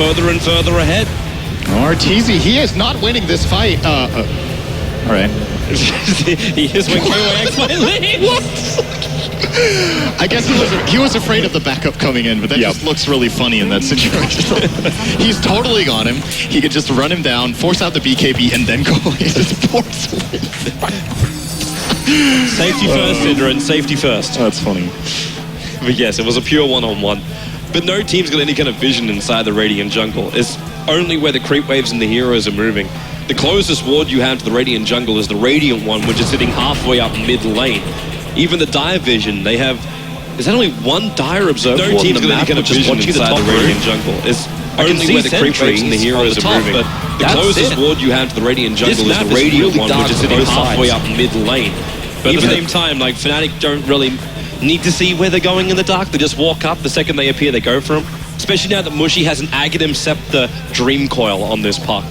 Further and further ahead. Arteezy, he is not winning this fight. All right. He is when KOX might leave. I guess he was afraid of the backup coming in, but that just looks really funny in that situation. He's totally got him. He could just run him down, force out the BKB, and then go away. Safety first, Sidran, safety first. That's funny. But yes, it was a pure one-on-one. But no team's got any kind of vision inside the Radiant jungle. It's only where the creep waves and the heroes are moving. The closest ward you have to the Radiant jungle is the Radiant one, which is sitting halfway up mid lane. Even the Dire vision, they have... Is that only one Dire observer? No team's got any kind of vision inside the Radiant jungle. It's only where the creep waves and the heroes are moving. The closest ward you have to the Radiant jungle is the Radiant one, which is sitting halfway up mid lane. But at the same time, like, Fnatic don't really need to see where they're going in the dark. They just walk up. The second they appear, they go for them. Especially now that Mushy has an Aghanim Scepter Dream Coil on this puck.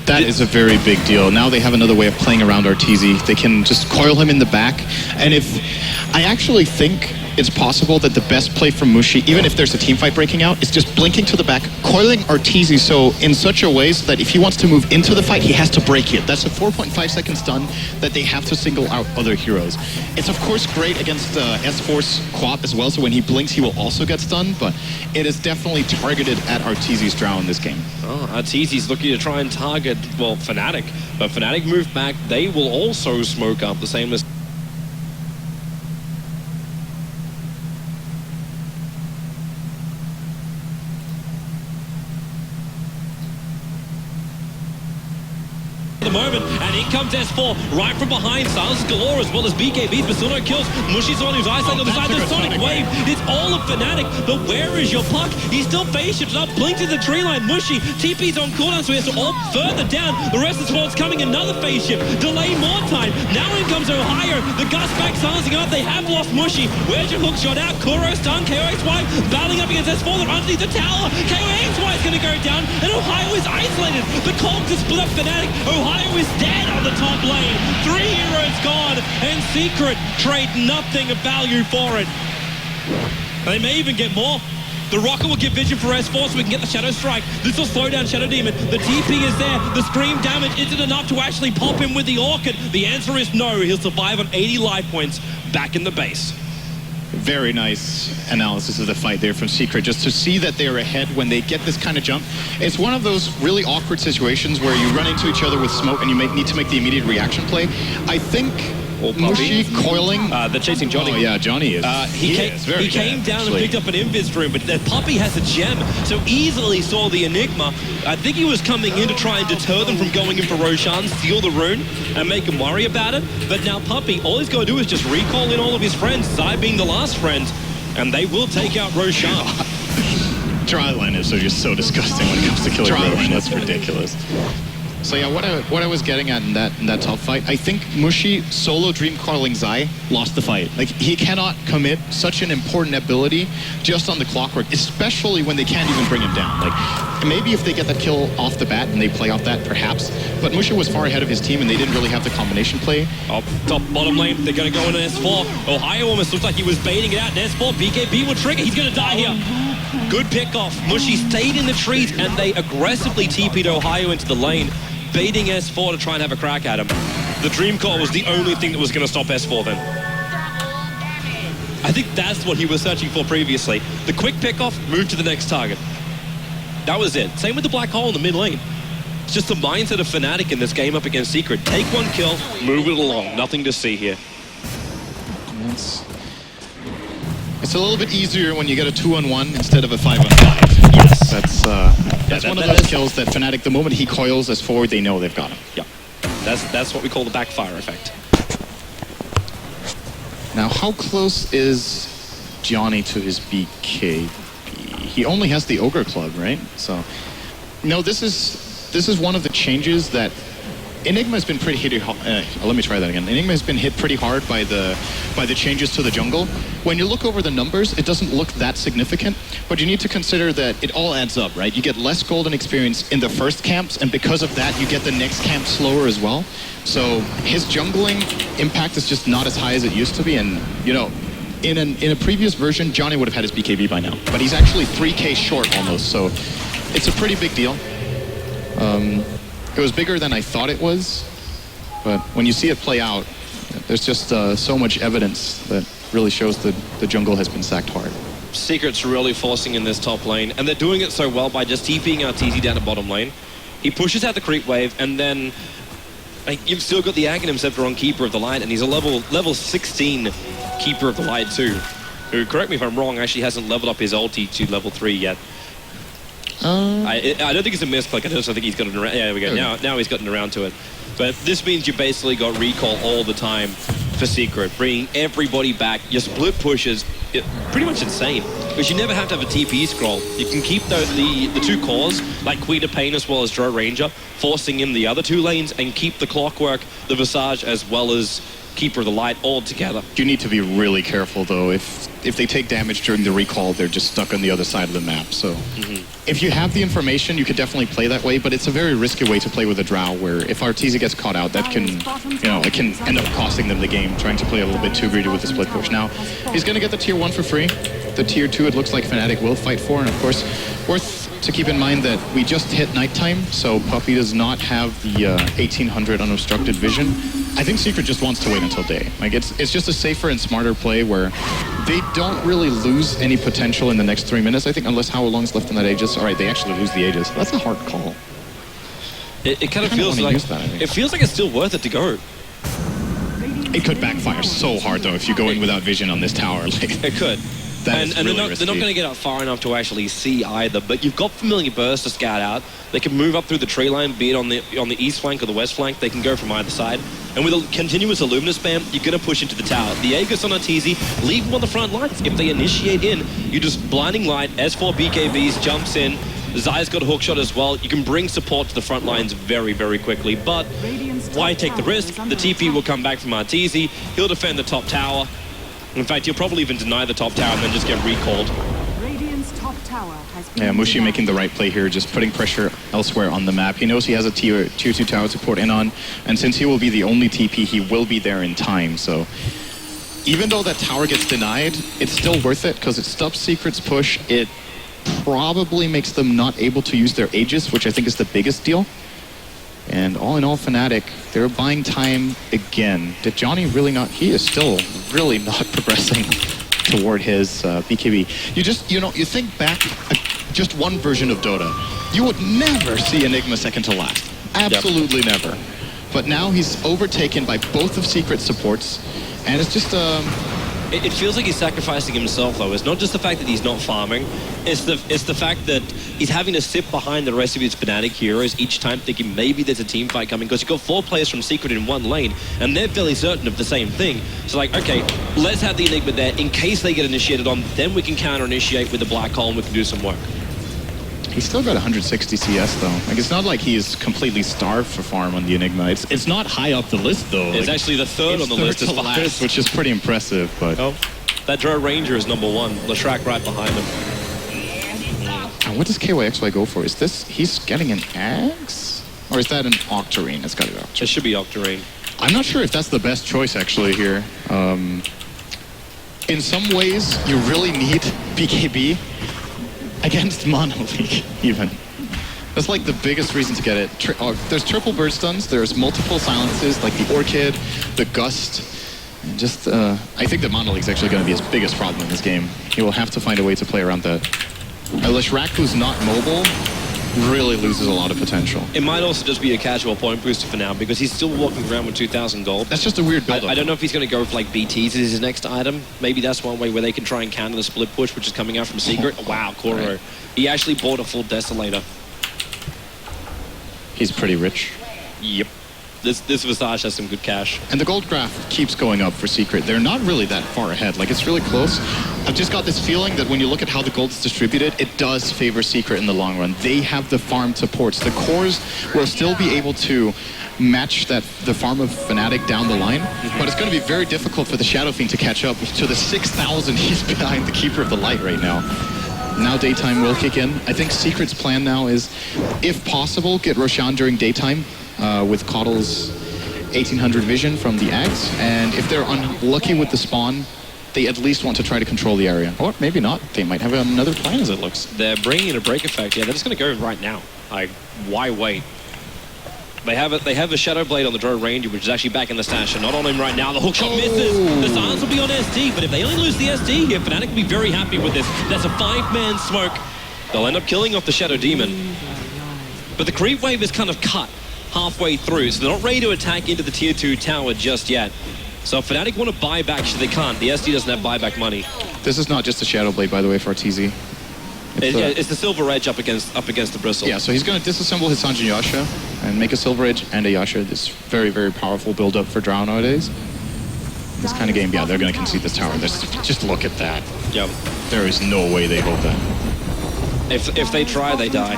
That is a very big deal. Now they have another way of playing around Arteezy. They can just coil him in the back. And if I actually think it's possible that the best play from Mushy, even if there's a team fight breaking out, is just blinking to the back, coiling Arteezy so in such a way so that if he wants to move into the fight, he has to break it. That's a 4.5 second stun that they have to single out other heroes. It's of course great against S4's Quap as well, so when he blinks, he will also get stunned, but it is definitely targeted at Arteezy's Drow in this game. Oh, Arteezy's looking to try and target, well, Fnatic. But Fnatic move back, they will also smoke up the same as... the moment, and in comes S4 right from behind. Silence galore as well as BKBs, but still no kills. Mushy's the one who's isolated on the side. The Sonic Wave, it's all of Fnatic, but where is your puck? He's still phase shifted up, blinked in the tree line. Mushy, TP's on cooldown, so he has to all further down. The rest of the squad's coming, another phase shift, delay more time. Now in comes Ohio, the Gus back silencing up. They have lost Mushy. Where's your hook shot out? Kuro stun, KOXY battling up against S4. They're underneath the tower. KOXY is going to go down, and Ohio is isolated. The Cogs is split up Fnatic. Ohio is dead on the top lane. 3 heroes gone, and Secret trade nothing of value for it. They may even get more. The Rocket will give vision for S4 so we can get the Shadow Strike. This will slow down Shadow Demon. The TP is there. The Scream damage isn't enough to actually pop him with the Orchid. The answer is no. He'll survive on 80 life points back in the base. Very nice analysis of the fight there from Secret, just to see that they're ahead when they get this kind of jump. It's one of those really awkward situations where you run into each other with smoke and you need to make the immediate reaction play. I think Mushy coiling... they're chasing Johnny. Oh yeah, Johnny is. He came down and picked up an Invis Rune, but the Puppy has a gem, so easily saw the Enigma. I think he was coming in to try and deter them from going in for Roshan, steal the rune, and make him worry about it. But now Puppy, all he's got to do is just recall in all of his friends, Zai being the last friend, and they will take out Roshan. Drylanders are just so disgusting when it comes to killing Roshan. That's ridiculous. So yeah, what I was getting at in that top fight, I think Mushy solo dream calling Zai lost the fight. Like, he cannot commit such an important ability just on the clockwork, especially when they can't even bring him down. Like, maybe if they get that kill off the bat and they play off that, perhaps. But Mushy was far ahead of his team and they didn't really have the combination play. Top bottom lane, they're going to go into S4. Ohio almost looked like he was baiting it out in S4. BKB will trigger, he's going to die here. Good pickoff. Mushy stayed in the trees and they aggressively TP'd Ohio into the lane, baiting S4 to try and have a crack at him. The Dream Core was the only thing that was going to stop S4 then. I think that's what he was searching for previously. The quick pickoff, move to the next target. That was it. Same with the Black Hole in the mid lane. It's just the mindset of Fnatic in this game up against Secret. Take one kill, move it along. Nothing to see here. It's a little bit easier when you get a 2-on-1 instead of a 5-on-5. Yes. That's one of those kills that Fnatic, the moment he coils as forward, they know they've got him. Yeah. That's what we call the backfire effect. Now, how close is Johnny to his BKB? He only has the Ogre Club, right? So, no, this is one of the changes that Enigma has been pretty hit. Let me try that again. Enigma has been hit pretty hard by the changes to the jungle. When you look over the numbers, it doesn't look that significant, but you need to consider that it all adds up, right? You get less golden experience in the first camps, and because of that, you get the next camp slower as well. So his jungling impact is just not as high as it used to be, and you know, in a previous version, Johnny would have had his BKB by now, but he's actually 3K short almost. So it's a pretty big deal. It was bigger than I thought it was, but when you see it play out, there's just so much evidence that really shows that the jungle has been sacked hard. Secret's really forcing in this top lane, and they're doing it so well by just TPing out TZ down the bottom lane. He pushes out the creep wave, and then you've still got the Aghanim Scepter on Keeper of the Light, and he's a level 16 Keeper of the Light too, who, correct me if I'm wrong, actually hasn't leveled up his ulti to level 3 yet. I don't think it's a misclick. I just think he's gotten around. Yeah, there we go. Now he's gotten around to it. But this means you basically got recall all the time for Secret, bringing everybody back. Your split pushes, pretty much insane, because you never have to have a TP scroll. You can keep the two cores, like Queen of Pain as well as Drow Ranger, forcing in the other two lanes, and keep the Clockwork, the Visage, as well as Keeper of the Light all together. You need to be really careful, though. If they take damage during the recall, they're just stuck on the other side of the map. So if you have the information, you could definitely play that way, but it's a very risky way to play with a Drow, where if Arteezy gets caught out, that can, it can end up costing them the game, trying to play a little bit too greedy with the split push. Now, he's going to get the tier 1 for free. The tier 2, it looks like Fnatic will fight for, and of course, worth to keep in mind that we just hit nighttime, so Puppey does not have the 1800 unobstructed vision. I think Secret just wants to wait until day. Like, it's just a safer and smarter play where they don't really lose any potential in the next 3 minutes, I think, unless how long's left in that Aegis. All right, they actually lose the Aegis. That's a hard call. It kind of feels like it feels like it's still worth it to go. It could backfire so hard though if you go in without vision on this tower. Like, it could. And really they're not going to get out far enough to actually see either. But you've got Familiar Burst to scout out. They can move up through the tree line, be it on the east flank or the west flank. They can go from either side. And with a continuous Illumina spam, you're going to push into the tower. The Aegis on Arteezy, leave them on the front lines. If they initiate in, you just Blinding Light, S4 BKBs, jumps in. Zai's got a hook shot as well. You can bring support to the front lines very, very quickly. But why take the risk? The TP will come back from Arteezy. He'll defend the top tower. In fact, he'll probably even deny the top tower and then just get recalled. Yeah, Mushi making the right play here, just putting pressure elsewhere on the map. He knows he has a tier 2 tower to port in on, and since he will be the only TP, he will be there in time. So even though that tower gets denied, it's still worth it because it stops Secret's push. It probably makes them not able to use their Aegis, which I think is the biggest deal. And all in all, Fnatic, they're buying time again. Did Johnny really not? He is still really not progressing toward his BKB. You think back just one version of Dota. You would never see Enigma second to last. Absolutely never. But now he's overtaken by both of Secret's supports, and it's just It feels like he's sacrificing himself, though. It's not just the fact that he's not farming. It's the fact that he's having to sit behind the rest of his Fnatic heroes each time, thinking maybe there's a team fight coming, because you've got 4 players from Secret in one lane, and they're fairly certain of the same thing. So, like, okay, let's have the Enigma there in case they get initiated on, then we can counter-initiate with the Black Hole and we can do some work. He's still got 160 CS though. Like, it's not like he's completely starved for farm on the Enigma. It's not high up the list though. It's like, actually the third on the list as last, which is pretty impressive. But that Drow Ranger is number 1. Leshrac right behind him. And what does KYXY go for? Is this he's getting an Axe, or is that an Octarine? It's got to be Octarine. It should be Octarine. I'm not sure if that's the best choice actually here. In some ways, you really need BKB against Mono League, even. That's like the biggest reason to get it. There's triple bird stuns, there's multiple silences, like the Orchid, the Gust. And just, I think that Mono League's actually going to be his biggest problem in this game. He will have to find a way to play around that. Leshrac, who's not mobile, really loses a lot of potential. It might also just be a casual point booster for now, because he's still walking around with 2,000 gold. That's just a weird build-up. I don't know if he's going to go for like BTs as his next item. Maybe that's one way where they can try and counter the split push, which is coming out from Secret. Wow, Koro. Right. He actually bought a full Desolator. He's pretty rich. Yep. This Visage has some good cash. And the gold graph keeps going up for Secret. They're not really that far ahead. Like, it's really close. I've just got this feeling that when you look at how the gold is distributed, it does favor Secret in the long run. They have the farm supports. The cores will still be able to match the farm of Fnatic down the line, but it's going to be very difficult for the Shadow Fiend to catch up to the 6,000 he's behind the Keeper of the Light right now. Now daytime will kick in. I think Secret's plan now is, if possible, get Roshan during daytime with Coddle's 1800 vision from the Axe, and if they're unlucky with the spawn, they at least want to try to control the area. Or maybe not. They might have another plan as it looks. They're bringing in a break effect. Yeah, they're just going to go right now. Like, why wait? They have a Shadow Blade on the Drow Ranger, which is actually back in the stash, and not on him right now. The hookshot misses. The silence will be on SD, but if they only lose the SD here, Fnatic will be very happy with this. That's a 5-man smoke. They'll end up killing off the Shadow Demon. But the creep wave is kind of cut halfway through, so they're not ready to attack into the tier 2 tower just yet. So if Fnatic want to buy back, they can't. The SD doesn't have buyback money. This is not just a Shadow Blade, by the way, for TZ. It's the Silver Edge up against the Bristle. Yeah, so he's going to disassemble his Sanjin Yasha and make a Silver Edge and a Yasha. This very, very powerful build-up for Drow nowadays. This kind of game, yeah, they're going to concede this tower. Just look at that. Yep. There is no way they hold that. If they try, they die.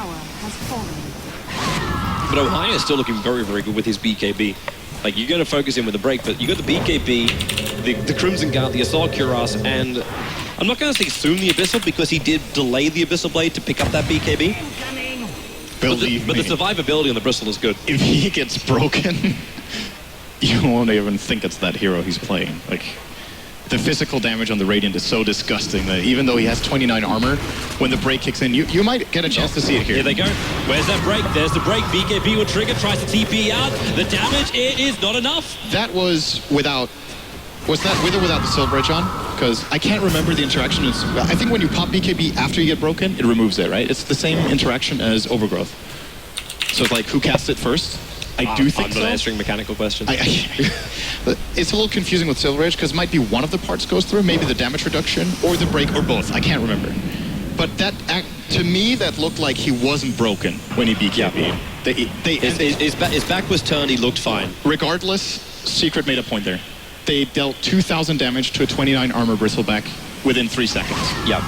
But Ohio is still looking very, very good with his BKB. Like, you're going to focus in with the break, but you got the BKB, the Crimson Guard, the Assault Cuirass, and I'm not going to say soon the Abyssal because he did delay the Abyssal Blade to pick up that BKB. But the survivability on the Bristle is good. If he gets broken, you won't even think it's that hero he's playing. Like, the physical damage on the Radiant is so disgusting that even though he has 29 armor, when the break kicks in, you might get a chance to see it here. Here they go. Where's that break? There's the break. BKB will trigger, tries to TP out. The damage, it is not enough. That was without... Was that with or without the Silver Edge on? Because I can't remember the interaction. I think when you pop BKB after you get broken, it removes it, right? It's the same interaction as Overgrowth. So it's like, who cast it first? I do think so. I'm not answering mechanical questions. It's a little confusing with Silver Edge because it might be one of the parts goes through, maybe the damage reduction or the break or both. I can't remember. But that, to me, that looked like he wasn't broken when he BKB'd. Yeah. His back was turned, he looked fine. Regardless, Secret made a point there. They dealt 2,000 damage to a 29 armor Bristleback within 3 seconds. Yep.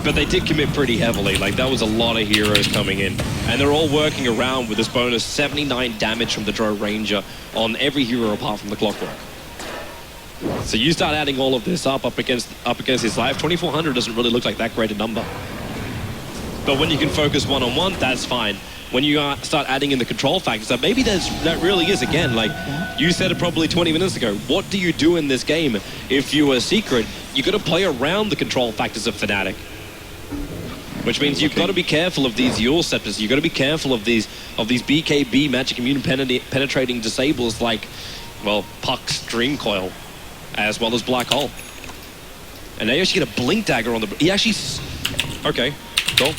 But they did commit pretty heavily. Like, that was a lot of heroes coming in. And they're all working around with this bonus 79 damage from the Drow Ranger on every hero apart from the Clockwork. So you start adding all of this up against his life. 2,400 doesn't really look like that great a number. But when you can focus one-on-one, that's fine. When you start adding in the control factors, that maybe that really is, again, like you said it probably 20 minutes ago, what do you do in this game? If you are Secret, you got to play around the control factors of Fnatic. Which means you've got to be careful of these Eul Scepters. You've got to be careful of these BKB Magic Immune penetrating disables like, well, Puck's Dream Coil, as well as Black Hole. And they actually get a Blink Dagger on the... He actually... Okay, cool.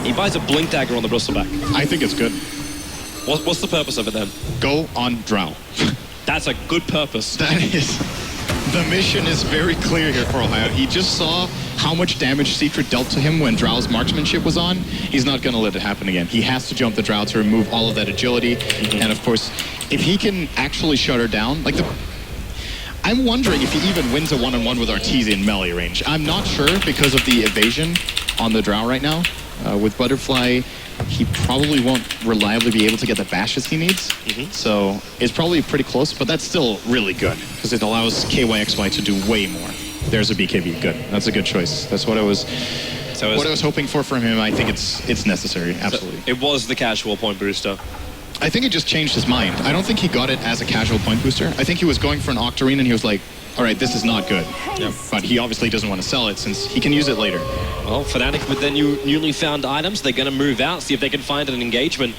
He buys a Blink Dagger on the Bristleback. I think it's good. What's the purpose of it then? Go on Drow. That's a good purpose. That is... The mission is very clear here for Ohio. He just saw how much damage Secret dealt to him when Drow's marksmanship was on. He's not going to let it happen again. He has to jump the Drow to remove all of that agility. And of course, if he can actually shut her down, like I'm wondering if he even wins a one-on-one with Arteezy in melee range. I'm not sure because of the evasion on the Drow right now. With Butterfly, he probably won't reliably be able to get the bashes he needs. So it's probably pretty close, but that's still really good because it allows KYXY to do way more. There's a BKB. Good. That's a good choice. That's what I was hoping for from him. I think it's necessary. Absolutely. So it was the casual point booster. I think he just changed his mind. I don't think he got it as a casual point booster. I think he was going for an Octarine and he was like, all right, this is not good. Yep. But he obviously doesn't want to sell it since he can use it later. Well, Fnatic with their newly found items, they're going to move out, see if they can find an engagement.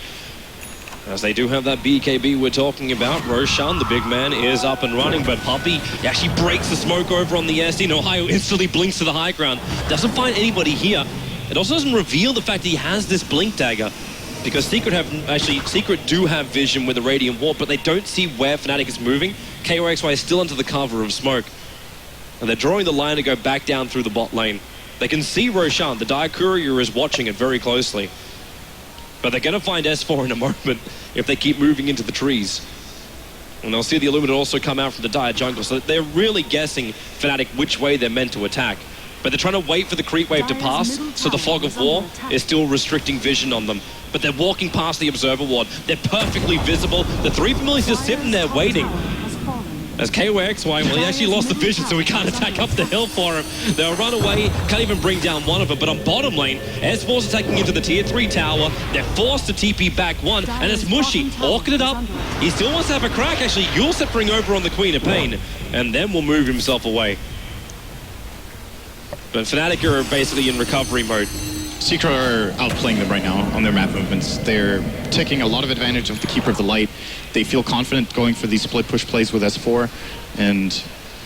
As they do have that BKB we're talking about. Roshan, the big man, is up and running, but Puppey actually breaks the smoke over on the SD, and Ohio instantly blinks to the high ground. Doesn't find anybody here. It also doesn't reveal the fact that he has this Blink Dagger, because Secret do have vision with the Radiant Warp, but they don't see where Fnatic is moving. KOXY is still under the cover of smoke. And they're drawing the line to go back down through the bot lane. They can see Roshan. The Dire Courier is watching it very closely. But they're going to find S4 in a moment if they keep moving into the trees. And they'll see the Illuminate also come out from the Dire Jungle. So they're really guessing Fnatic which way they're meant to attack. But they're trying to wait for the creep wave to pass, so the Fog of War is still restricting vision on them. But they're walking past the Observer Ward. They're perfectly visible. The 3 familiars just sitting there waiting. As KYXY, well, he actually lost the vision, so we can't attack up the hill for him. They'll run away, can't even bring down one of them. But on bottom lane, S4's attacking into the tier 3 tower. They're forced to TP back one, and it's Mushy orking it up. He still wants to have a crack, actually. Yulset bring over on the Queen of Pain, and then will move himself away. But Fnatic are basically in recovery mode. Secret are outplaying them right now on their map movements. They're taking a lot of advantage of the Keeper of the Light. They feel confident going for these split push plays with S4, and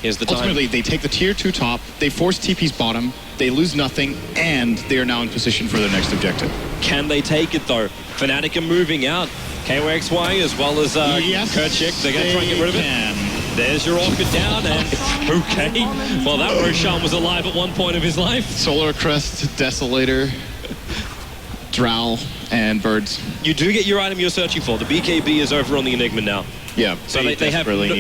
here's the ultimately time. they take the tier 2 top, they force TP's bottom, they lose nothing, and they are now in position for their next objective. Can they take it though? Fnatic are moving out. KYXY as well as yes, Kerchik, they're going to try and get rid of it. There's your Orchid down, and okay. Well, that Roshan was alive at one point of his life. Solar Crest, Desolator, Drow, and Birds. You do get your item you're searching for. The BKB is over on the Enigma now. Yeah, So they have only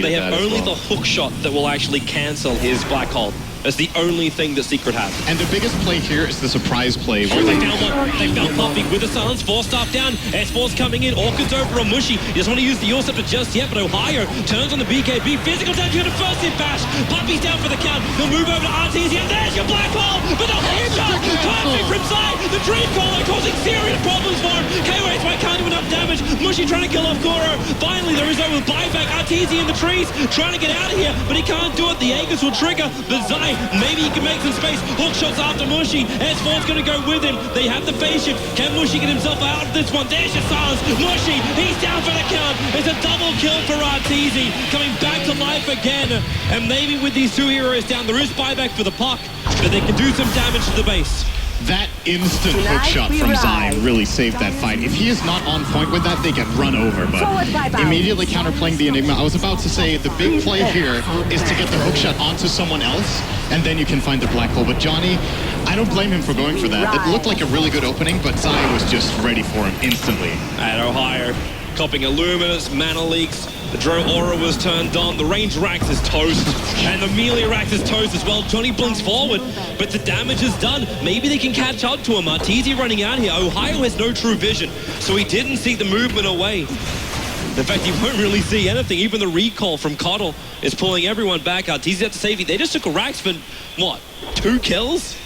the hook shot that will actually cancel his black hole. That's the only thing that Secret has. And the biggest play here is the surprise play. Oh, they found one. They found Puppy with the silence. 4-staff down. S4's coming in. Orchid's over on Mushy. He doesn't want to use the Yulset just yet, but Ohio turns on the BKB. Physical damage to the first hit bash. Puppy's down for the count. He'll move over to RTZ, and there's your black hole. But the hook shot. Perfect from side. The dream caller causing serious problems for him. KYXY can't do enough damage. Mushy trying to kill off Goro. Finally, there is over buyback. RTZ in the trees. Trying to get out of here, but he can't do it. The Aegis will trigger. The Zai, maybe he can make some space. Hook shots after Mushy. S4's going to go with him. They have the phase shift. Can Mushy get himself out of this one? There's your silence. Mushy, he's down for the count. It's a double kill for Arteezy. Coming back to life again. And maybe with these two heroes down, there is buyback for the puck, but they can do some damage to the base. That instant hook shot from Zai really saved that fight. If he is not on point with that, they get run over. But immediately counterplaying the Enigma, I was about to say the big play here is to get the hook shot onto someone else, and then you can find the black hole. But Johnny, I don't blame him for going for that. It looked like a really good opening, but Zai was just ready for him instantly. At Ohio, copping Illuminous, mana leaks. The Dro Aura was turned on. The range Rax is toast. And the melee Rax is toast as well. Johnny blinks forward, but the damage is done. Maybe they can catch up to him. Arteezy running out here. Ohio has no true vision, so he didn't see the movement away. In fact, he won't really see anything. Even the recall from Coddle is pulling everyone back. Arteezy at the safety. They just took a Rax for, what, 2 kills?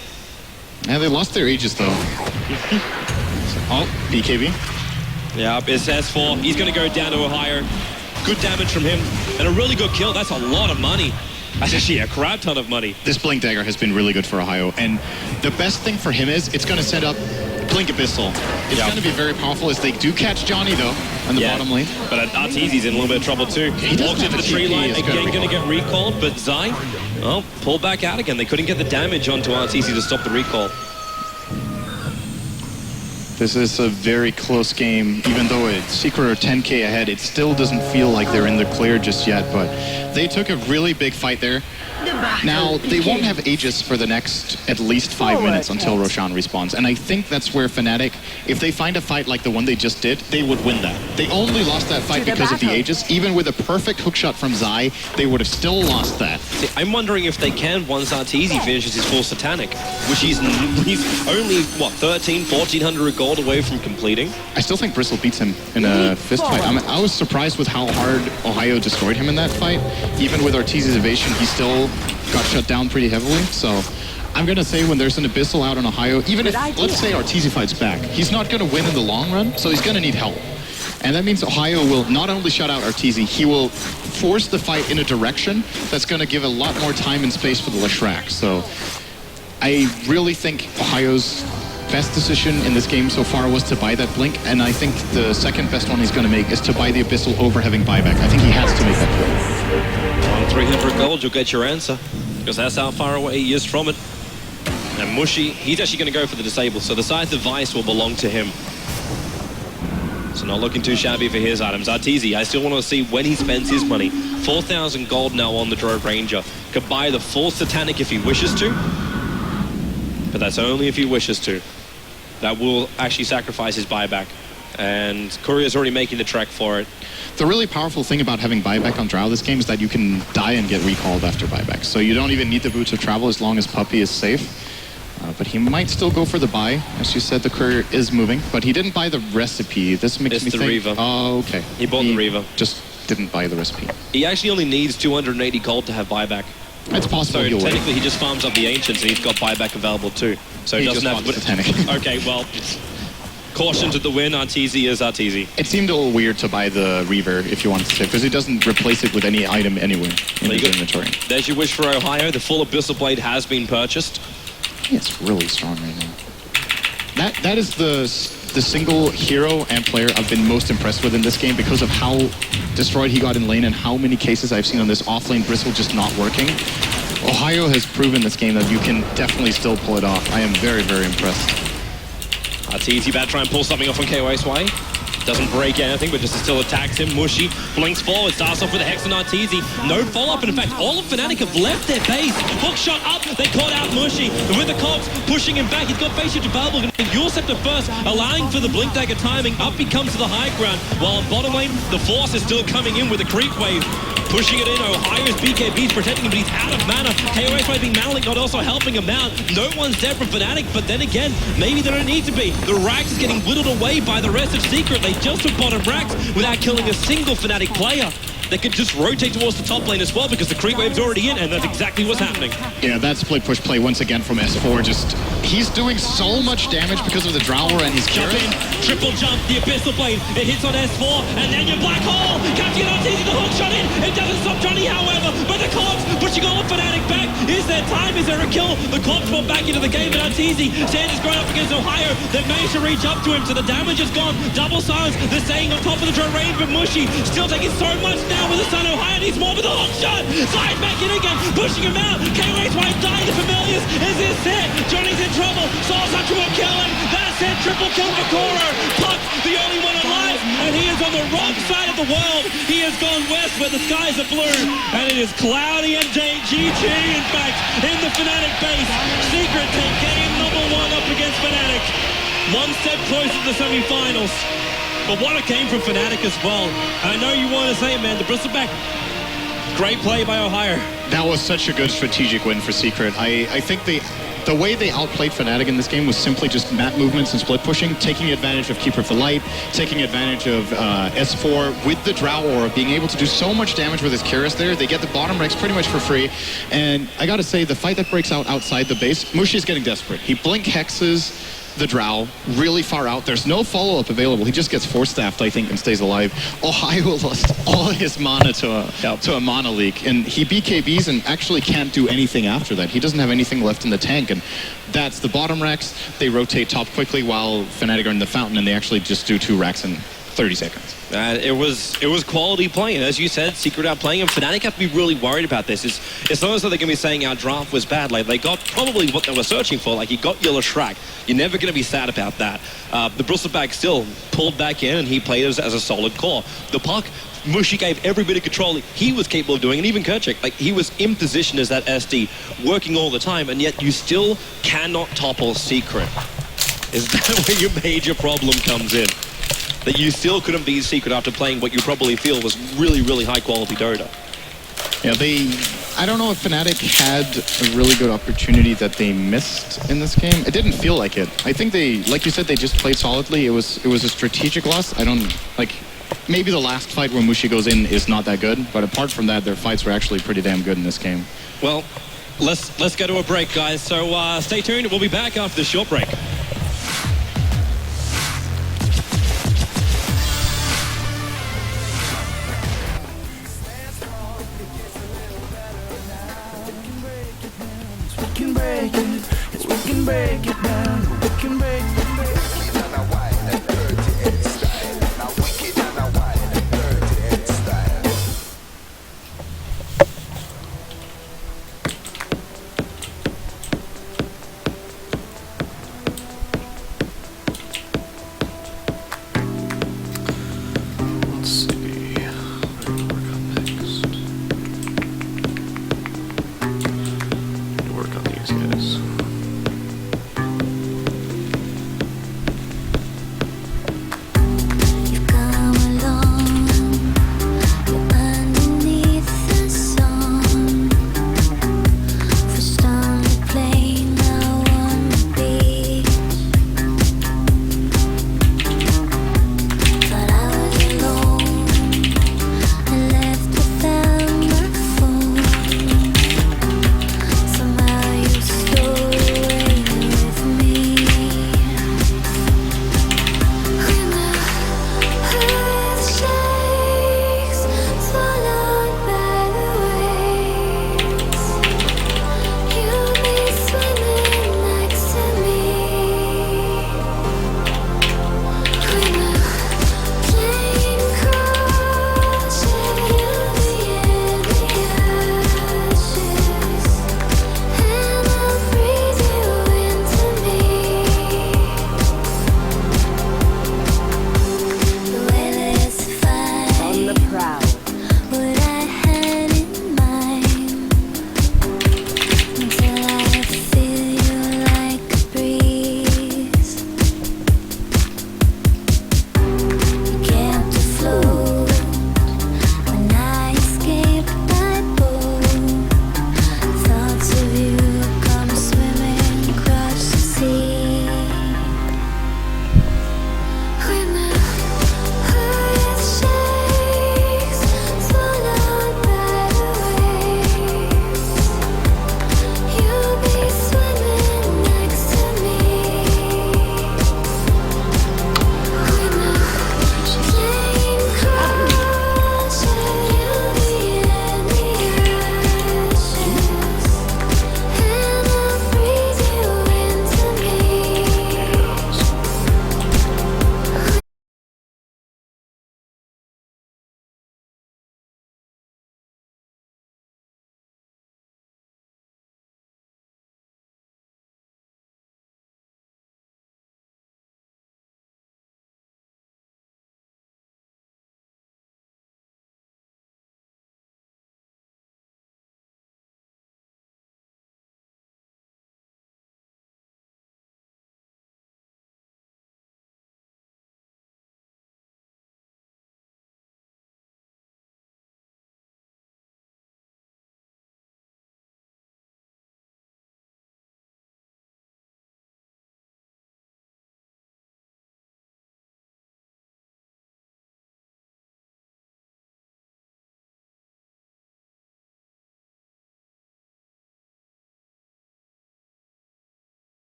Yeah, they lost their Aegis though. Oh, BKB. Yeah, it's S4. He's going to go down to Ohio. Good damage from him, and a really good kill. That's a lot of money. That's actually a crap ton of money. This Blink Dagger has been really good for Ohio, and the best thing for him is it's going to set up Blink Abyssal. It's going to be very powerful as they do catch Johnny, though, on the bottom lane. But Arteezy's in a little bit of trouble, too. He walked into the tree line, again going to get recalled, but Zai, well, pull back out again. They couldn't get the damage onto Arteezy to stop the recall. This is a very close game. Even though it's Secret are 10k ahead, it still doesn't feel like they're in the clear just yet, but they took a really big fight there. Now, they won't have Aegis for the next at least 5 minutes until Roshan respawns, and I think that's where Fnatic, if they find a fight like the one they just did, they would win that. They only lost that fight because of the Aegis. Even with a perfect hookshot from Zai, they would have still lost that. See, I'm wondering if they can once Arteezy finishes his full Satanic, which he's only, what, 1,400 gold away from completing? I still think Bristle beats him in a fist fight. I was surprised with how hard Ohio destroyed him in that fight. Even with Arteezy's evasion, he still got shut down pretty heavily. So I'm going to say when there's an Abyssal out on Ohio, even if, let's say, Arteezy fights back, he's not going to win in the long run, so he's going to need help. And that means Ohio will not only shut out Arteezy, he will force the fight in a direction that's going to give a lot more time and space for the Leshrac. So I really think Ohio's best decision in this game so far was to buy that Blink, and I think the second best one he's going to make is to buy the Abyssal over having buyback. I think he has to make that play. On 300 gold, you'll get your answer, because that's how far away he is from it. And Mushy, he's actually going to go for the disable, so the Scythe of Vice will belong to him. So not looking too shabby for his items. Arteezy, I still want to see when he spends his money. 4,000 gold now on the Drove Ranger. Could buy the full Satanic if he wishes to, but that's only if he wishes to. That will actually sacrifice his buyback. And Courier's already making the trek for it. The really powerful thing about having buyback on Drow this game is that you can die and get recalled after buyback. So you don't even need the Boots of Travel as long as Puppy is safe. But he might still go for the buy. As you said, the Courier is moving, but he didn't buy the recipe. This makes me think... Reaver. Oh, okay. He bought the Reaver. Just didn't buy the recipe. He actually only needs 280 gold to have buyback. It's possible So he'll wait. technically he just farms up the Ancients and he's got buyback available too. So he doesn't have just wants the tank. Okay, well, caution to the win. Arteezy is Arteezy. It seemed a little weird to buy the Reaver if you wanted to, because it doesn't replace it with any item anyway in his inventory. There's your wish for Ohio. The full Abyssal Blade has been purchased. Yeah, it's really strong right now. That is the single hero and player I've been most impressed with in this game because of how destroyed he got in lane and how many cases I've seen on this offlane Bristle just not working. Ohio has proven this game that you can definitely still pull it off. I am very, very impressed. Arteezy about to try and pull something off from KOSY. Doesn't break anything, but just still attacks him. Mushy blinks forward, starts off with a Hex on Arteezy. No follow-up, and in fact, all of Fnatic have left their base. Hook shot up, they caught out Mushy. And with the Cogs pushing him back, he's got face shift to Balbul, and Yule Scepter first, allowing for the Blink Dagger timing. Up he comes to the high ground, while on bottom lane, the Force is still coming in with a creep wave. Pushing it in, Ohio's BKB's protecting him, but he's out of mana. KOSY being mana link, not also helping him out. No one's dead from Fnatic, but then again, maybe they don't need to be. The Rax is getting whittled away by the rest of Secret. They just took bottom Rax without killing a single Fnatic player. They could just rotate towards the top lane as well because the creep wave's already in, and that's exactly what's happening. Yeah, that split push play once again from S4. He's doing so much damage because of the Drower and his Jump in, triple jump, the Abyssal Blade, it hits on S4, and then your Black Hole, catching it on Arteezy, the hook shot in, it doesn't stop Johnny, however, but the Cogs pushing all of Fnatic back. Is there time? Is there a kill? The Cogs fall back into the game, but Arteezy, Sanders going up against Ohio, they've managed to reach up to him, so the damage is gone, double silence, they're staying on top of the drone range, but Mushy still taking so much now with the Sun. Ohio needs more with the hook shot, side back in again, pushing him out, KOSY dying to Familiars, is this it? Johnny's in trouble, Soul Hunter will kill him, that's it, triple kill for Koro, Puck, the only one alive, and he is on the wrong side of the world, he has gone west where the skies are blue, and it is cloudy and GG in fact, in the Fnatic base, Secret take game #1 up against Fnatic, one step closer to the semi-finals. But what a game from Fnatic as well. I know you want to say it, man, the Bristleback, great play by Ohio. That was such a good strategic win for Secret. I think the way they outplayed Fnatic in this game was simply just map movements and split pushing, taking advantage of Keeper for Light, taking advantage of S4 with the Drow Aura, being able to do so much damage with his Kyrus there. They get the bottom Rex pretty much for free. And I gotta say, the fight that breaks out outside the base, Mushi's getting desperate. He blink hexes the Drow really far out. There's no follow-up available. He just gets force-staffed, I think, and stays alive. Ohio lost all his mana to a mana leak, and he BKBs and actually can't do anything after that. He doesn't have anything left in the tank, and that's the bottom Rex. They rotate top quickly while Fnatic are in the fountain, and they actually just do 2 Rex in 30 seconds. It was quality playing. As you said, Secret outplaying him. Fnatic have to be really worried about this. It's not as though they're going to be saying our draft was bad. Like, they got probably what they were searching for. Like, he got Yellow Shrek. You're never going to be sad about that. The Bristleback still pulled back in, and he played as a solid core. The Puck, Mushy gave every bit of control he was capable of doing, and even Kerchak, like, he was in position as that SD, working all the time, and yet you still cannot topple Secret. Is that where your major problem comes in? That you still couldn't beat Secret after playing what you probably feel was really, really high-quality Dota. Yeah, I don't know if Fnatic had a really good opportunity that they missed in this game. It didn't feel like it. I think they, like you said, they just played solidly. It was a strategic loss. Maybe the last fight where Mushy goes in is not that good, but apart from that, their fights were actually pretty damn good in this game. Well, let's go to a break, guys. So stay tuned. We'll be back after this short break. Break it down, we can break it down. Wicked and a wild and dirty in style. Now wicked and a wild and dirty in style.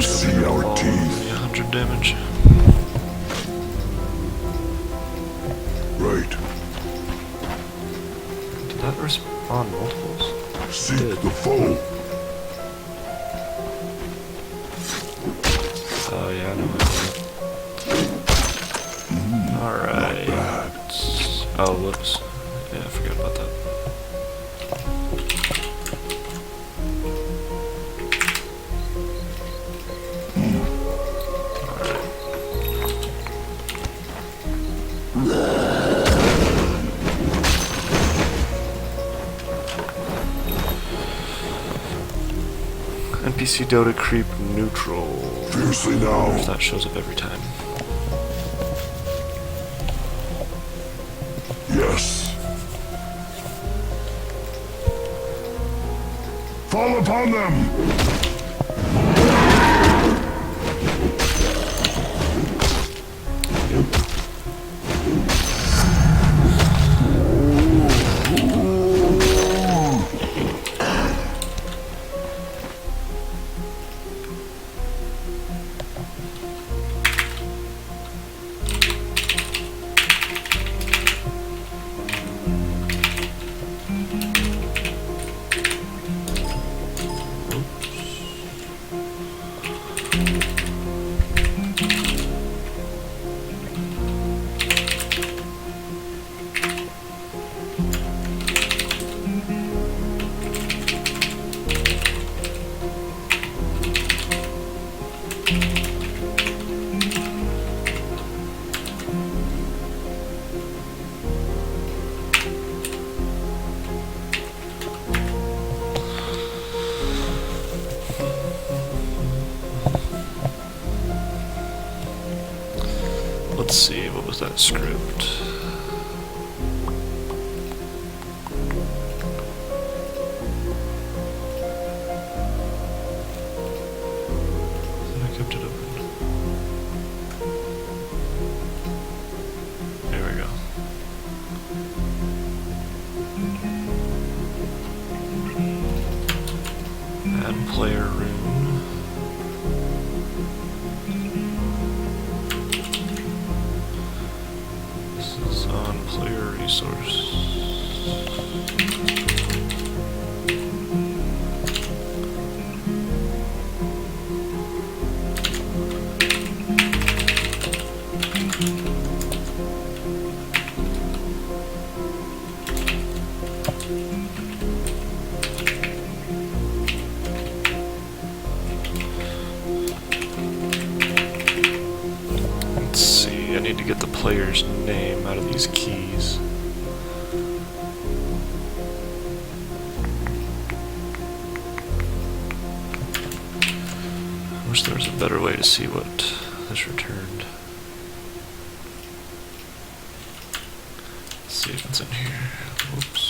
You see our teeth. 100 damage. Right. Did that respawn multiples? Seek the foe. Oh yeah, I know. Alright. Oh, whoops. Yeah, I forgot about that. NPC Dota creep neutral. Fiercely now. That shows up every time. Yes. Fall upon them. Let's see, what was that script? I kept it open. There we go. Add player rune. On player resource. Let's see, I need to get the player's name out of these keys. I wish there was a better way to see what this returned. Let's see if it's in here. Whoops.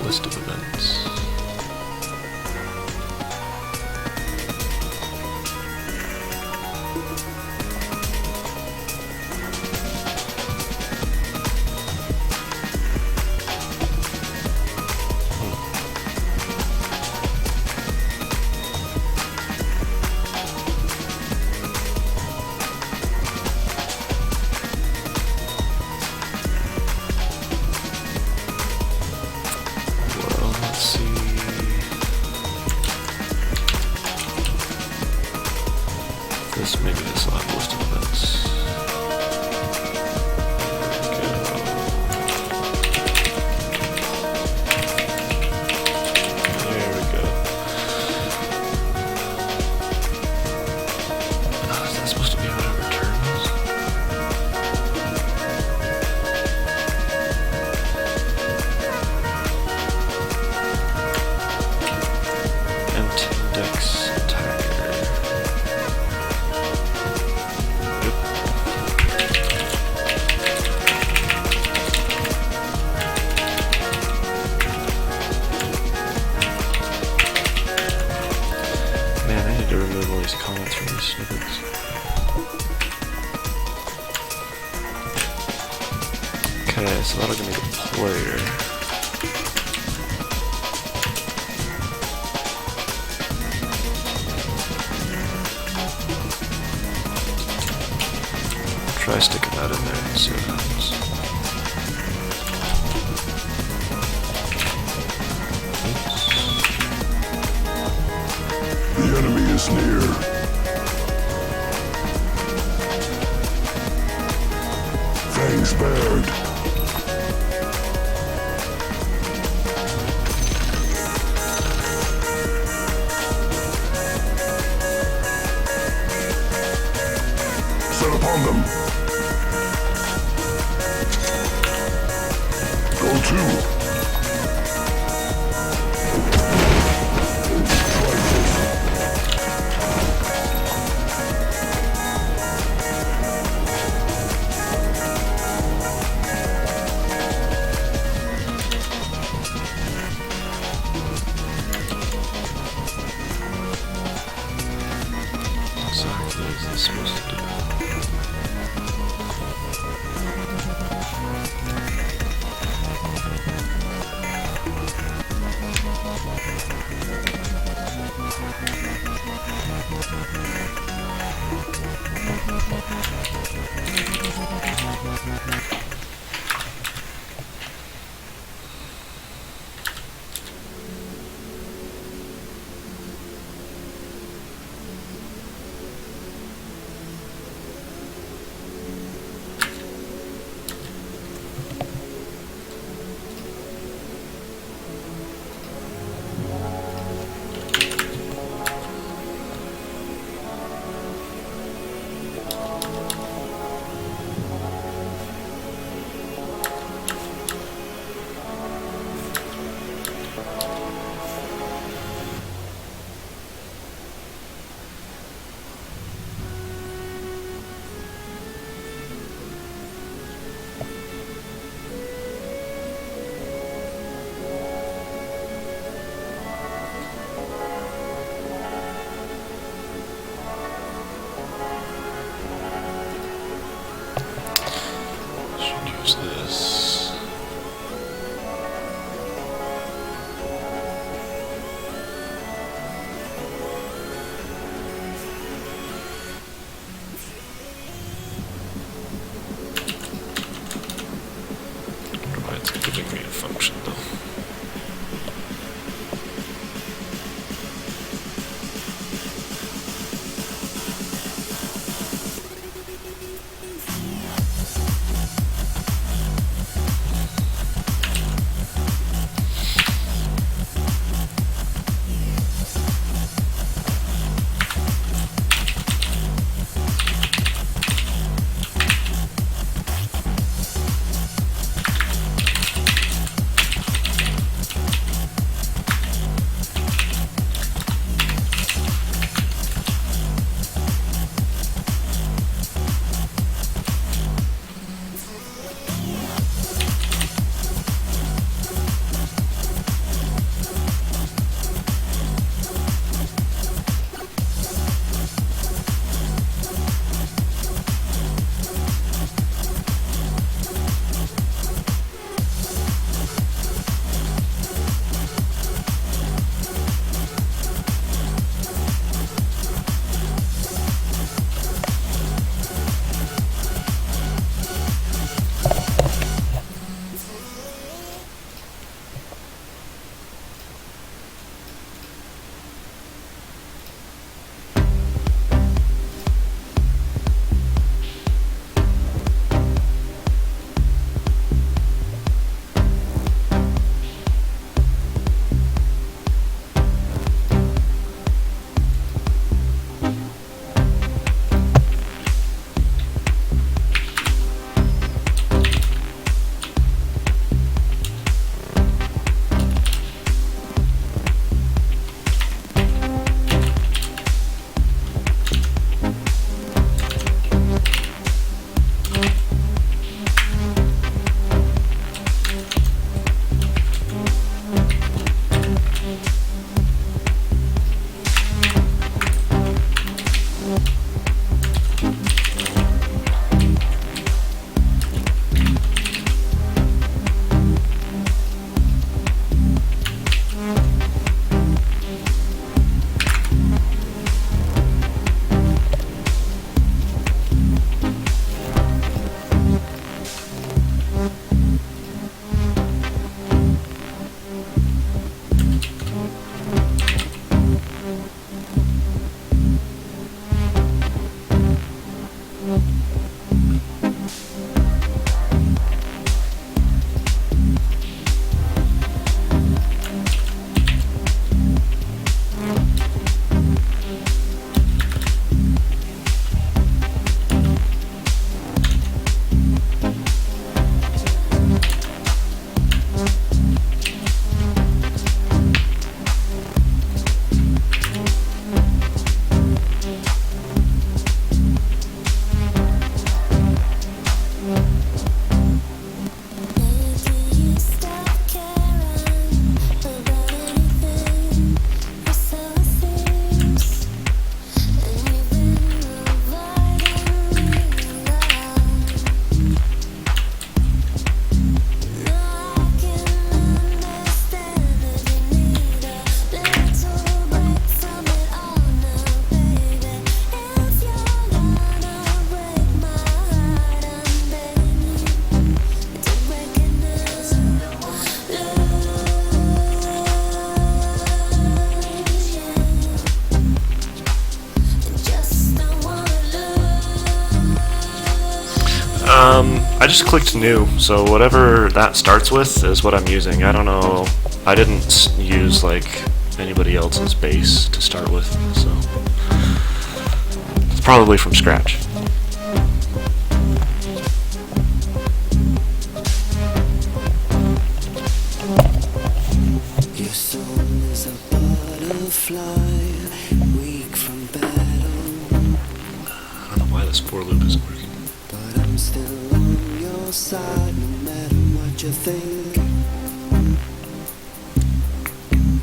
List of events. Okay, so that'll give me the player. Try sticking that in there and see what happens. The enemy is near. Fangs bared. Set upon them. Go to. Exactly is this supposed to do? Use this. I wonder why it's giving me a function though. I just clicked new, so whatever that starts with is what I'm using. I don't know. I didn't use like anybody else's base to start with, so it's probably from scratch. Your soul is a butterfly, weak from battle. I don't know why this for loop isn't working. But I'm still on your side, no matter what you think.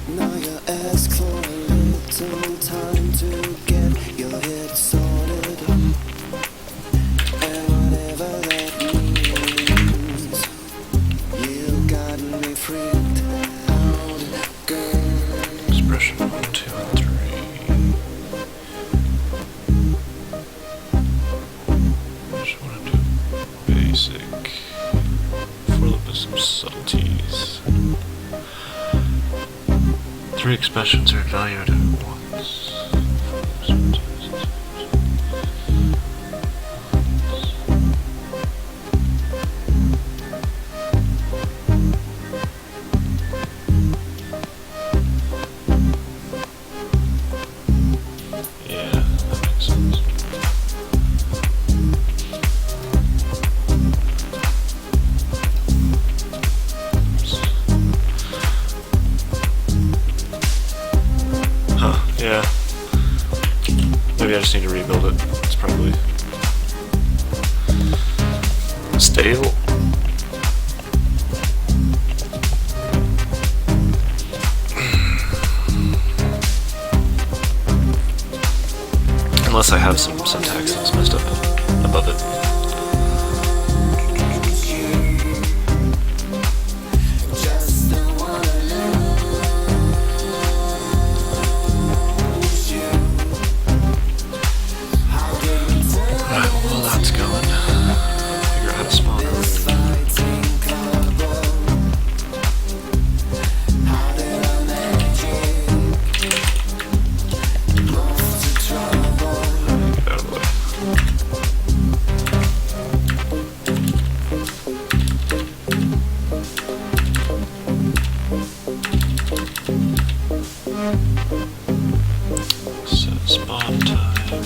Now you're asked for a little time to get your head sorted, and whatever that means, you got me freaked out, girl. Expression 1, 2, and 3. Just want to do basic. For loop with some subtleties. 3 expressions are valued at once. Yeah, that makes sense. Huh, yeah. Maybe I just need to rebuild it. It's probably stale. Unless I have some syntax that's messed up above it. Just don't wanna lose you. How can we turn Alright, well while that's going, figure out how to spawn a rune. fighting trouble? How did our magic move to trouble? Get out of the way. Set spawn time.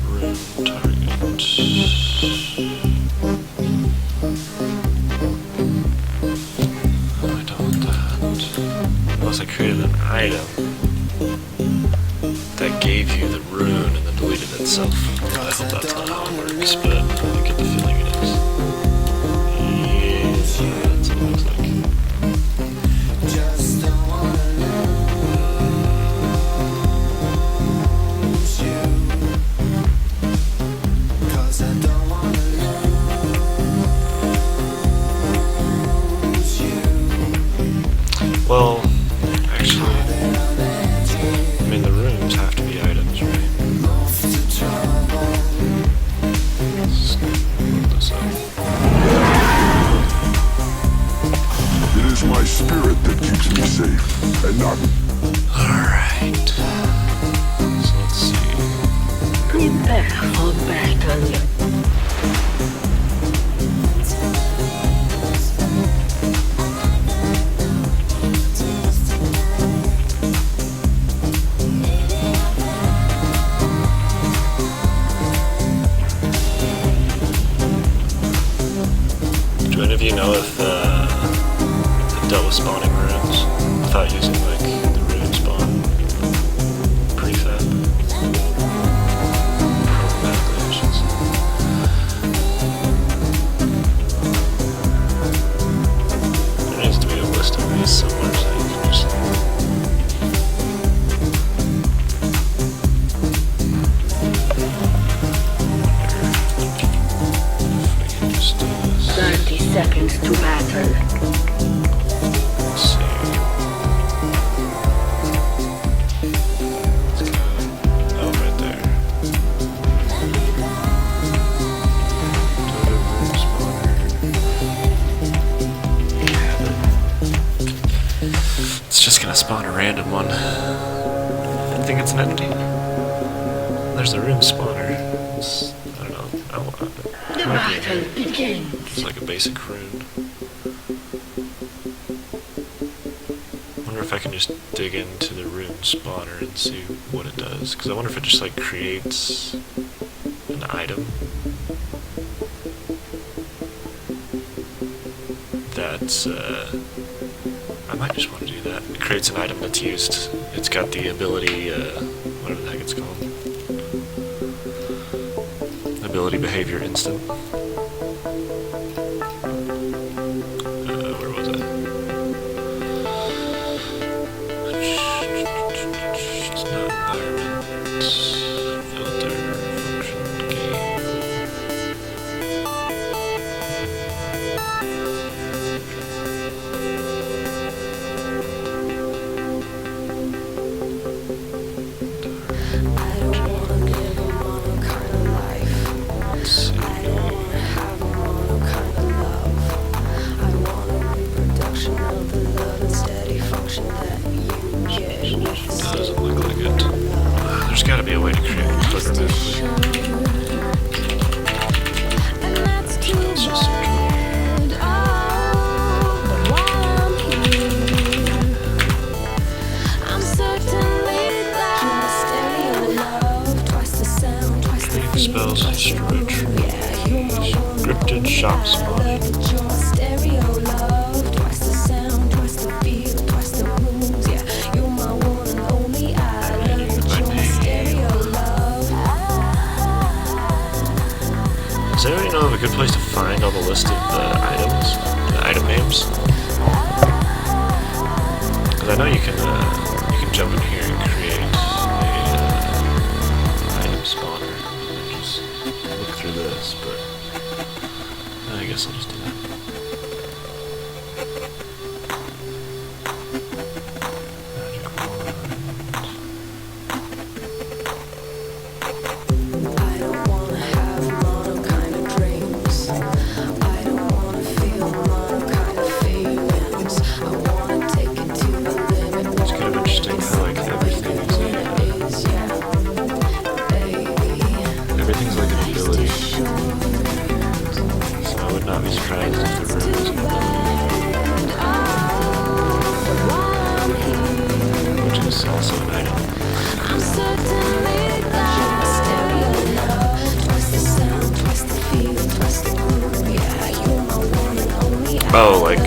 Rune target. I don't want that. Unless I created an item that gave you the rune and then deleted itself. I hope that's not how it works, but I get the feeling it is. Yeah, that's what it looks like. Just don't wanna lose you. 'Cause I don't wanna lose you. Well, actually, I mean the runes have to be items, right? Move to trouble. Let's load this up. It is my spirit that keeps me safe, and not Alright. So let's see. Prepare for battle. Do any of you know if it dealt with spawning runes without using like the rune spawn prefab? Programmatically, I should say. There needs to be a list of these somewhere so you can just if we can just do this. 30 seconds to battle. Let's see. Let's go. Oh, right there. Dota room spawner. It's just gonna spawn a random one. I think it's an empty. There's the room spawner. runes. I don't know. The battle begins. It's like a basic rune. I wonder if I can just dig into the rune spawner and see what it does. Because I wonder if it just like creates an item that's I might just want to do that. It creates an item that's used. It's got the ability, whatever the heck it's called. Ability behavior instant. Where was it? It's not environment. Filter, function, game. Doesn't look like it. There's gotta be a way to create a clip automatically. Let's just search for spells, destroy tree, scripted shop spawning. Does anybody know of a good place to find all the list of the items, the item names? Because I know you can jump in here and create a item spawner and just look through this, but I guess I'll just do that. Magic wand. Everything's like an ability, so I would not be surprised if the room was an ability, which is also an item. Oh, like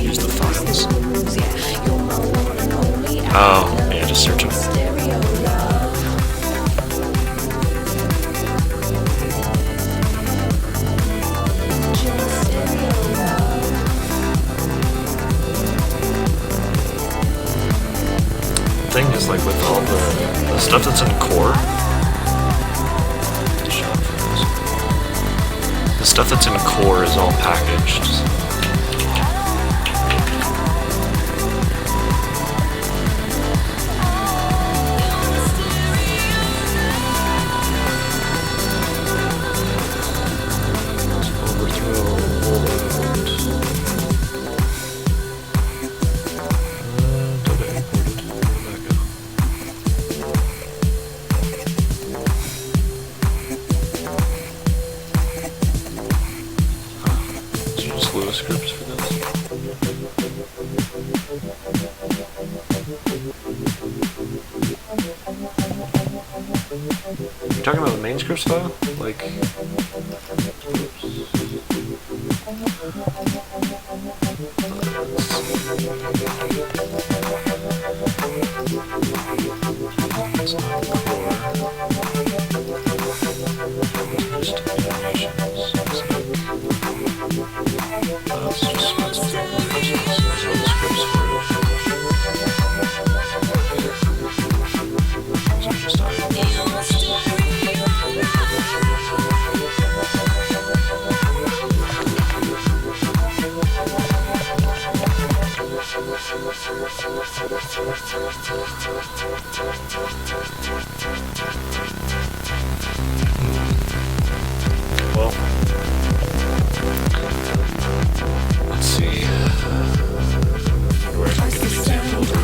use the files. Oh, yeah, just search them. Thing is, like, with all the stuff that's in core, the stuff that's in core is all packaged. Scripts for this. You're talking about the main scripts file? Like... It's not core. Just animations. It's just scripts for it. These are just items. Well, let's see. Where I can get an example of the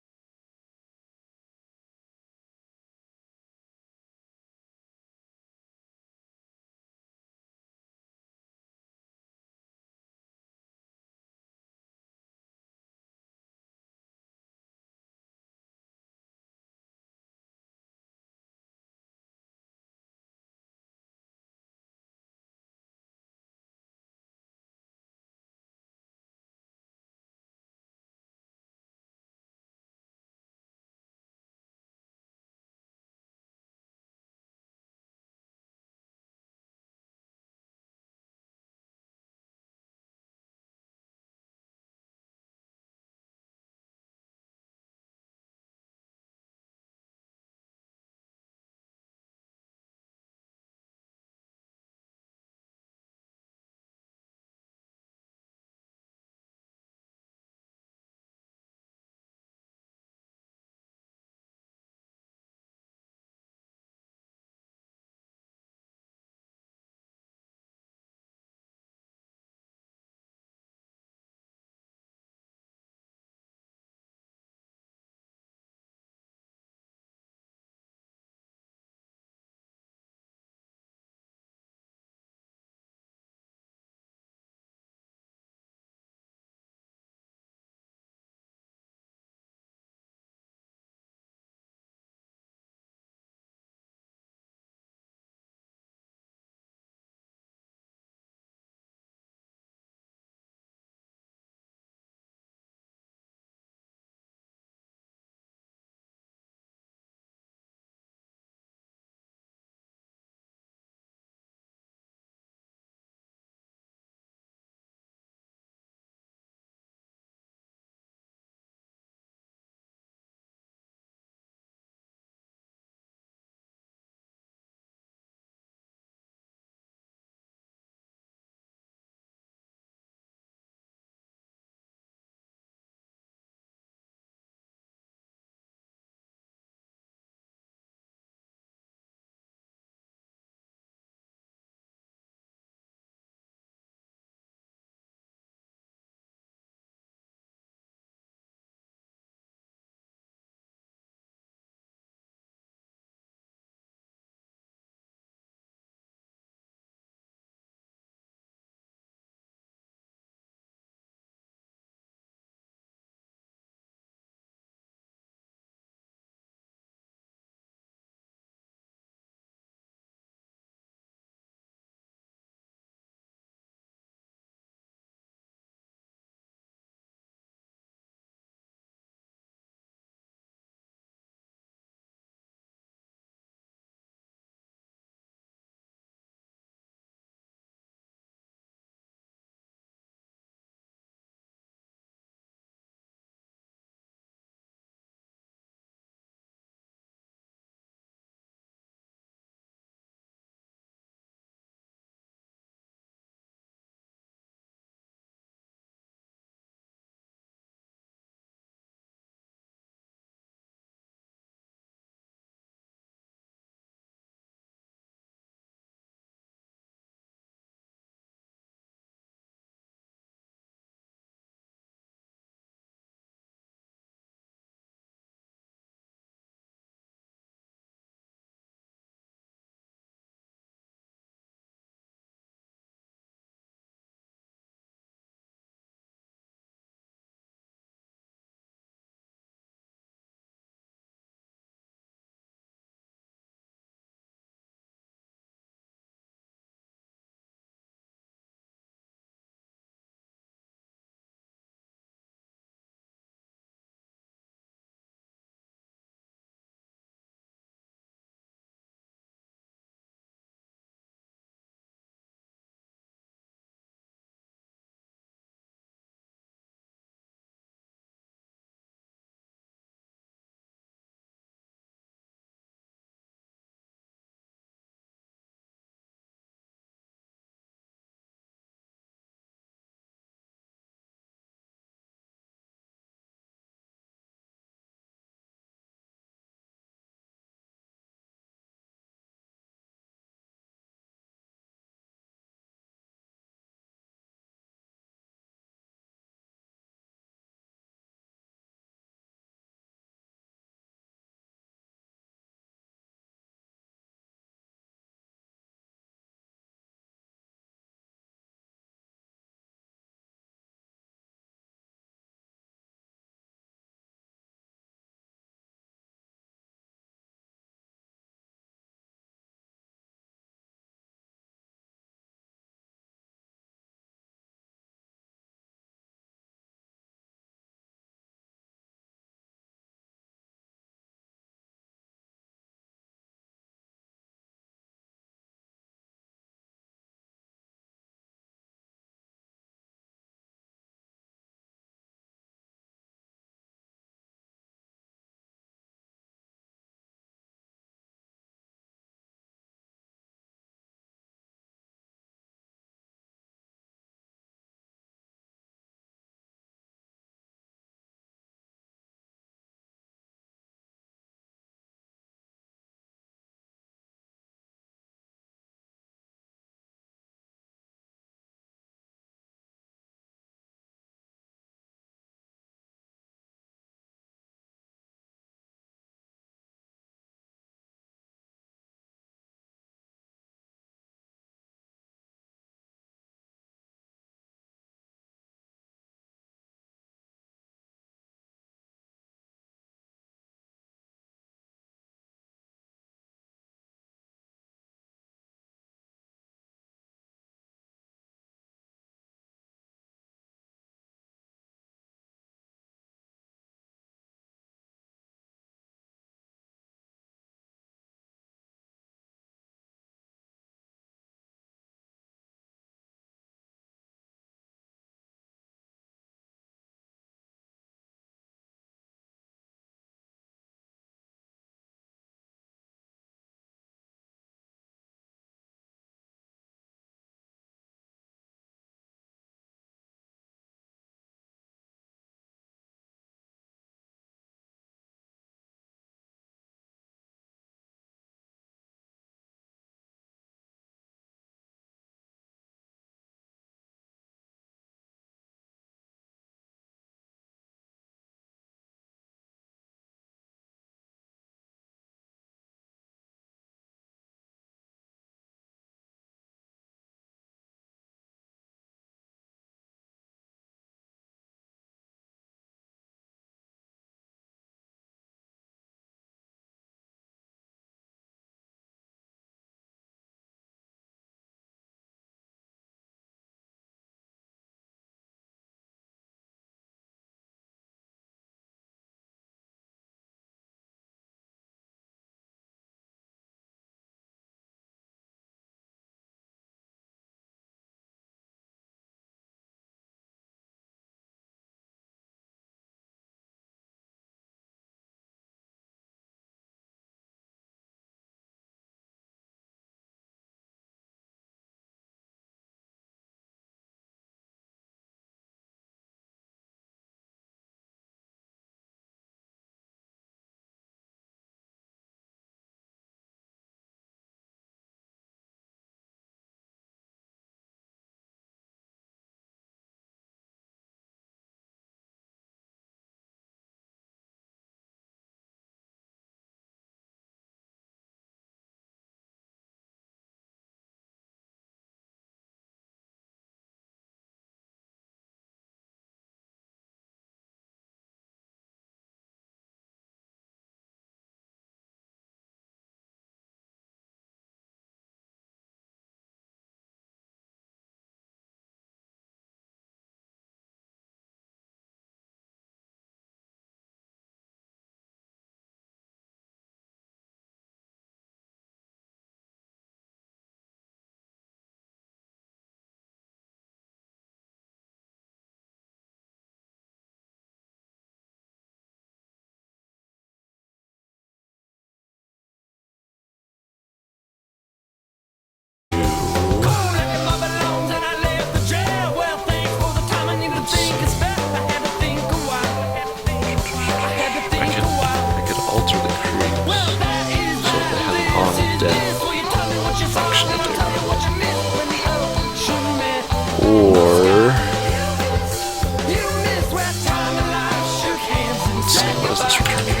What is this returning in?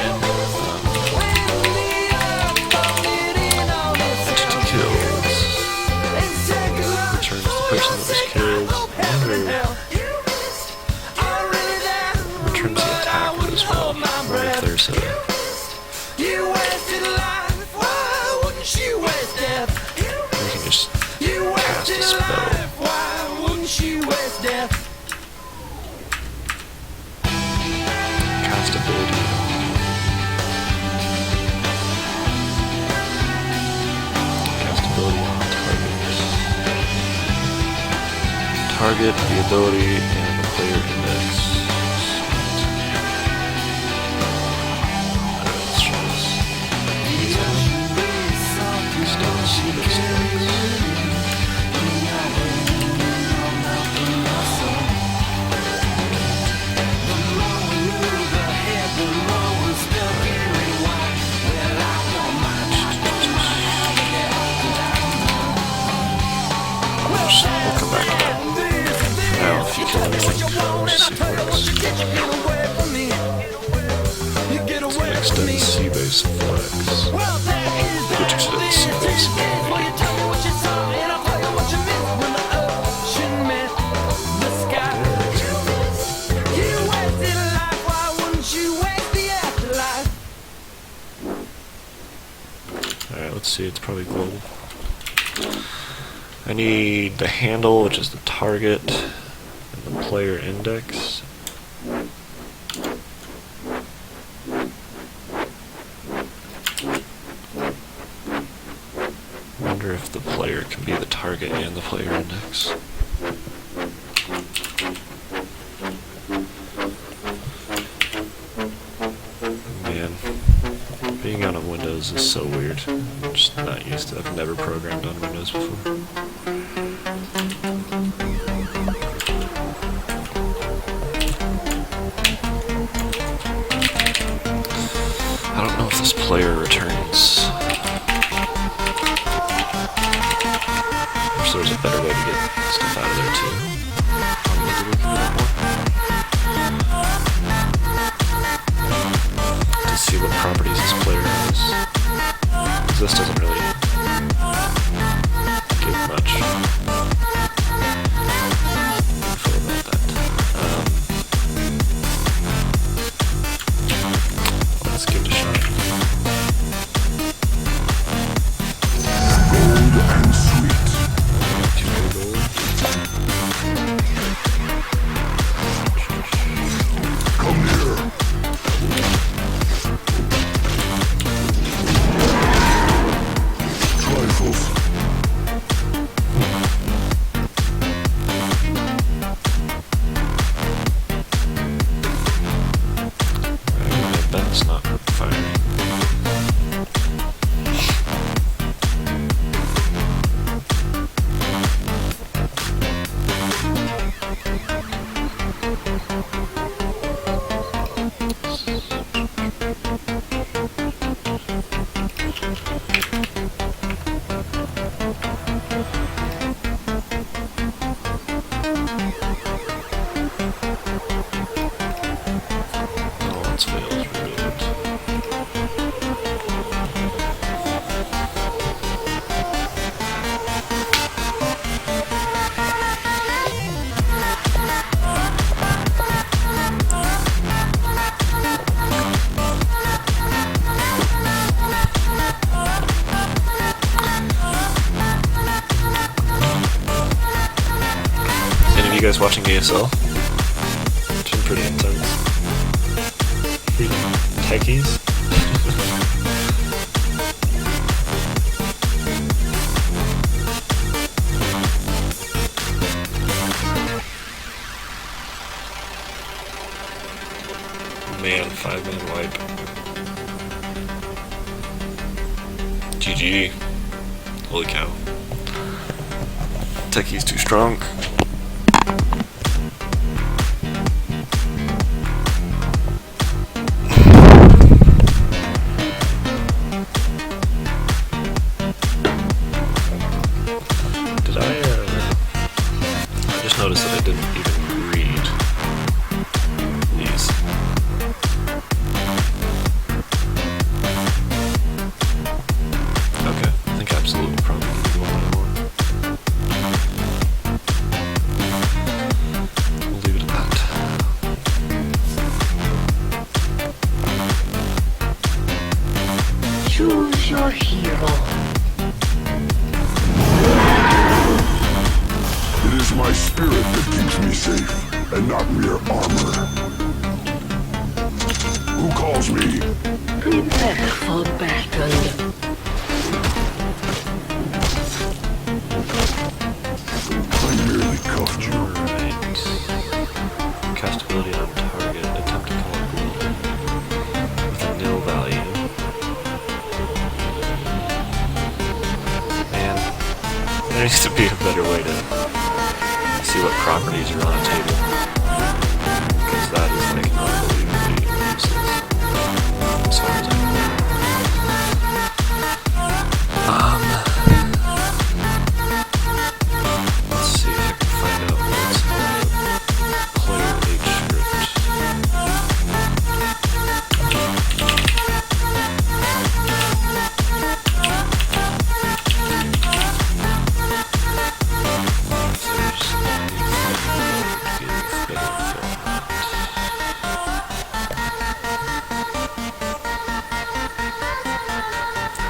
Entity kills. Returns the person that was killed. Returns the attacker as well. I wonder if there's a... We can just cast a spell. Cast ability. Cast ability on target. Target, the ability, and the player index. Let's try this. Still see this thing. We'll come back to that. Now, if you kill anything, let's see if it works. Extends C-base flex. Which extends C-base Alright, let's see, it's probably global. I need the handle, which is the target, and the player index. Wonder if the player can be the target and the player index. Man, being on a Windows is so weird. I'm just not used to it. I've never programmed on Windows before. I don't know if this player returns. I wish there was a better way to get stuff out of there too. To see what properties this player has. Because this doesn't really give much info about that. Let's give it a shot. Gold and sweet. Come here. Trifles. That's not firing. Oh, it's failed. Rebuild. Any of you guys watching ASL? It's been pretty intense. Techies? Man, 5-man wipe. GG. Holy cow. Techie's too strong. Did I just noticed that I didn't even read these. your hero. It is my spirit that keeps me safe, and not mere armor. Who calls me? Prepare for battle. I merely cuffed you. Alright. Cast ability on target. Attempt to call a blow with a nil value. Man, there needs to be a better way to see what properties are on a table. Because that is like unbelievably useless. As far as I know. Let's see if I can find out what's player age script.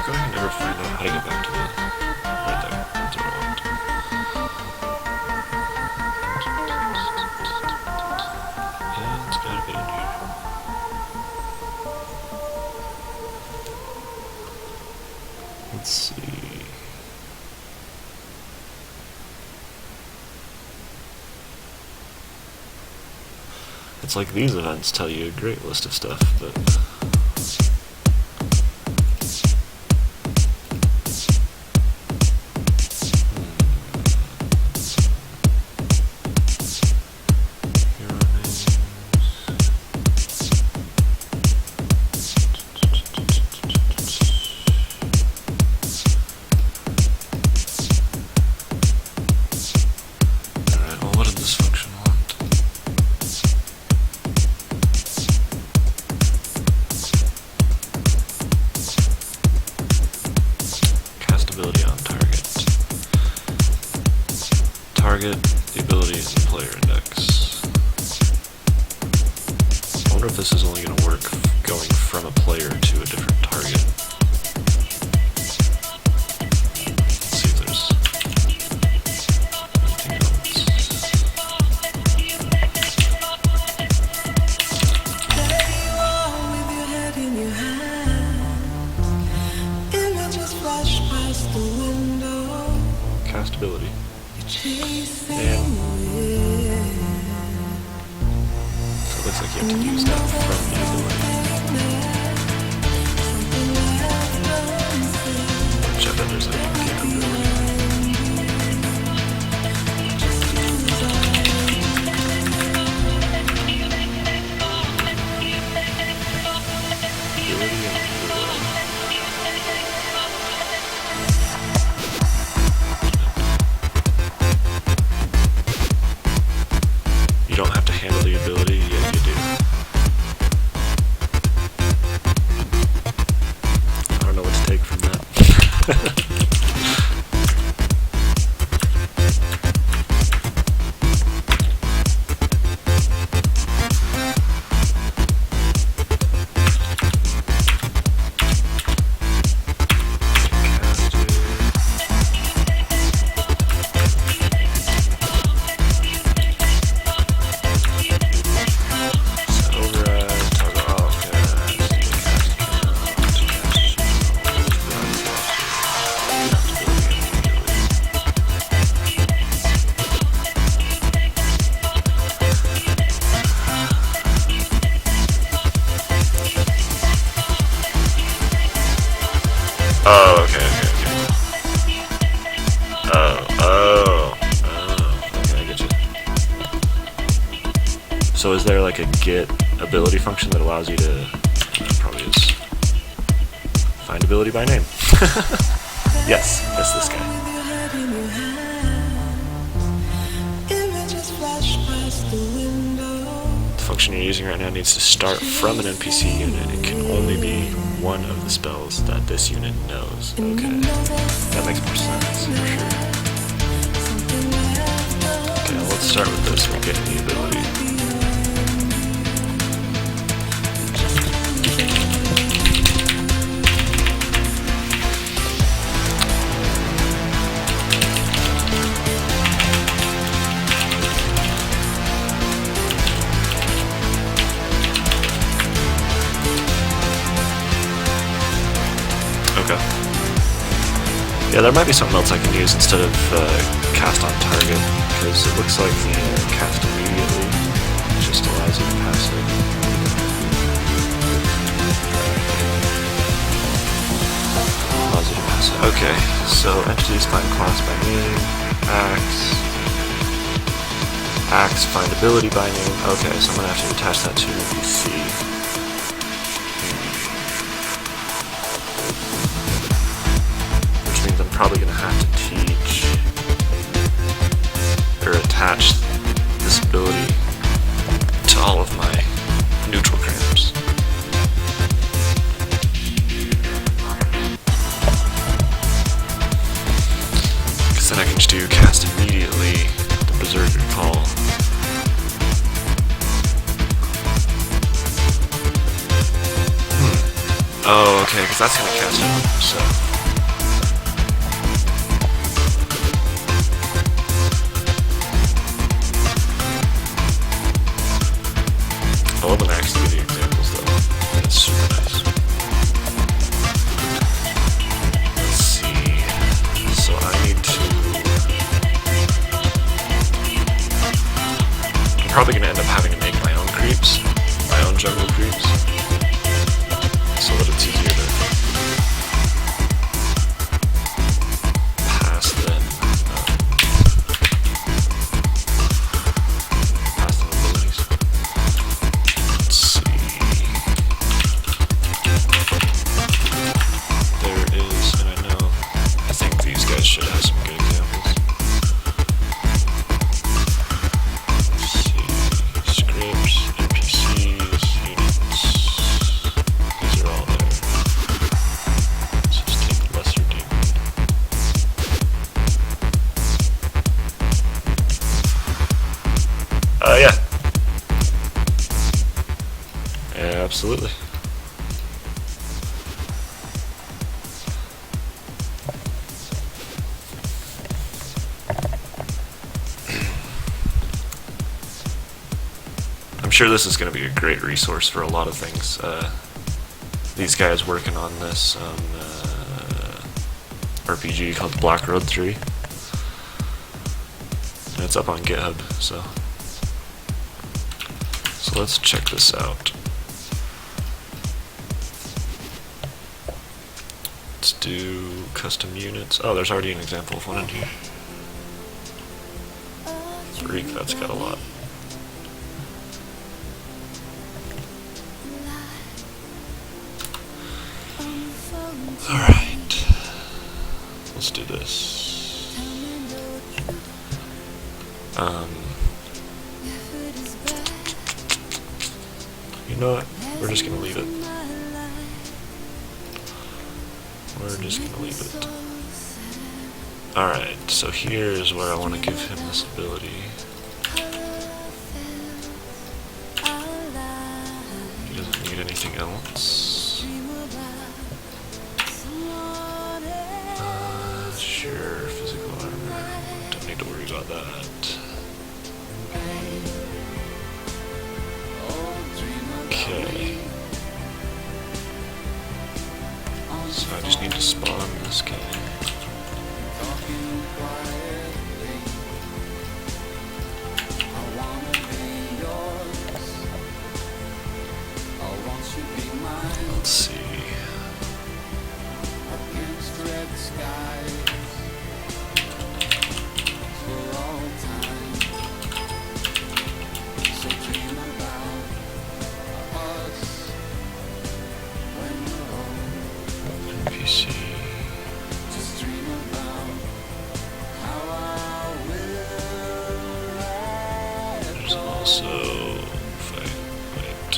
Go ahead and never find out how to get back to the right there. That's what I want. Yeah, it's gotta be in here. Let's see. It's like these events tell you a great list of stuff, but hero names. Alright, well, what did this function want? Cast ability on target. Target, the ability is the player index. I wonder if this is only going to work going from a player to a different target. Let's see if there's anything else. With your head in your hand, images flash past the window. Cast ability. Chasing And so it looks like you have to use that from the ability. Which I bet there's like a capability. Ability and you don't have to handle the ability, yet you do. I don't know what to take from that. Oh, okay. Okay, I get you. So is there like a get ability function that allows you to, probably is, find ability by name? Yes, this guy. images flash past the window. The function you're using right now needs to start from an NPC unit. It can only be one of the spells that this unit knows. Okay, that makes more sense, for sure. Okay, let's start with this. We're getting the ability. Yeah, there might be something else I can use instead of cast on target, because it looks like the cast immediately just allows you to pass it. Allows you to pass it. Okay, so entities find class by name, axe find ability by name. Okay, so I'm gonna have to attach that to the PC. Which means I'm probably gonna have to teach or attach this ability to all of my neutral cramps. Because then I can just do cast immediately, the Berserker Call. Oh, okay, because that's gonna cast it, so. I love when I actually do the examples though. That's super nice. Let's see. So I need to... I'm probably going to end up having to make my own creeps. My own jungle creeps. So that it's easier to pass them. Pass them abilities. Let's see. There is, and I know, I think these guys should have some good examples. Let's see. Scripts, NPCs, units. These are all there. Let's just take Lesser Demon. Yeah. Yeah, absolutely. I'm sure this is going to be a great resource for a lot of things. These guys working on this RPG called Black Road 3. And it's up on GitHub, so let's check this out. Let's do custom units. Oh, there's already an example of one in here. Freak, that's got a lot. Alright. Let's do this. You know what? We're just gonna leave it. We're just gonna leave it. Alright, so here's where I want to give him this ability. He doesn't need anything else. Sure, physical armor. Don't need to worry about that. Okay. So I just need to spawn this guy. Let's see. NPC. There's also wait.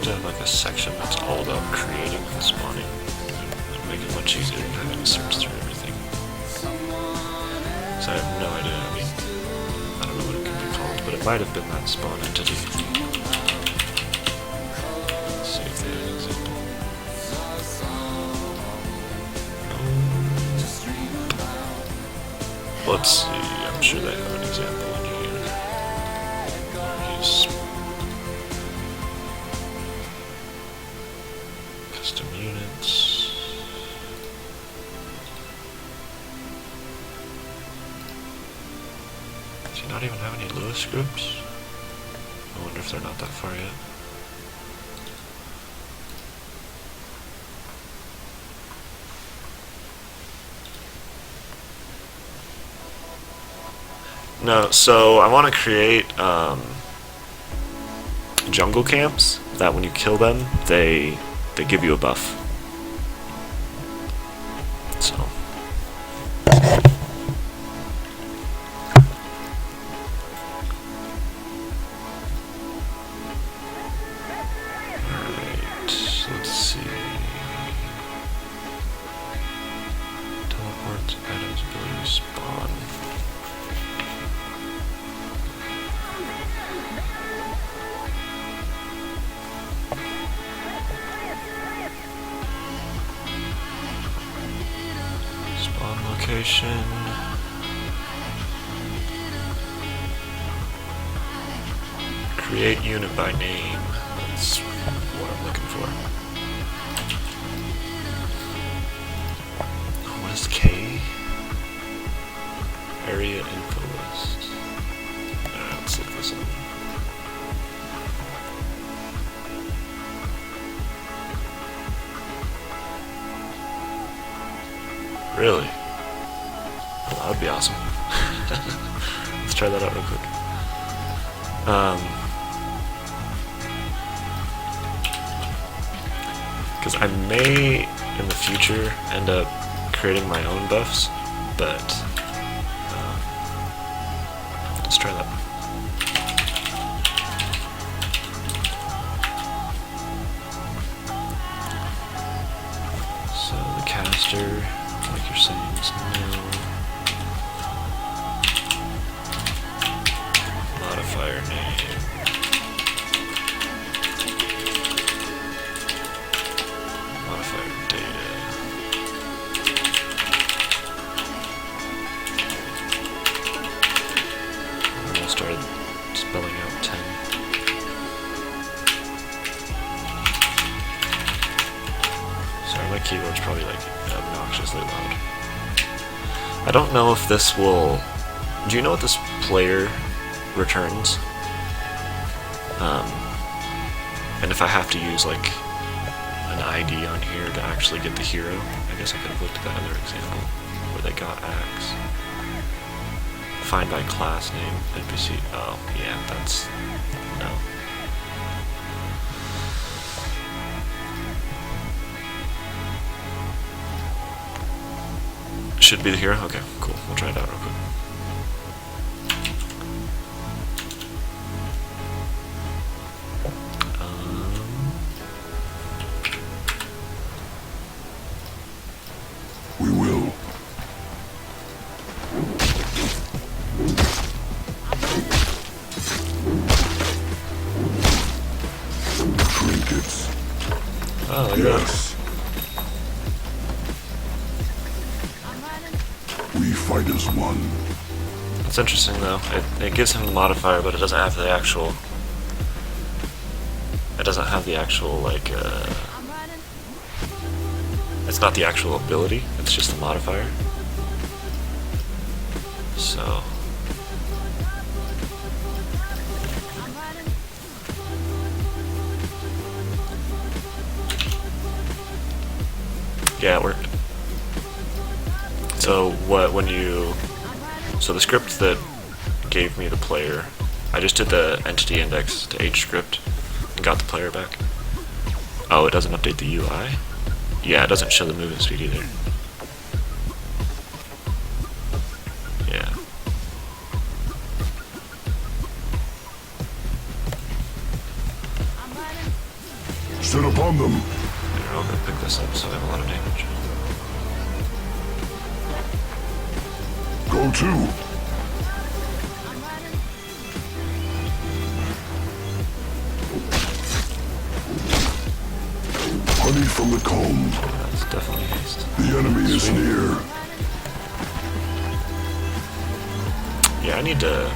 need to have like a section that's all about creating and spawning. It'd make it much easier than having to search through everything. So I have no idea. I mean, I don't know what it could be called, but it might have been that spawn entity. Let's see if they have an example. Let's see. I'm sure they have an example in here. Use custom units. Does he not even have any Lewis scripts? I wonder if they're not that far yet. No, so I want to create jungle camps that when you kill them, they give you a buff. So. Alright, let's see. Teleport items ability spawn. Location. Create unit by name. That's what I'm looking for. Oh, what is K? Area info list. Alright, let's look this up. Really? Well, that would be awesome. Let's try that out real quick. Because I may, in the future, end up creating my own buffs, but let's try that. So the caster, like you're saying, is no. Modifier name. Modifier data. I'm gonna start spelling out 10. Sorry, my keyboard's probably like obnoxiously loud. I don't know if this will... Do you know what this player returns? And if I have to use like an ID on here to actually get the hero, I guess I could have looked at that other example where they got axe. Find by class name, NPC. Oh, yeah, that's... no. Should be the hero? Okay, cool. We'll try it out real quick. We will. Trinkets. Oh, look at that. Yes. We fight as one. That's interesting though. It gives him the modifier, but it doesn't have the actual... It doesn't have the actual, like, it's not the actual ability, it's just the modifier. So... yeah, it worked. So when you... So the script that gave me the player, I just did the entity index to H script and got the player back. Oh, it doesn't update the UI? Yeah, it doesn't show the movement speed either. Yeah. Set upon them. They're all gonna pick this up, so they have a lot of damage. Go to. Honey from the comb. That's definitely haste. The enemy is near. Yeah, I need to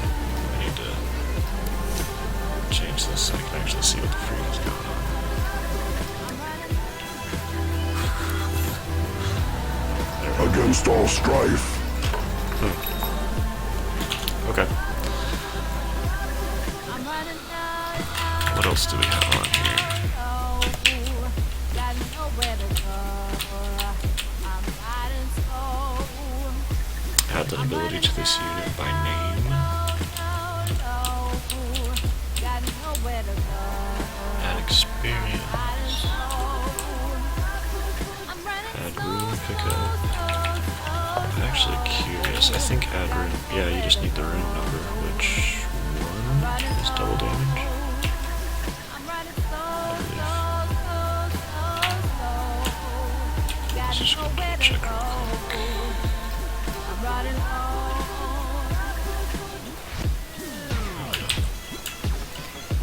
change this so I can actually see what the freak is going on. Against all strife. Okay. What else do we have on here? Add an ability to this unit by name. Add experience. Add rune pickup. I'm actually curious. I think add rune. Yeah, you just need the rune number, which one is double damage. Let's just go check real quick.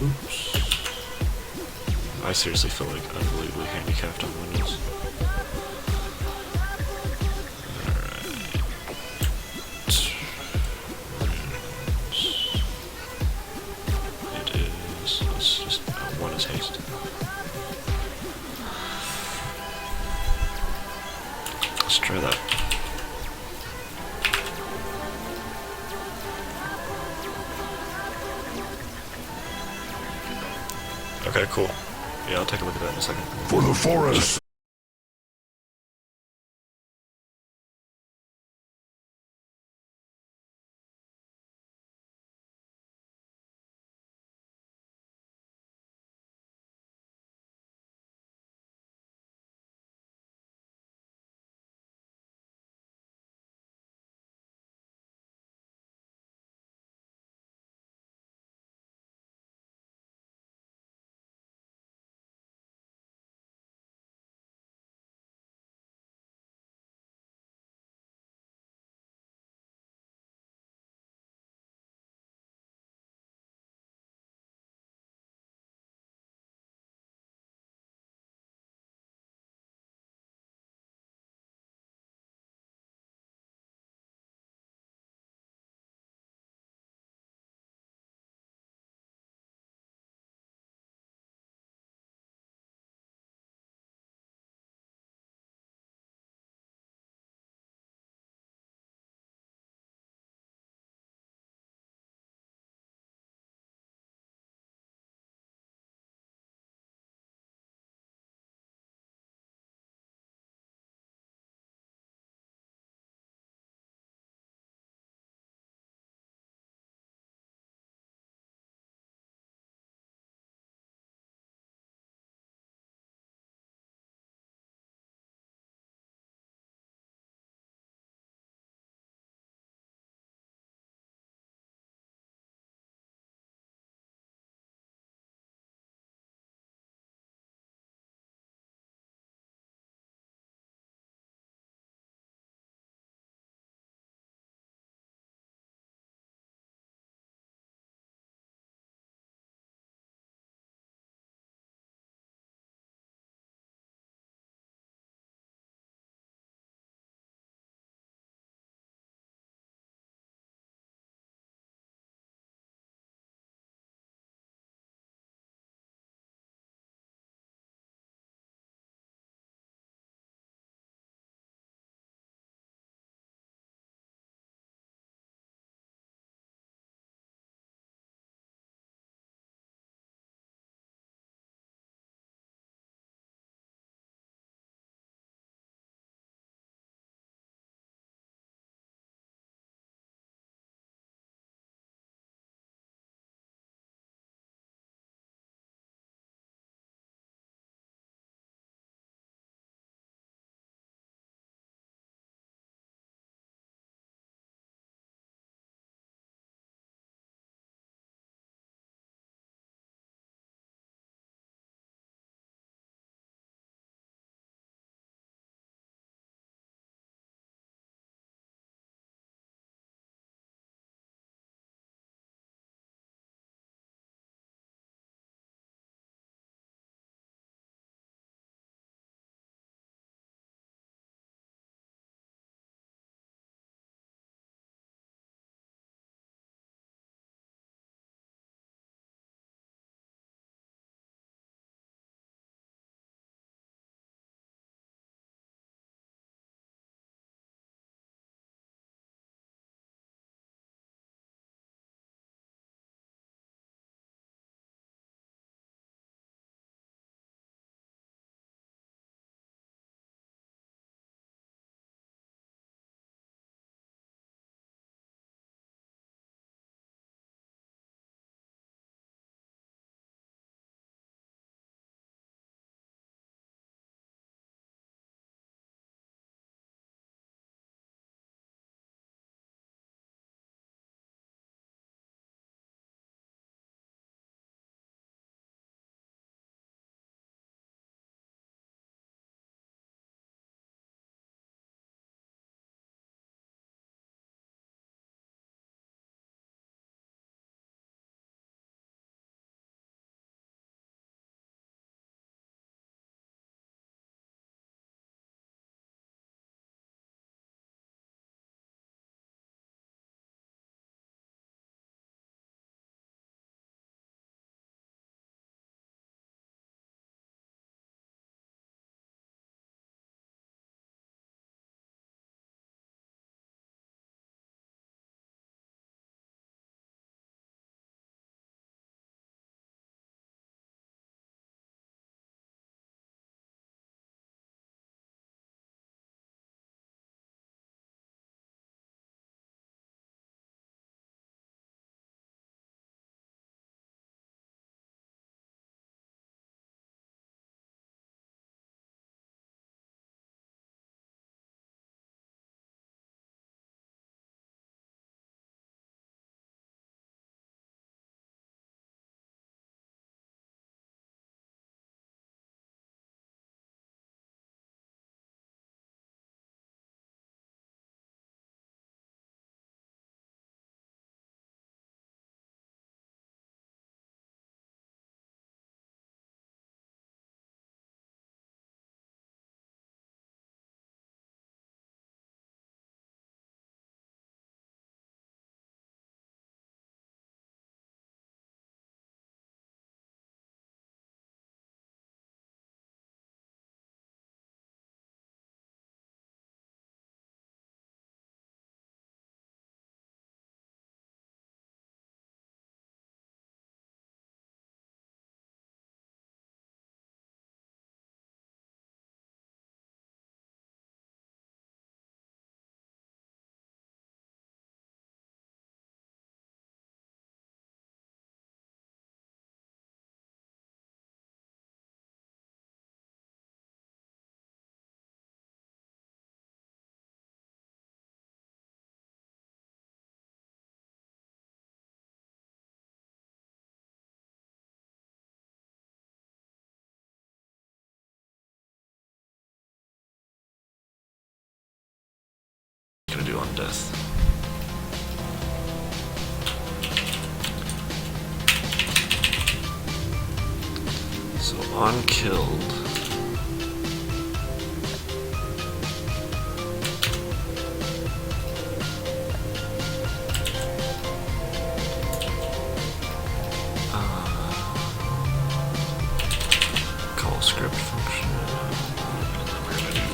Oops. I seriously feel like unbelievably handicapped on Windows. Alright. It is. Let's just. One is haste. Let's try that. Okay, cool. Yeah, I'll take a look at that in a second. For the forest. do on death. So unkilled. Call script function. And then we're gonna do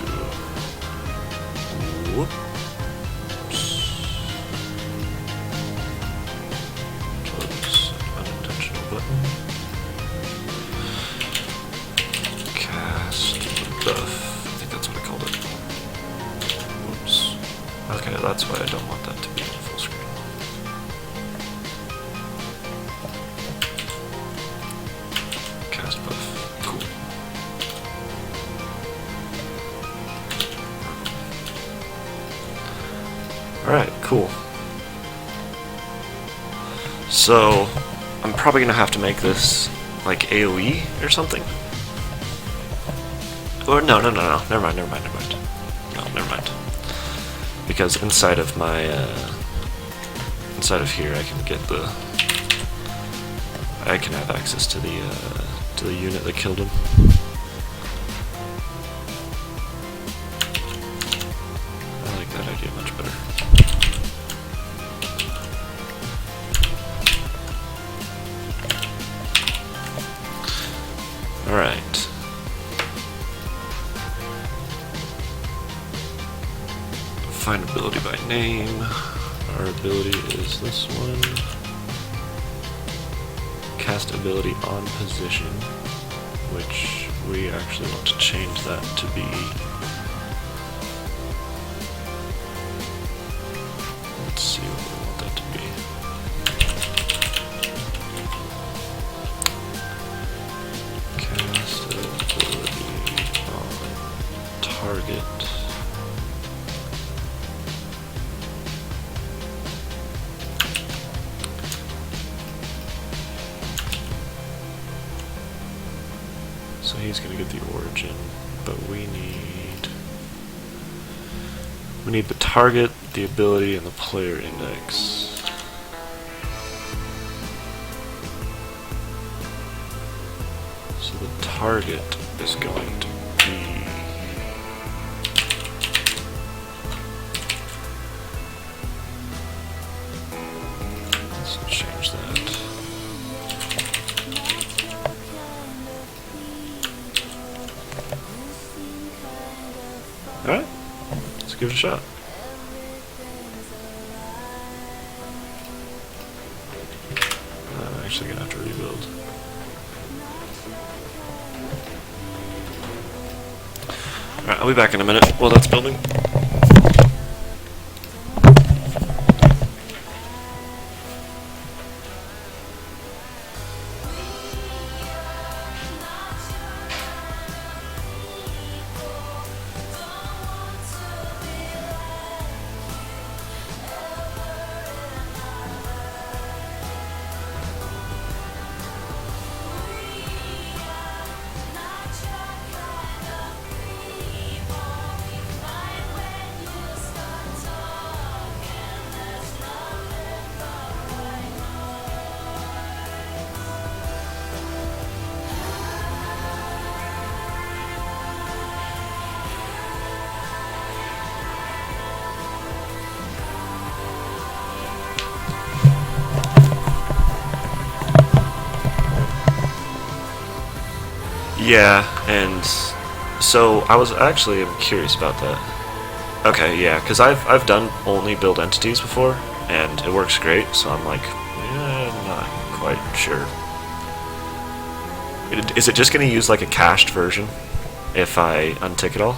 whoops. Close unintentional button. Cast buff. I think that's what I called it. Whoops. Okay, that's why I don't want that to be in full screen. Cast buff. Cool. Alright, cool. So, I'm probably gonna have to make this like AoE or something. Or no, never mind. No, never mind. Because inside of my, inside of here, I can have access to the unit that killed him. I like that idea much better. All right. Find ability by name. Our ability is this one. Cast ability on position, which we actually want to change that to be. Let's see what we want that to be. Cast ability on target. So he's gonna get the origin, but we need the target, the ability, and the player index. So the target is going to be let's change that. Alright, let's give it a shot. I'm actually gonna have to rebuild. Alright, I'll be back in a minute while that's building. Yeah, and so I was actually curious about that. Okay, yeah, because I've done only build entities before, and it works great. So I'm like, yeah, I'm not quite sure. Is it just going to use like a cached version if I untick it all?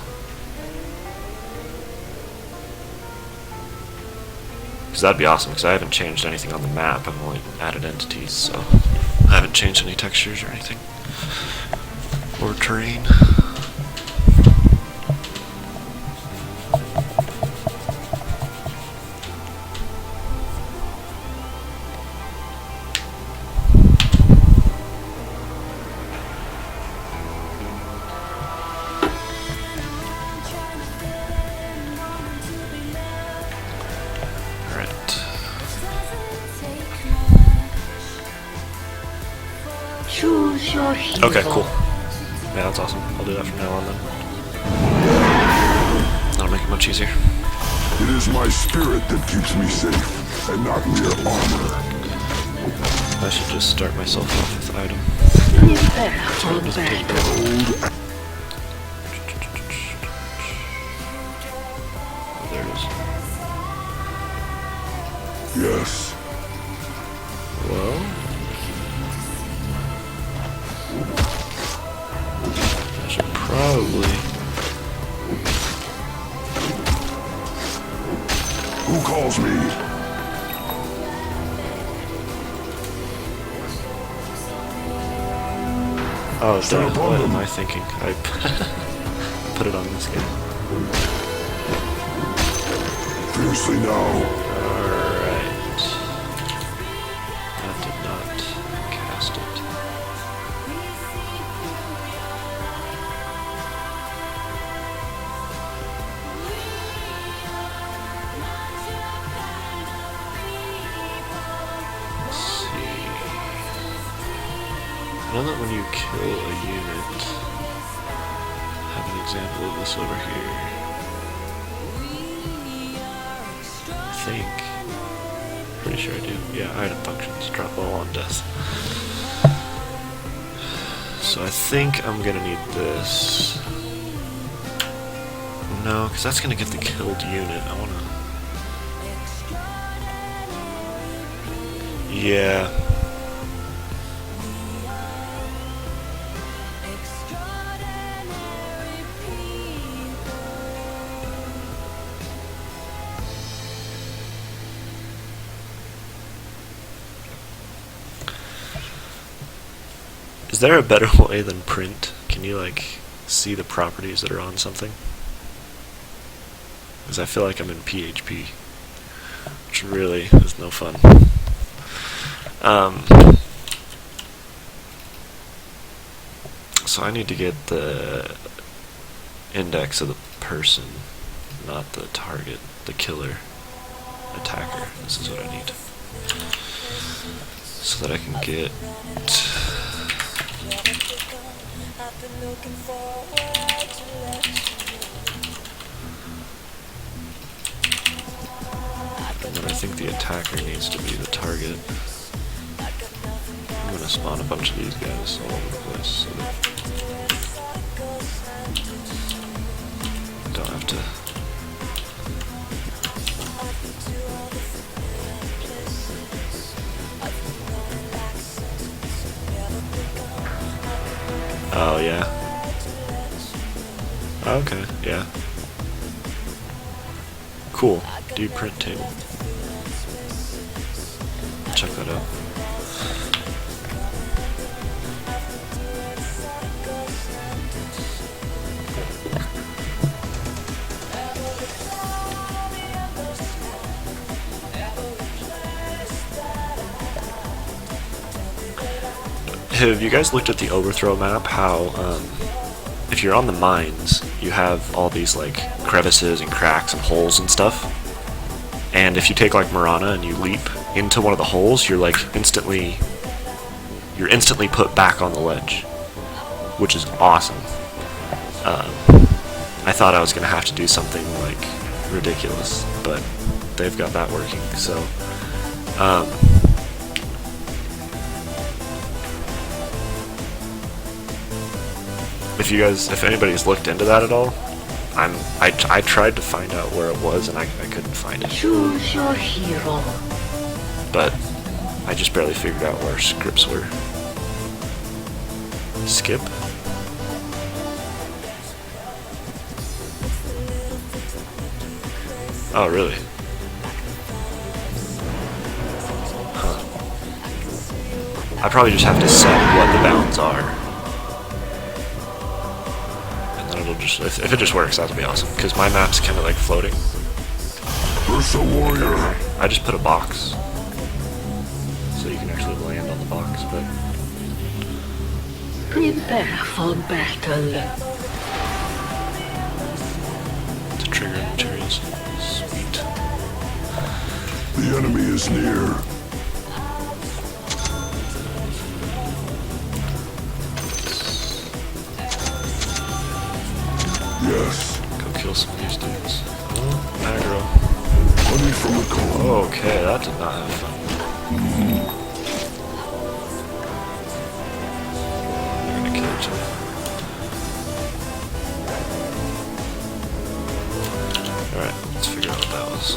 Because that'd be awesome. Because I haven't changed anything on the map. I've only added entities, so I haven't changed any textures or anything. Or terrain. Choose your hero. Okay, cool. Yeah, that's awesome. I'll do that from now on then. That'll make it much easier. It is my spirit that keeps me safe, and not mere armor. I should just start myself off with item. Prepare for battle. Oh, there it is. Yes. Well, I should probably. Who calls me? Oh, Stand damn, upon what them. am I thinking? I put it on this guy. Fiercely now. Alright. That did not cast it. Let's see. I know that when you kill a unit, I have an example of this over here. I think. Pretty sure I do. Yeah, item functions. Drop all on death. So I think I'm gonna need this. No, because that's gonna get the killed unit. I wanna. Yeah. Is there a better way than print? Can you like see the properties that are on something? Because I feel like I'm in PHP, which really is no fun. So I need to get the index of the person, not the target, the killer, attacker. This is what I need. So that I can get... And then I think the attacker needs to be the target. I'm gonna spawn a bunch of these guys all over the place so that I don't have to. Oh yeah. Okay, yeah. Cool. Do print table. Check that out. Have you guys looked at the overthrow map? How if you're on the mines, you have all these like crevices and cracks and holes and stuff. And if you take like Mirana and you leap into one of the holes, you're instantly put back on the ledge, which is awesome. I thought I was gonna have to do something like ridiculous, but they've got that working. So, if anybody's looked into that at all, I tried to find out where it was and I couldn't find it. Choose your hero. But I just barely figured out where scripts were. Skip? Oh, really? Huh. I probably just have to set what the bounds are. If it just works, that'll be awesome. Because my map's kind of like floating. Ursa warrior. I just put a box, so you can actually land on the box. But Prepare for battle. to trigger materials, sweet. The enemy is near. They're gonna catch it. Alright, let's figure out what that was.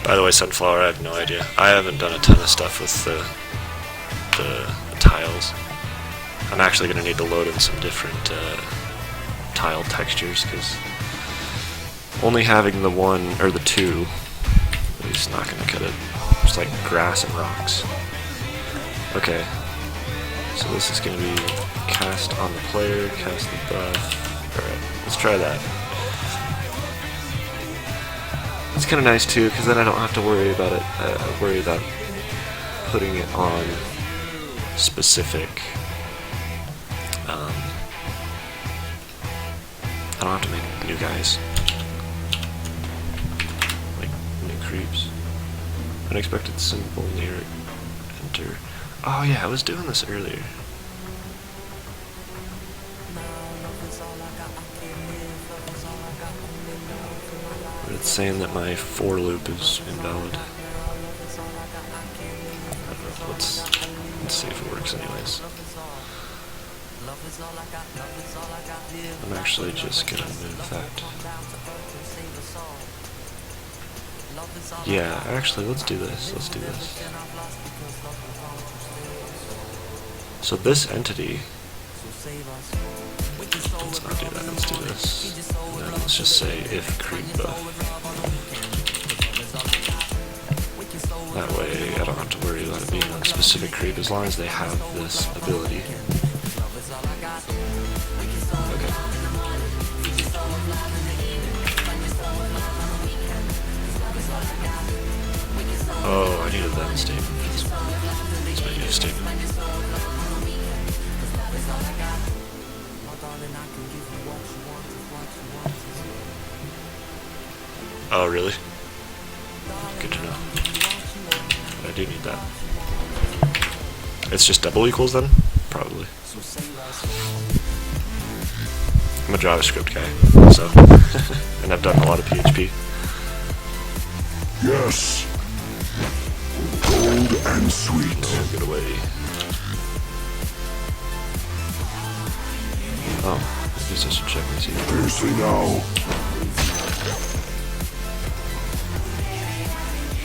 By the way, Sunflower, I have no idea. I haven't done a ton of stuff with the tiles. I'm actually going to need to load in some different tile textures, because only having the one, or the two, is not going to cut it. It's like grass and rocks. Okay, so this is going to be cast on the player, cast the buff. Alright, let's try that. It's kind of nice too, because then I don't have to worry about it. Worry about putting it on specific. I don't have to make new guys, like new creeps. Unexpected symbol near enter. Oh yeah, I was doing this earlier. But it's saying that my for loop is invalid. Let's see if it works anyways. I'm actually just gonna move that. Yeah, actually, let's do this. Let's do this. So this entity. Let's not do that. Let's do this. And then let's just say if creep buff. That way, I don't have to worry about it being on a specific creep as long as they have this ability. Okay. Oh, I need a then statement. That's my new statement. Oh, really? Good to know. But I do need that. It's just double equals then? Probably. I'm a JavaScript guy, so and I've done a lot of PHP. Yes. Cold and sweet. Oh, get away. Oh, I guess I should check and see. Fiercely now.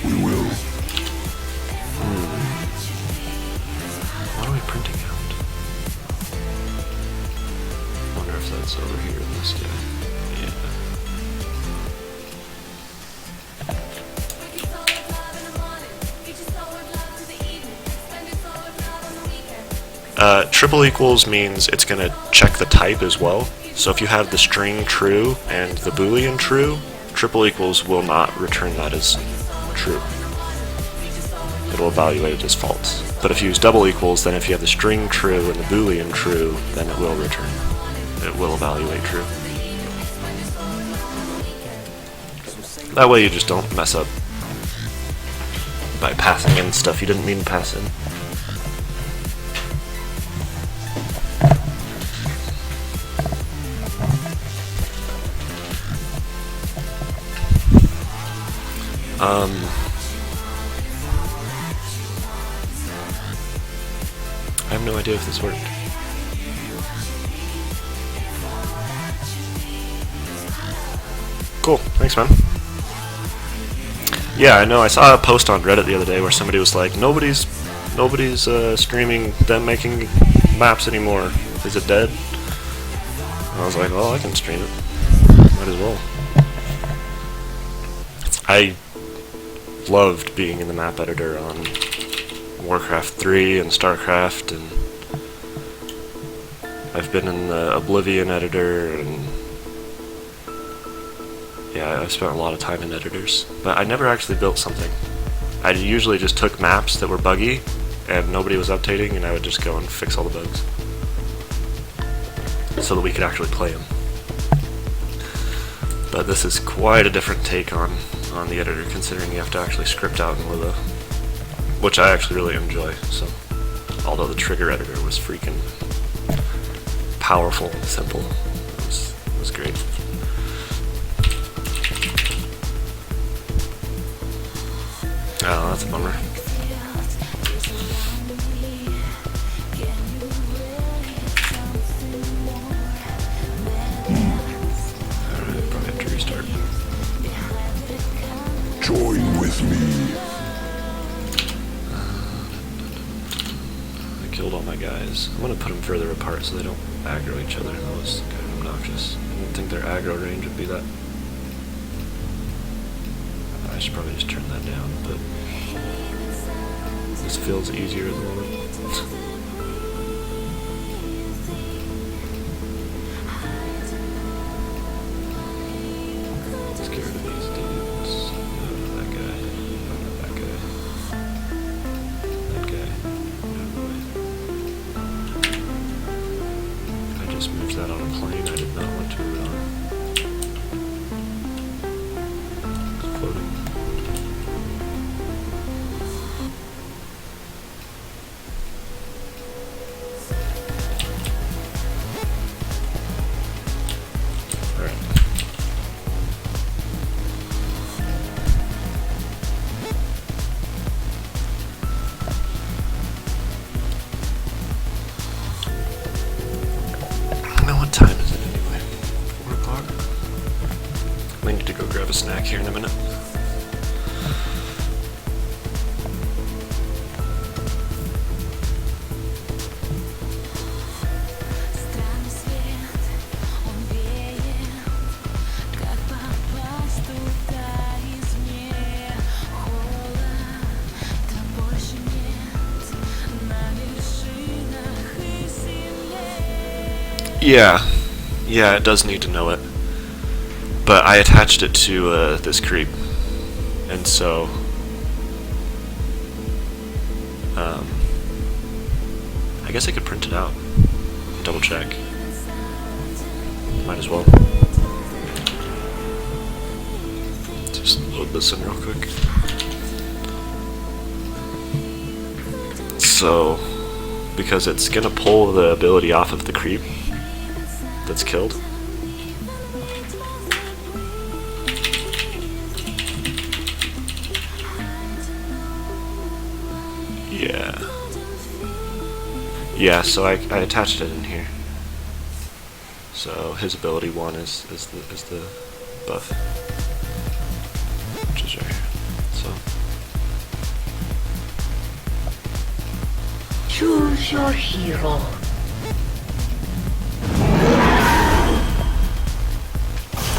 We will. What are we printing out? I wonder if that's over here in this guy. Yeah. Triple equals means it's going to check the type as well. So if you have the string true and the boolean true, triple equals will not return that as true. It'll evaluate it as false. But if you use double equals, then if you have the string true and the boolean true, then it will return. It will evaluate true. That way you just don't mess up by passing in stuff you didn't mean to pass in. I have no idea if this worked. Cool, thanks man. Yeah, I know, I saw a post on Reddit the other day where somebody was like, nobody's streaming them making maps anymore. Is it dead? And I was like, well, I can stream it. Might as well. I loved being in the map editor on Warcraft 3 and StarCraft, and I've been in the Oblivion editor, and yeah, I've spent a lot of time in editors, but I never actually built something. I usually just took maps that were buggy and nobody was updating, and I would just go and fix all the bugs so that we could actually play them. But this is quite a different take on the editor, considering you have to actually script out in Lua, which I actually really enjoy. So, although the trigger editor was freaking powerful and simple, it was great. Oh, that's a bummer. Alright, probably have to restart. Join with me. those. I'm gonna put them further apart so they don't aggro each other. That was kind of obnoxious. I didn't think their aggro range would be that. I should probably just turn that down, but this feels easier at the moment. Let's get rid of these dudes. No, not that guy. No, not that guy. That guy. No way. I just moved that on a plane I did not want to move it on. It's floating. What time is it anyway? 4 o'clock? I need to go grab a snack here in a minute. Yeah, it does need to know it. But I attached it to this creep, and so I guess I could print it out, double check. Might as well. Just load this in real quick. So, because it's gonna pull the ability off of the creep that's killed. Yeah, so I attached it in here. So his ability 1 is the buff, which is right here. So Choose your hero.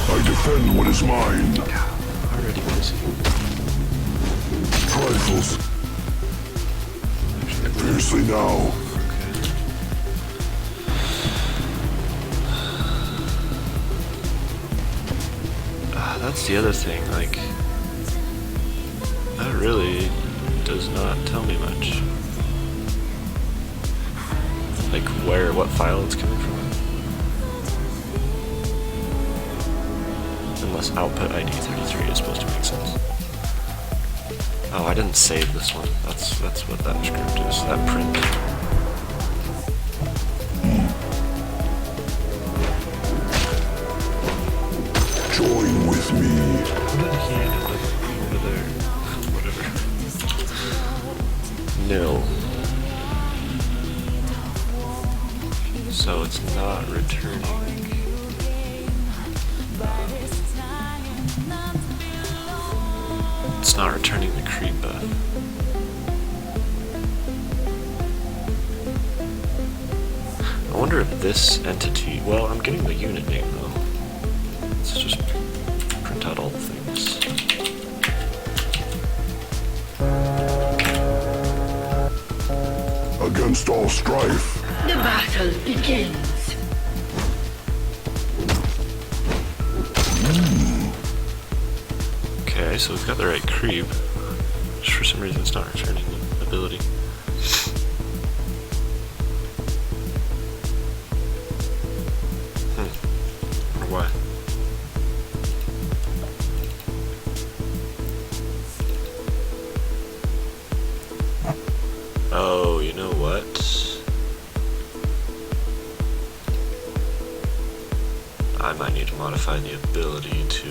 I defend what is mine. already busy. Trifles. Fiercely now. That's the other thing, like, that really does not tell me much. Like, what file it's coming from. Unless output ID 33 is supposed to make sense. Oh, I didn't save this one. That's what that script is, that print. Join with me. What did he end up over there? Whatever. Nil. So it's not returning. It's not returning the creep buff. I wonder if this entity. Well, I'm getting the unit name though. Let's just print out all the things. Against all strife. The battle begins. Okay, so we've got the right creep. Just for some reason it's not returning the ability. Or what? Oh, you know what? I might need to modify the ability to,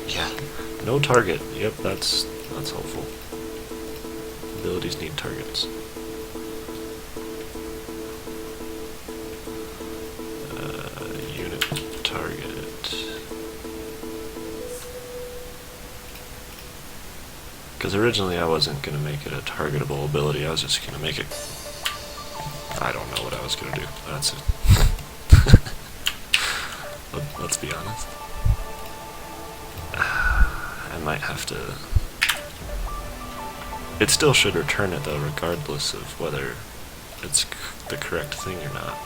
yeah, no target. Yep, that's helpful. Abilities need targets. Unit target. Because originally I wasn't going to make it a targetable ability, I was just going to make it... I don't know what I was going to do. That's it. Let's be honest. I might have to... It still should return it though, regardless of whether it's the correct thing or not.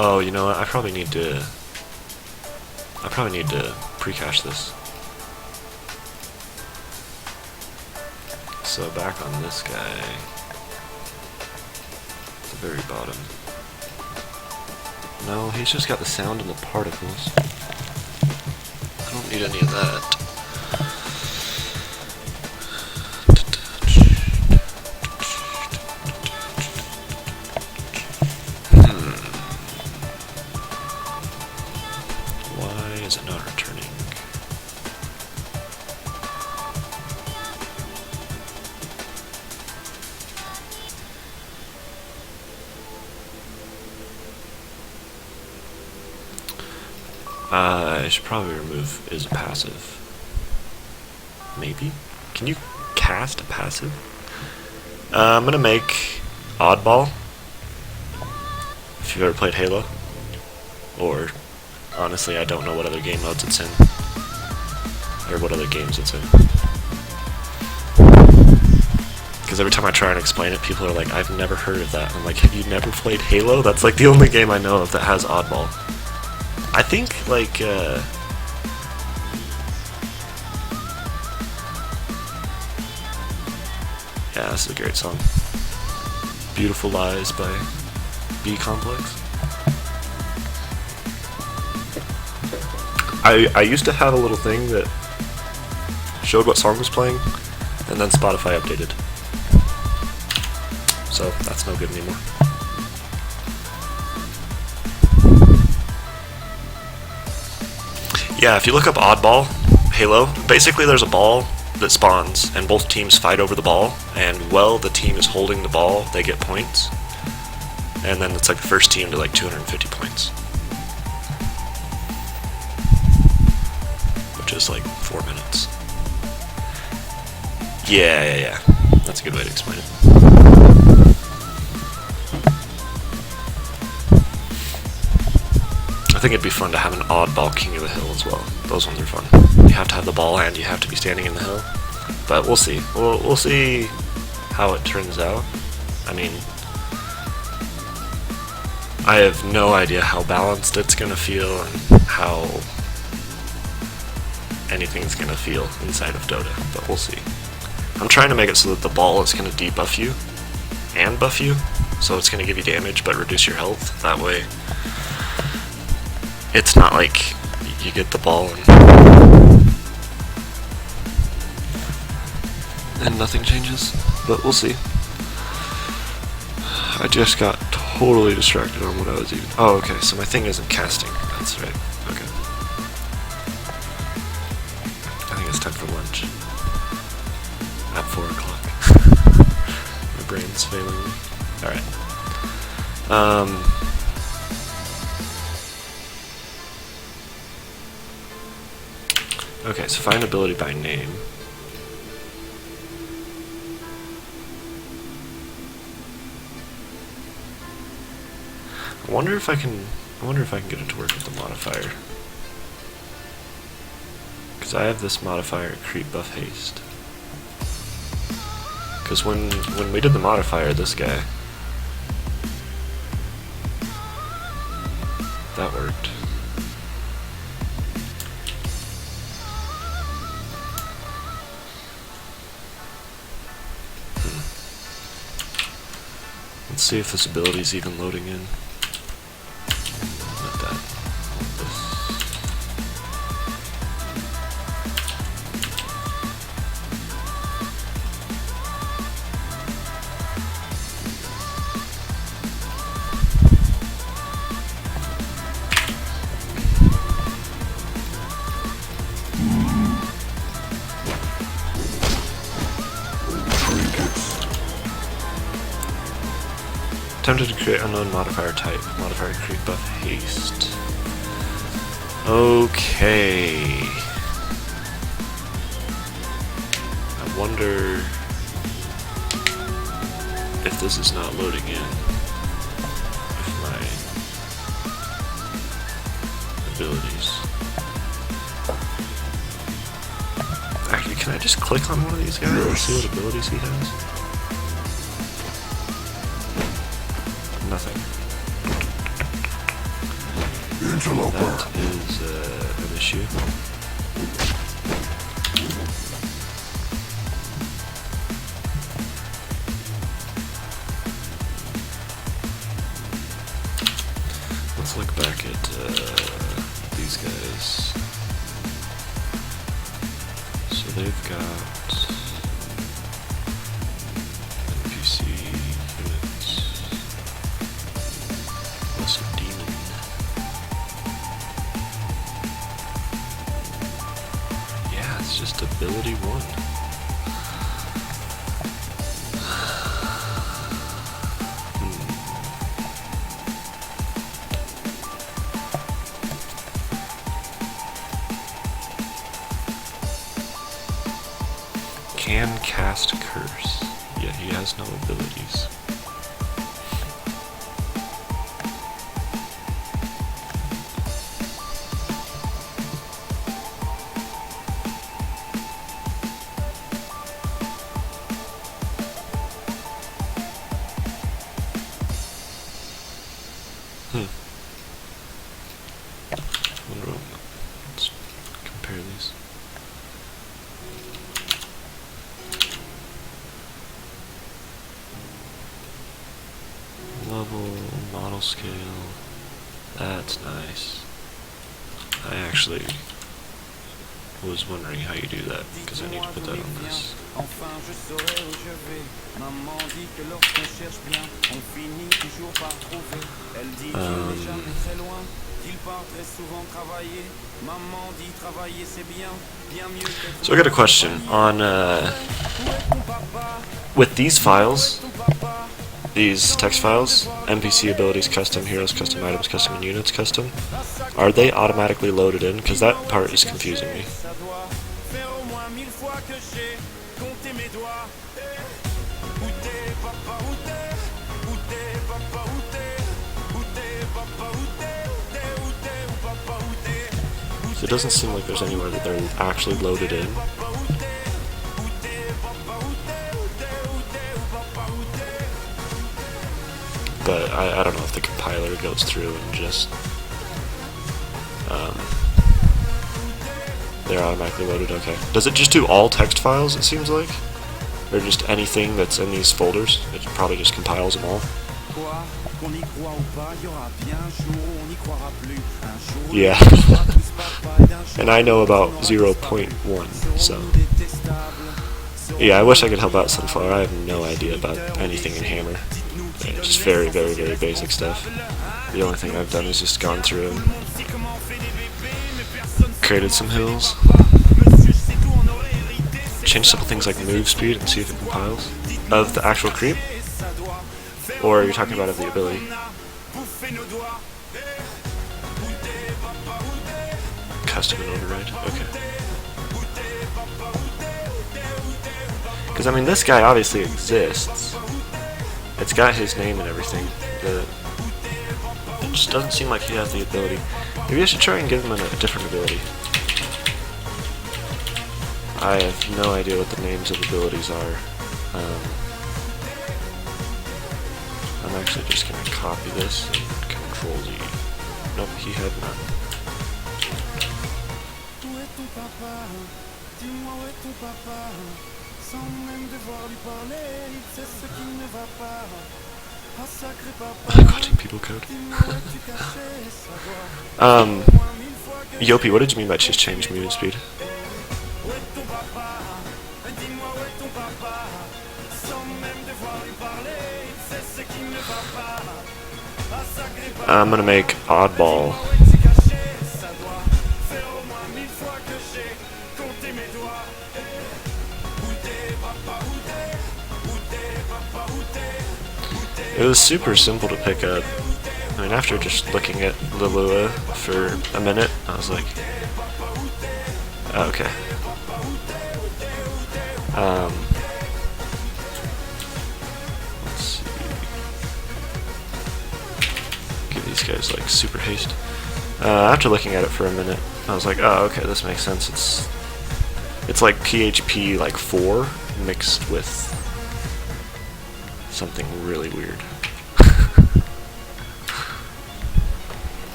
Oh, you know what? I probably need to pre-cache this. So back on this guy, at the very bottom. No, he's just got the sound and the particles. I don't need any of that. Why is it not returning? I should probably remove is a passive. Maybe? Can you cast a passive? I'm gonna make Oddball. If you've ever played Halo. Or, honestly, I don't know what other game modes it's in. Or what other games it's in. Because every time I try and explain it, people are like, I've never heard of that. I'm like, have you never played Halo? That's like the only game I know of that has Oddball. I think, like, yeah, this is a great song. Beautiful Lies by B Complex. I used to have a little thing that showed what song was playing, and then Spotify updated. So, that's no good anymore. Yeah, if you look up Oddball, Halo, basically there's a ball that spawns, and both teams fight over the ball, and while the team is holding the ball, they get points. And then it's like the first team to like 250 points. Which is like 4 minutes. Yeah. That's a good way to explain it. I think it'd be fun to have an Oddball King of the Hill as well. Those ones are fun. You have to have the ball and you have to be standing in the hill. But we'll see. We'll see how it turns out. I mean, I have no idea how balanced it's gonna feel and how anything's gonna feel inside of Dota, but we'll see. I'm trying to make it so that the ball is gonna debuff you and buff you, so it's gonna give you damage but reduce your health. That way, it's not like you get the ball and nothing changes, but we'll see. I just got totally distracted on what I was even... Oh, okay, so my thing isn't casting. That's right. Okay. I think it's time for lunch. At 4 o'clock. My brain's failing me. Alright. Okay, so find ability by name. I wonder if I can get it to work with the modifier. Because I have this modifier, creep buff haste. Because when we did the modifier, this guy, that worked. Let's see if this ability is even loading in. Not that. This. Attempted to create unknown modifier type. Modifier creep buff haste. Okay. I wonder if this is not loading in. With my abilities. Actually, can I just click on one of these guys and see what abilities he has? Nothing. That is an issue. Let's look back at these guys. So they've got NPC units plus a demon. Yeah, it's just ability 1. Can cast curse, yet he has no abilities. Wonder what, let's compare these. Level, model scale, that's nice. I actually was wondering how you do that, because I need to put that on this. So I got a question on with these files, these text files, NPC abilities, custom heroes, custom items, custom units, custom, are they automatically loaded in? Because that part is confusing me. So it doesn't seem like there's anywhere that they're actually loaded in. But I don't know if the compiler goes through and just they're automatically loaded. Okay. Does it just do all text files, it seems like? Or just anything that's in these folders? It probably just compiles them all. Yeah. And I know about 0.1, so... Yeah, I wish I could help out Sunflower. I have no idea about anything in Hammer. Just very, very, very basic stuff. The only thing I've done is just gone through and created some hills. Changed a couple things like move speed and see if it compiles. Of the actual creep? Or are you talking about of the ability? Custom and override? Okay. Because, I mean, this guy obviously exists. It's got his name and everything. It just doesn't seem like he has the ability. Maybe I should try and give him a different ability. I have no idea what the names of abilities are. I'm actually just going to copy this and Control Z. Nope, he had none. Quantum people code. Yopi, what did you mean by just change movement speed? I'm gonna make Oddball. It was super simple to pick up. I mean, after just looking at Lilua for a minute, I was like, oh, okay. Let's see. Give these guys like super haste. After looking at it for a minute, I was like, oh, okay, this makes sense. It's like PHP like 4 mixed with something really weird.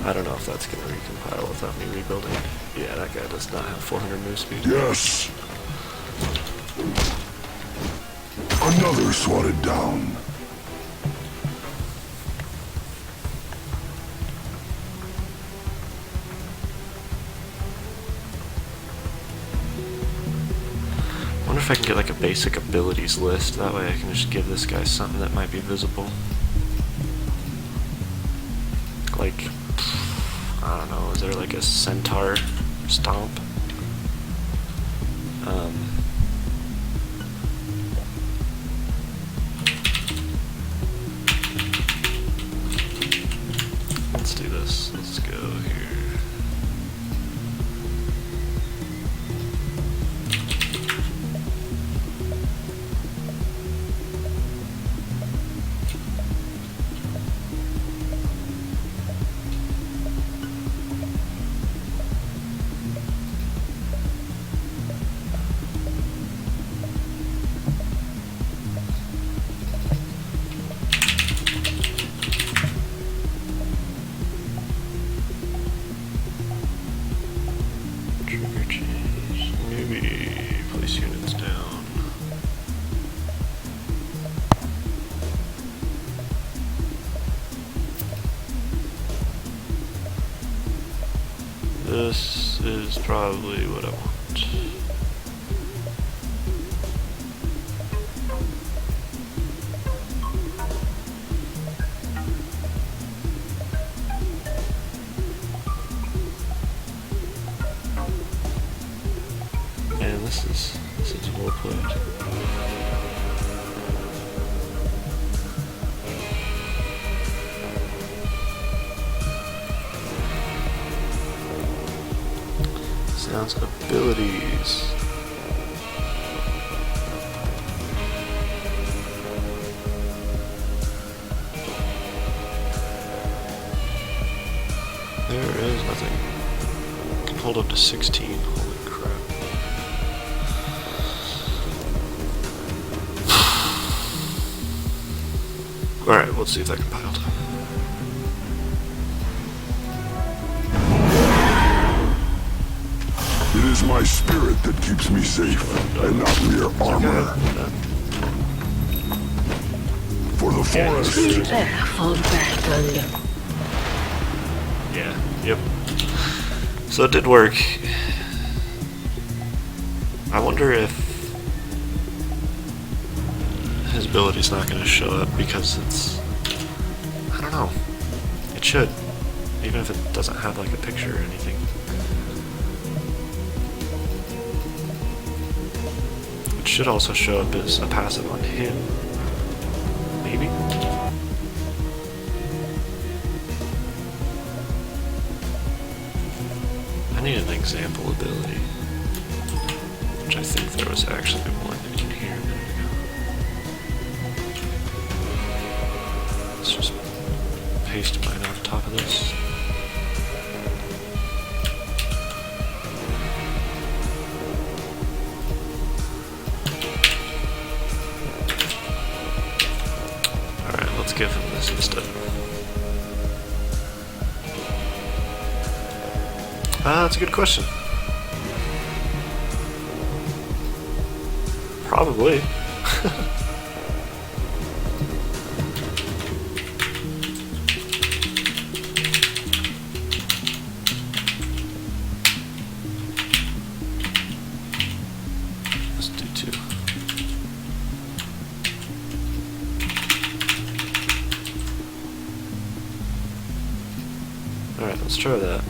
I don't know if that's going to recompile without me rebuilding. Yeah, that guy does not have 400 move speed. Yes. Another swatted down. I wonder if I can get like a basic abilities list. That way I can just give this guy something that might be visible. Like, I don't know, is there like a centaur stomp? Let's do this. Let's go here. Trigger change. Maybe place units down. This is probably what I want. And this is well played. Sounds abilities. There is nothing. Can hold up to 16. Holy crap. Alright, let's see if that compiled. It is my spirit that keeps me safe, and not mere armor. For the forest. Prepare for battle. Yeah, yep. So it did work. I wonder if his ability's not going to show up because it's... I don't know. It should. Even if it doesn't have like a picture or anything. It should also show up as a passive on him. Maybe? I need an example ability. Which I think there was actually one in here a minute ago. Let's just paste mine on top of this. Alright, let's give him this instead. That's a good question. Probably. Let's do 2. Alright, let's try that.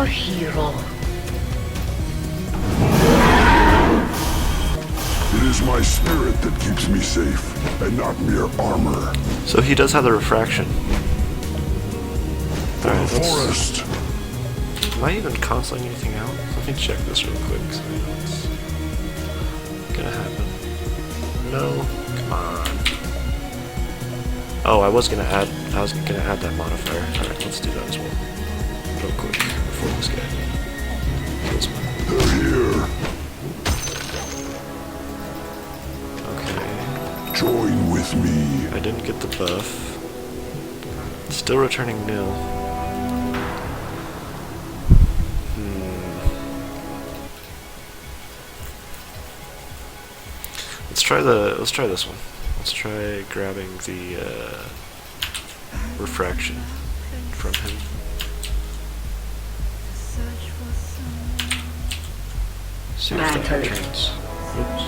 your hero. It is my spirit that keeps me safe, and not mere armor. So he does have the refraction. For Alright, the forest. Am I even canceling anything out? Let me check this real quick. So I know what's gonna happen. No, come on. Oh, I was gonna add that modifier. Alright, let's do that as well. Real quick before this guy kills me. They're here. Okay. Join with me. I didn't get the buff. Still returning nil. Let's try this one. Let's try grabbing the refraction from him. See if that returns. Oops.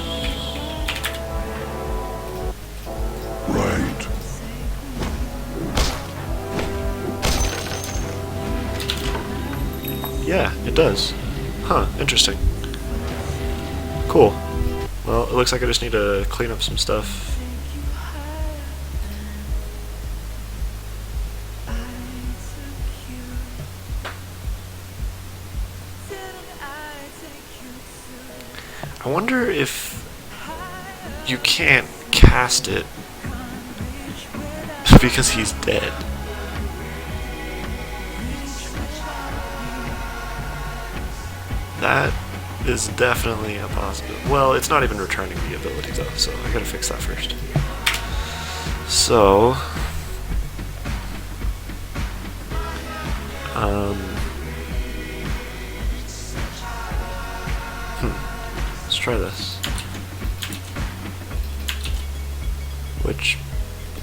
Right. Yeah, it does. Huh, interesting. Cool. Well, it looks like I just need to clean up some stuff. I wonder if you can't cast it because he's dead. That is definitely a possibility. Well, it's not even returning the ability though, so I gotta fix that first. So, let's try this.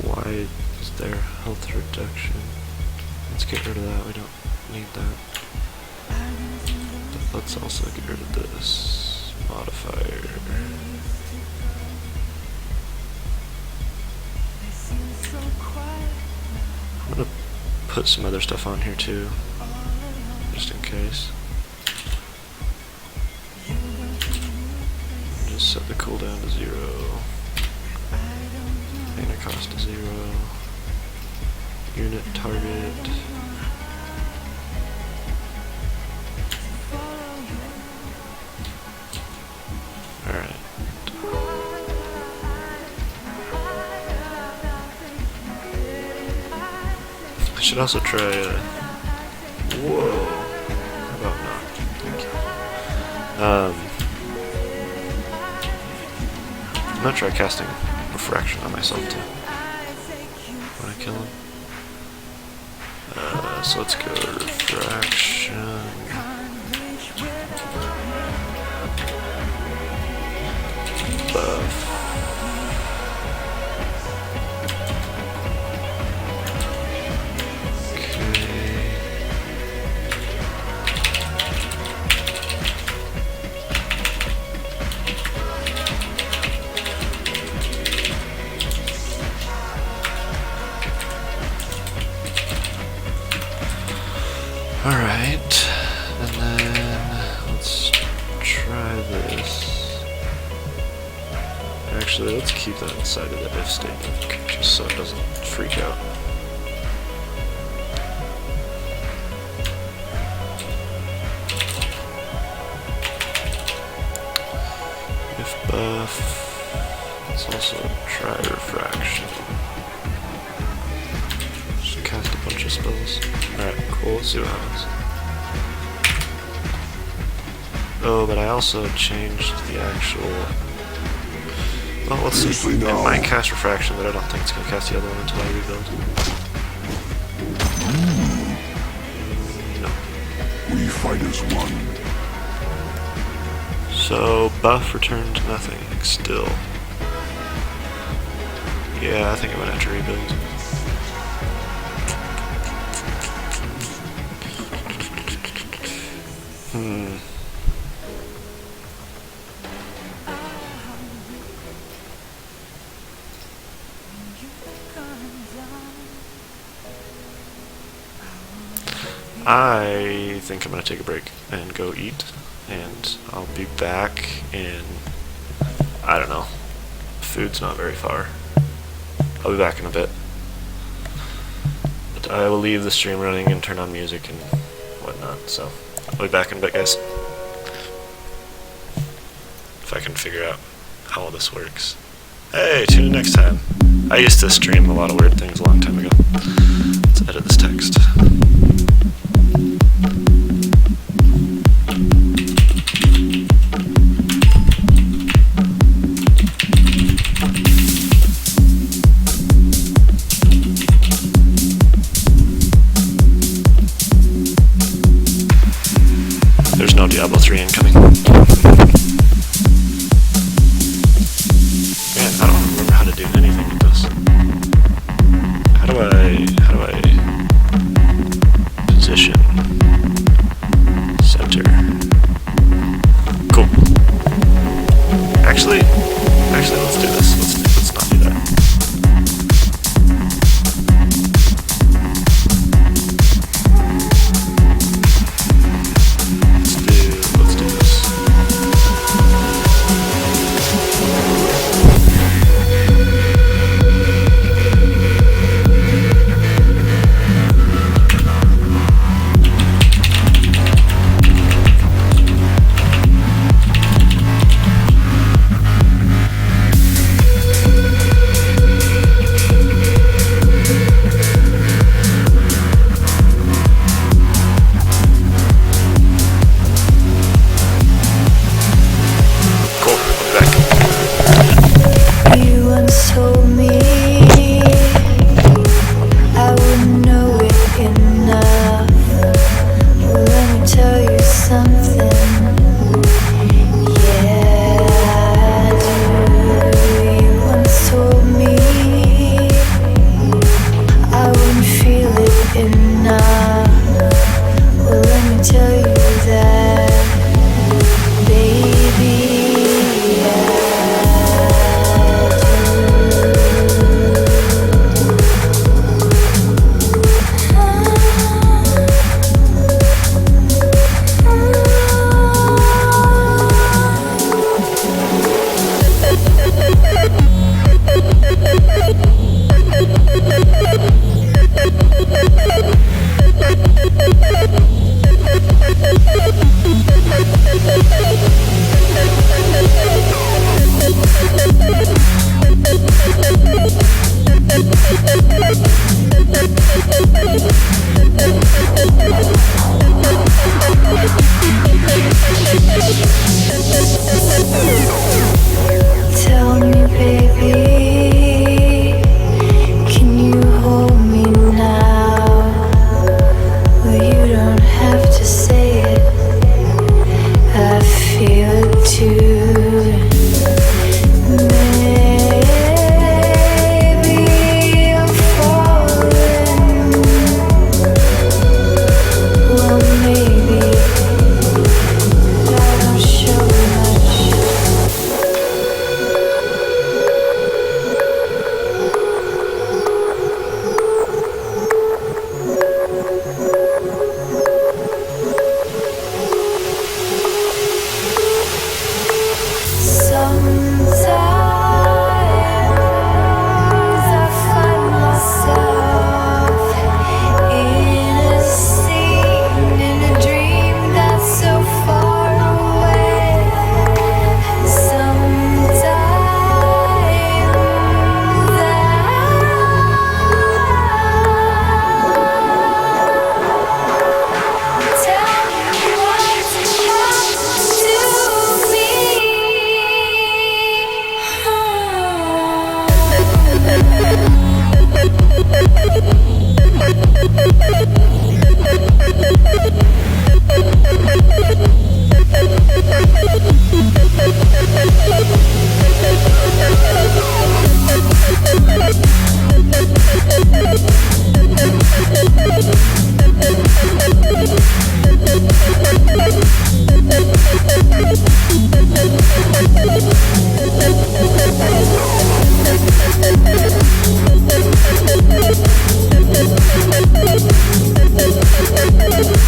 Why is there health reduction? Let's get rid of that, we don't need that. But let's also get rid of this modifier. I'm gonna put some other stuff on here too, just in case. Just set the cooldown to 0. Mana cost to 0. Unit target. Alright. I should also try whoa. How about not? Thank you. I'm gonna try casting refraction on myself too. Wanna kill him? So let's go refraction. Buff. Alright, and then let's try this. Actually, let's keep that inside of the if statement, just so it doesn't freak out. If buff, let's also try refraction. Just cast a bunch of spells. Alright, cool, let's see what happens. Oh, but I also changed the actual... Well, let's see. It might cast refraction, but I don't think it's going to cast the other one until I rebuild. No. We fight as one. So, buff returned nothing, still. Yeah, I think I might have to rebuild. I think I'm going to take a break and go eat, and I'll be back in, I don't know, food's not very far. I'll be back in a bit. But I will leave the stream running and turn on music and whatnot, so I'll be back in a bit, guys. If I can figure out how all this works. Hey, tune in next time. I used to stream a lot of weird things a long time ago. Let's edit this text. There's no Diablo 3 incoming. Man, I don't remember how to do anything with this. How do I position? Center. Cool. Actually, let's do this. Let's not do that. Let's do this. Cool. I'll be back. You once told me I wouldn't know it enough. Well, let me tell you something. Yeah, I do. You once told me I wouldn't feel it enough. Well, let me tell you that, baby. Tell me, baby, can you hold me now? Well, you don't have to say it, I feel it too. Maybe I'm falling. Well, maybe I don't show much. Sometimes I find myself in a scene, in a dream that's so far away. Sometimes tell me what's happened to me. Thank you.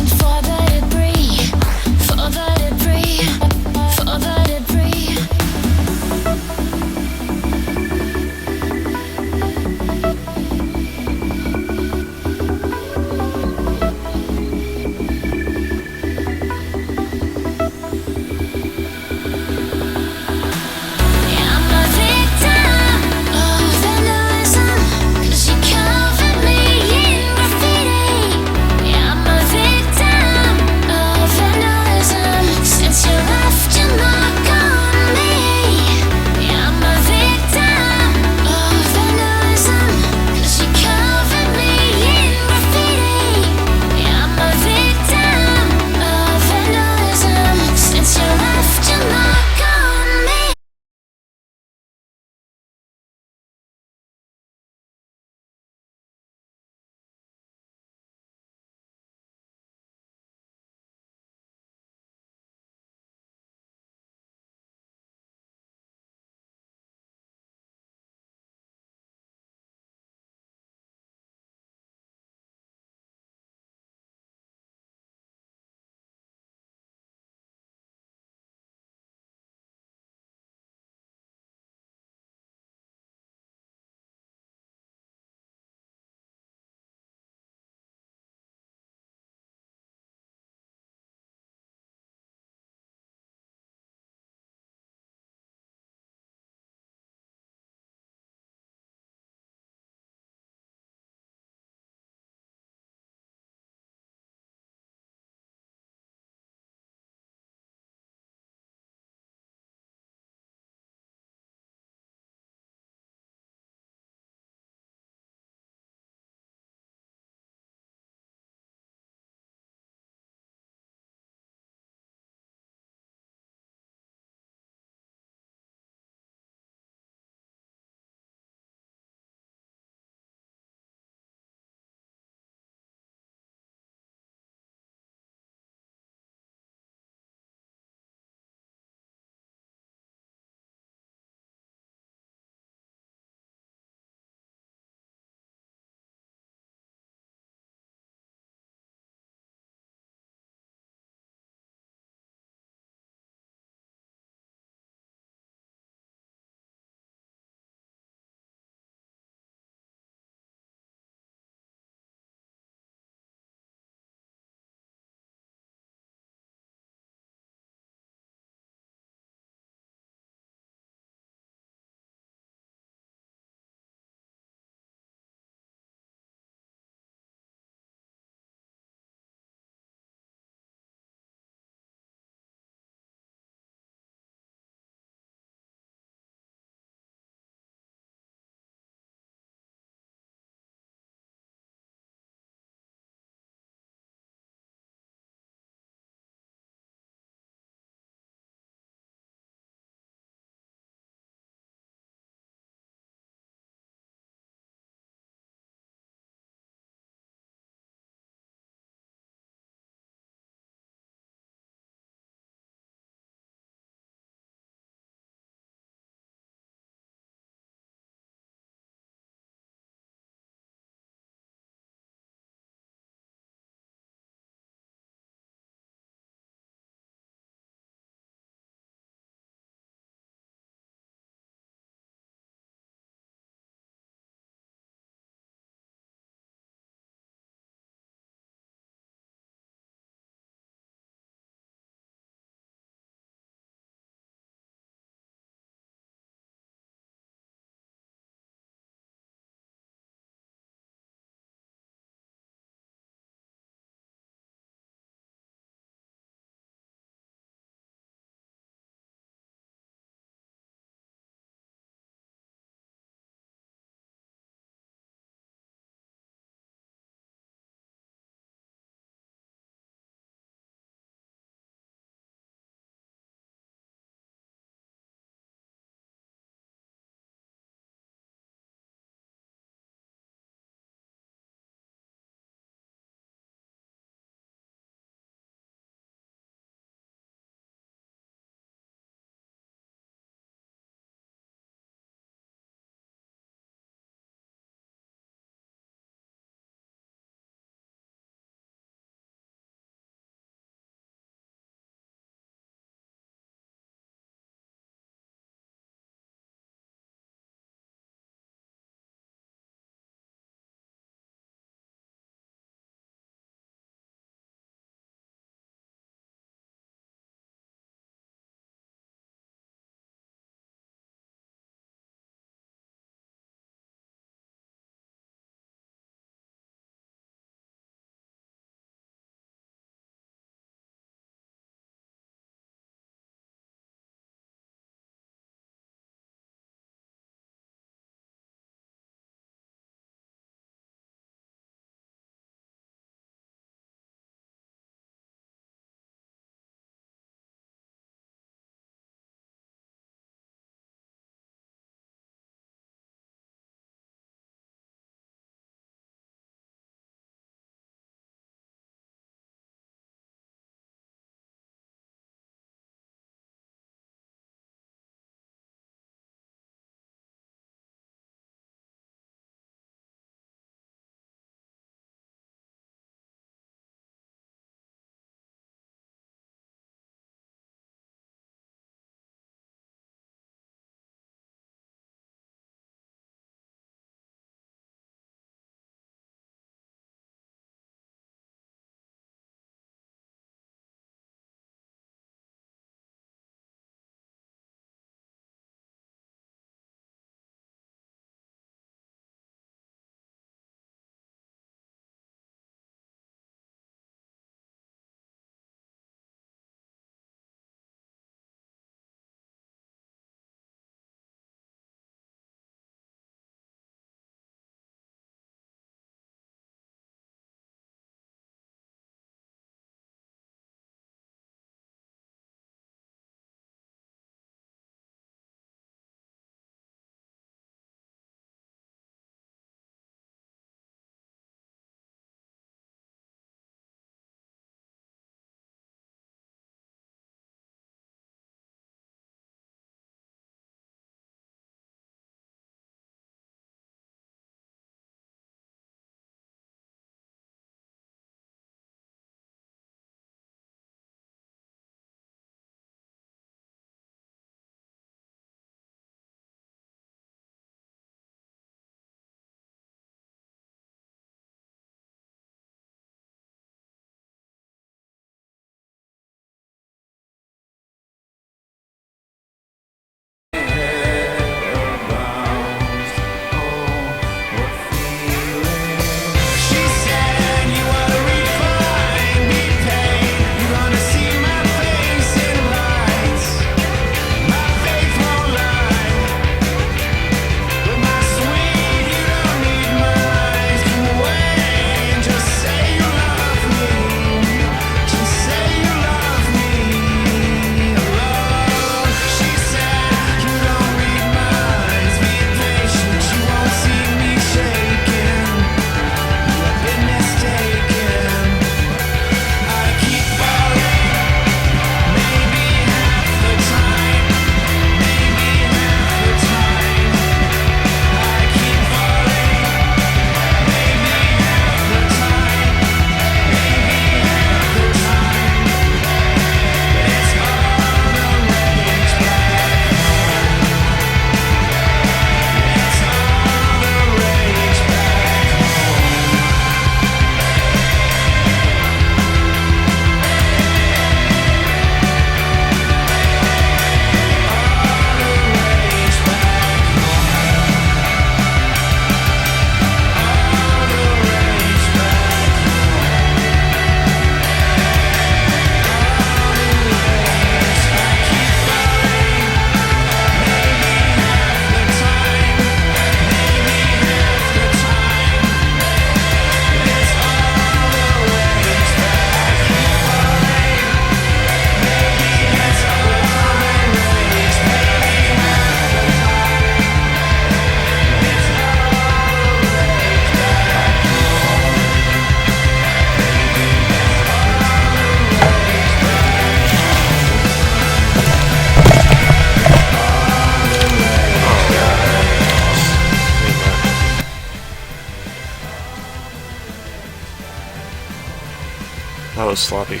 That was sloppy.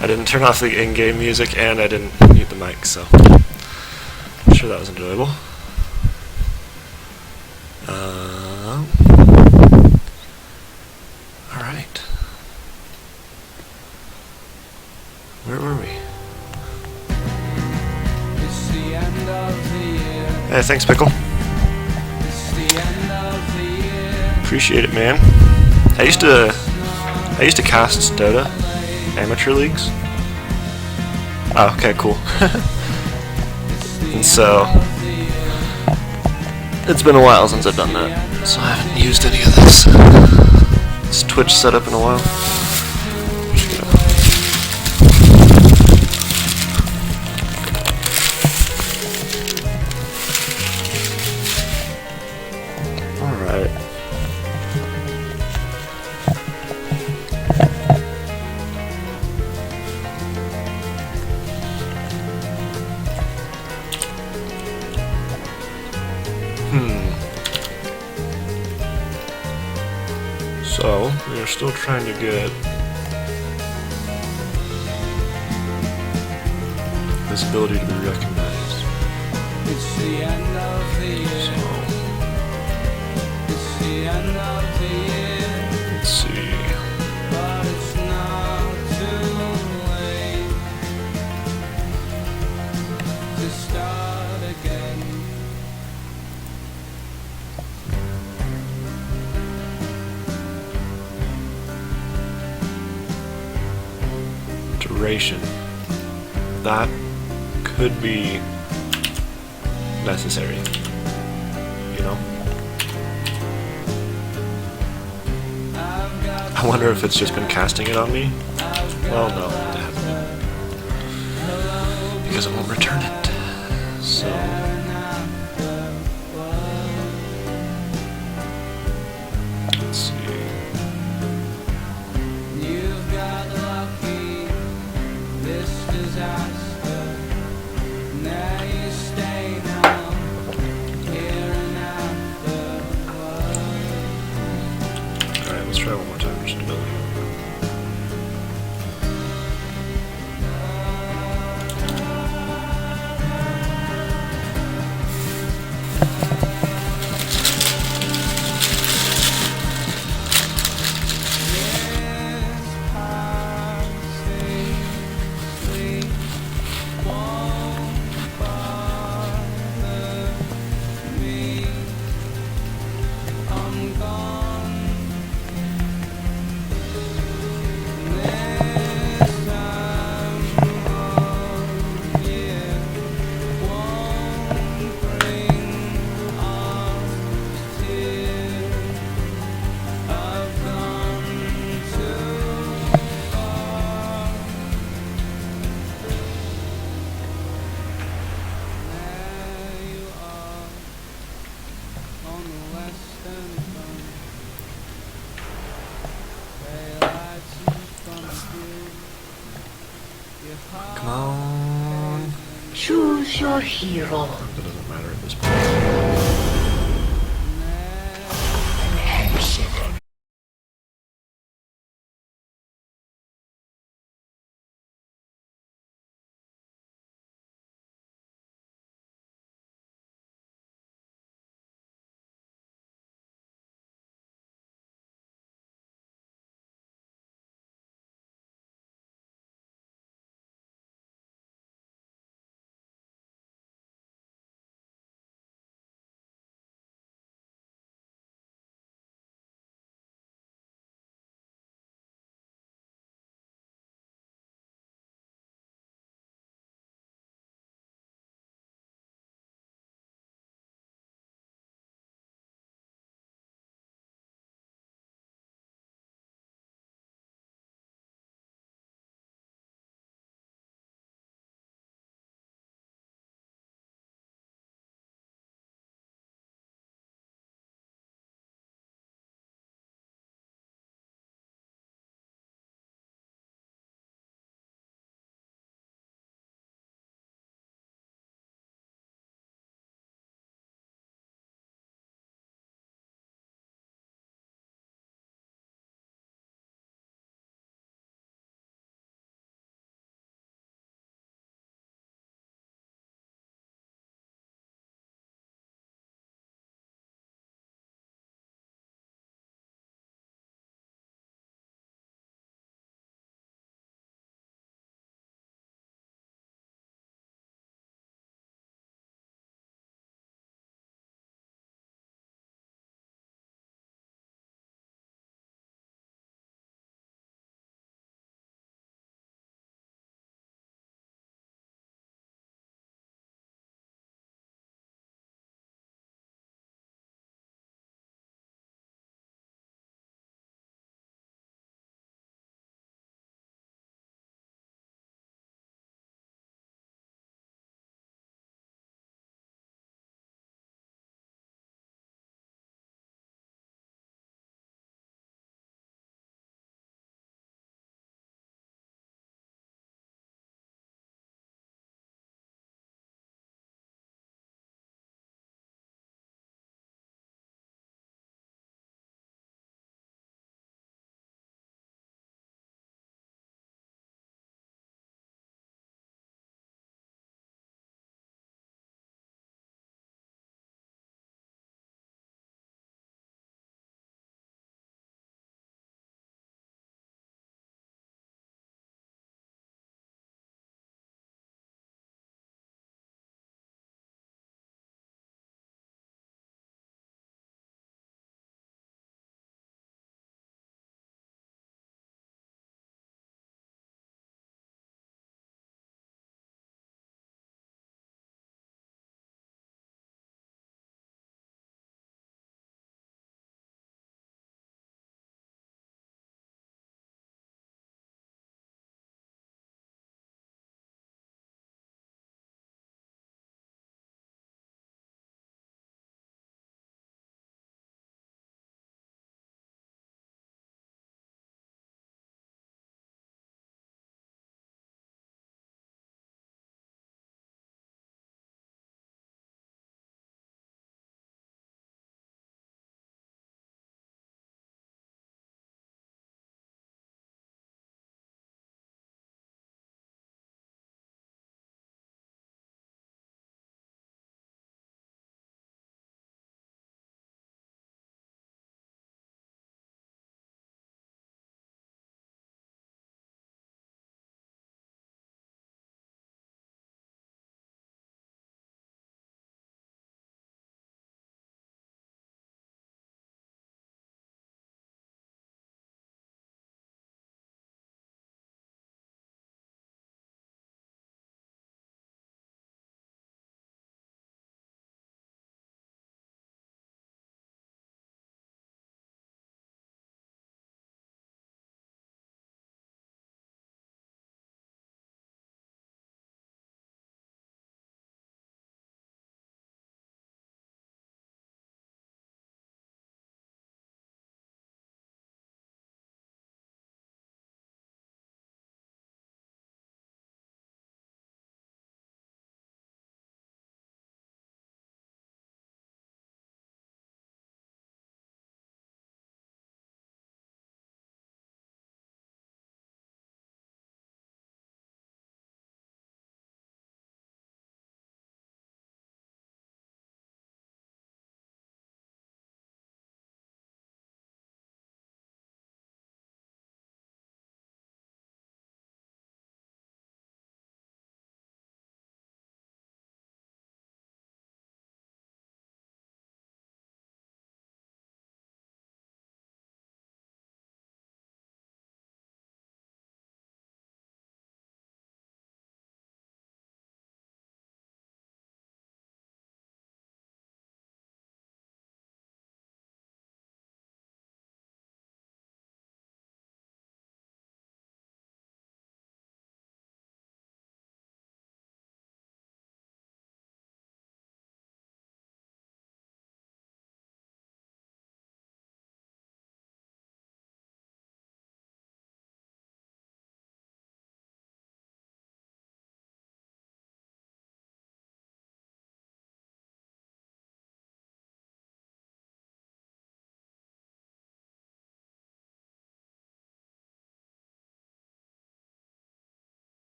I didn't turn off the in-game music and I didn't mute the mic, so I'm sure that was enjoyable. Alright. Where were we? It's the end of the year. Hey, thanks, Pickle. It's the end of the year. Appreciate it, man. I used to cast Dota amateur leagues. Oh, okay, cool. And so it's been a while since I've done that, so I haven't used any of this Twitch setup in a while. Just gonna Alright. So, we are still trying to get this ability to be recognized. It's the end of the year. So, It's the end of the year. let's see. But it's not too late to start again. Duration. That could be necessary. You know? I wonder if it's just been casting it on me. Well, no, it hasn't been. Because it won't return it. So. Let's see. You've got lucky, this disaster. Now you stay now, here and after. Alright, let's try one more time for stability. Come on. Choose your hero. That doesn't matter at this point.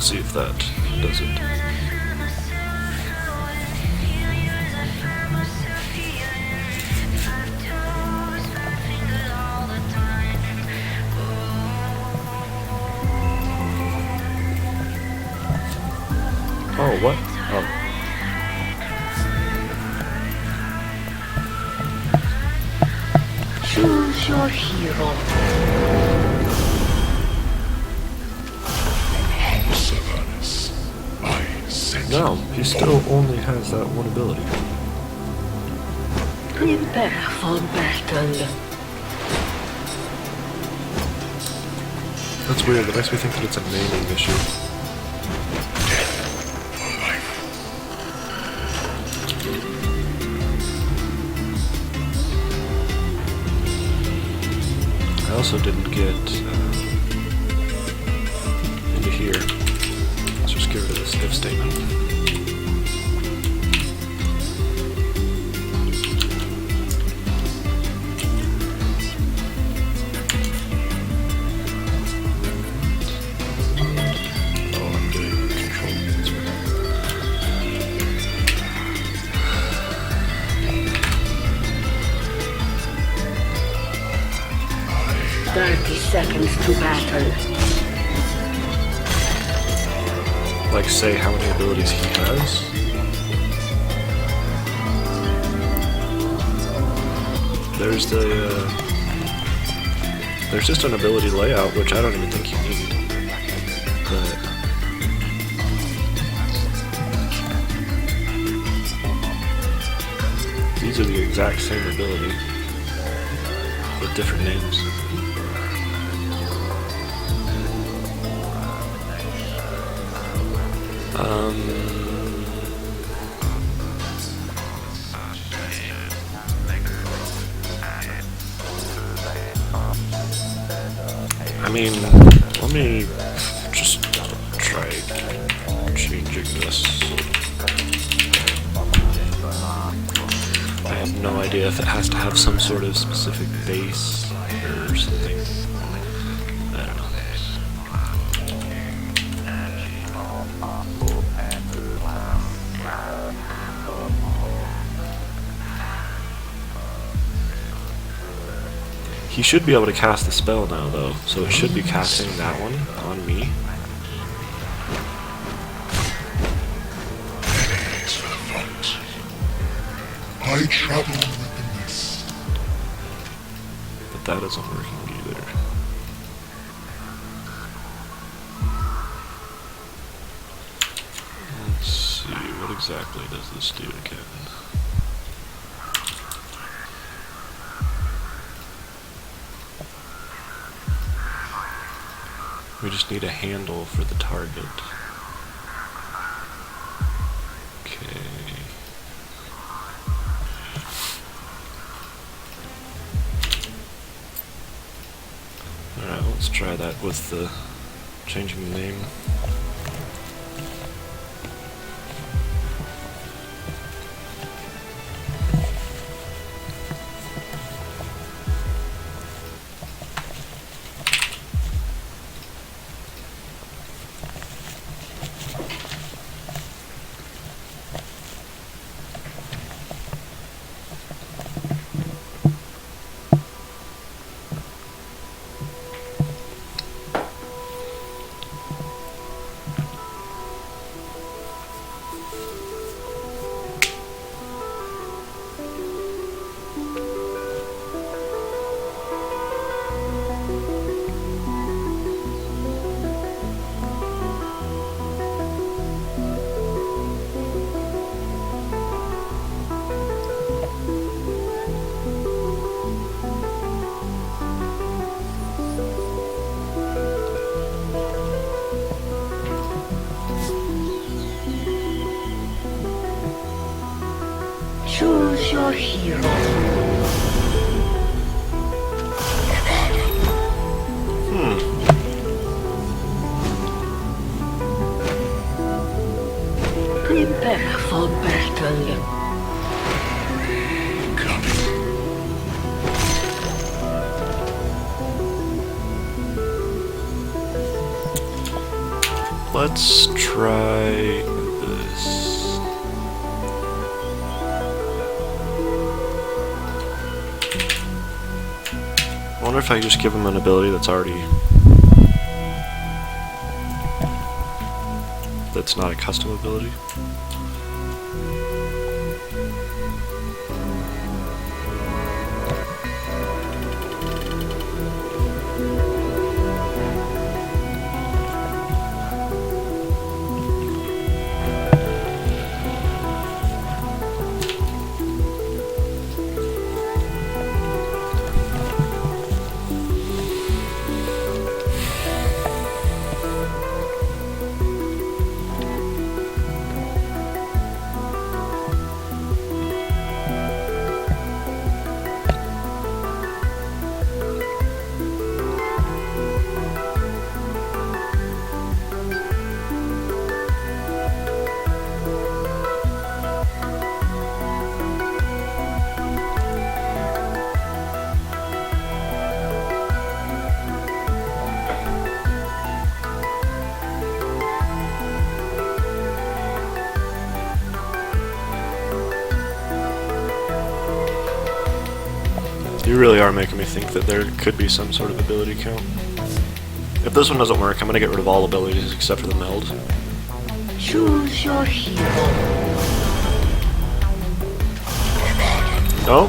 See if that does it. Oh, what? Oh. Choose your hero. No, he still only has that one ability. Prepare for battle. That's weird, that makes me think that it's a naming issue. I also didn't get into here. Let's just get rid of this if statement. Oh, I'm doing control answer. 30 seconds to battle. Like, say how many abilities he has? There's there's just an ability layout, which I don't even think you need. But these are the exact same ability with different names. I mean, let me just try changing this. I have no idea if it has to have some sort of specific base or something. I don't know. He should be able to cast the spell now, though, so it should be casting that one on me. I travel with the mist. But that isn't working either. Let's see, what exactly does this do again? We just need a handle for the target. Okay. Alright, let's try that with the changing the name. Choose your hero. Prepare for battle. Let's try this. I wonder if I just give him an ability that's not a custom ability. You really are making me think that there could be some sort of ability count. If this one doesn't work, I'm gonna get rid of all abilities except for the meld. Choose your hero. Oh?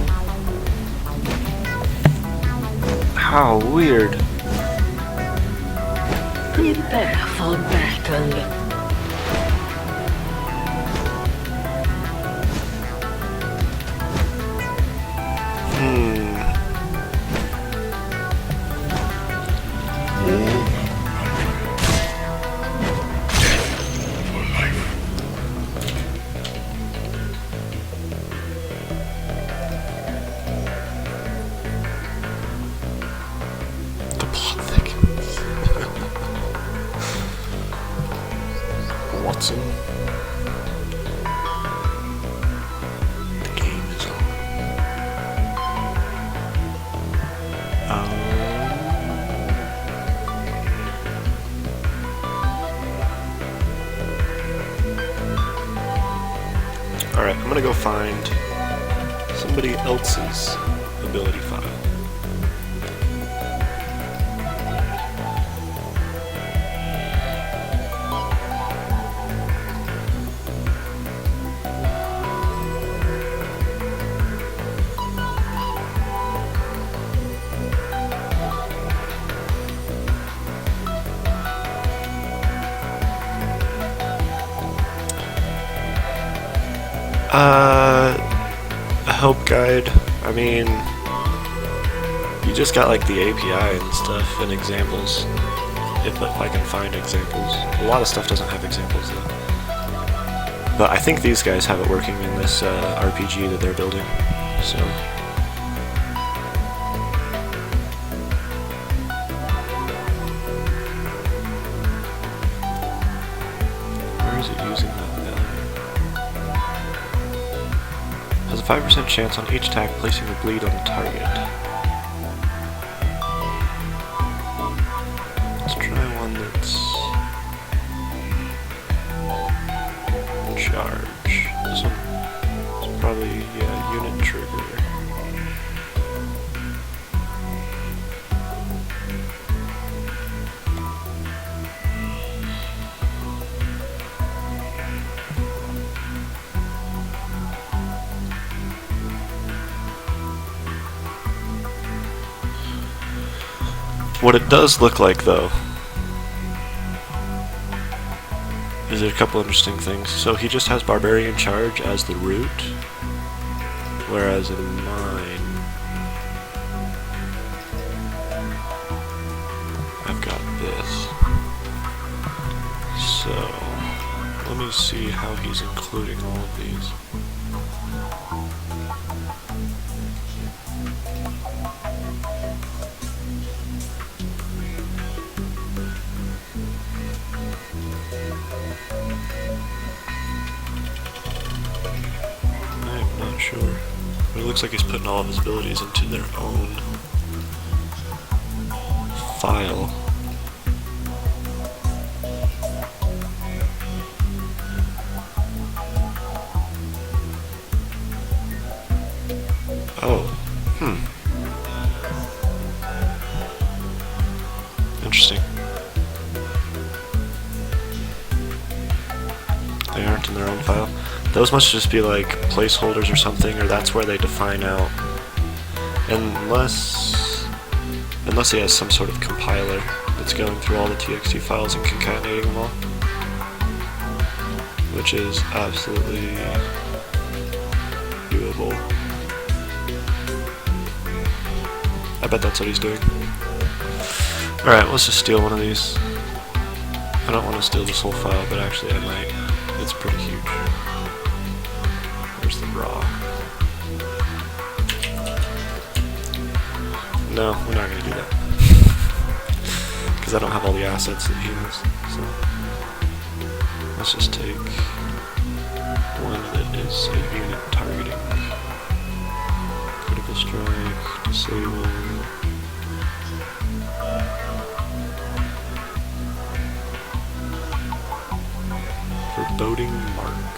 How weird. Prepare for battle. The plot thickens. Watson. The game is on. Alright, I'm gonna go find somebody else's ability file. A help guide. I mean, you just got like the API and stuff and examples. If I can find examples. A lot of stuff doesn't have examples though. But I think these guys have it working in this RPG that they're building. So. Where is it using that value? Has a 5% chance on each attack placing a bleed on the target. Let's try one that's charge. This one is probably unit trigger. What it does look like, though, is there a couple interesting things. So he just has Barbarian Charge as the root, whereas in mine, I've got this. So, let me see how he's including all of these. Sure. But it looks like he's putting all of his abilities into their own file. Oh. Interesting. They aren't in their own file. Those must just be like placeholders or something, or that's where they define out. Unless he has some sort of compiler that's going through all the TXT files and concatenating them all. Which is absolutely doable. I bet that's what he's doing. Alright, let's just steal one of these. I don't want to steal this whole file, but actually I might. It's pretty huge. Where's the raw? No, we're not going to do that. Because I don't have all the assets that he has. So let's just take one that is a unit targeting. Critical strike, disable. Foreboding mark.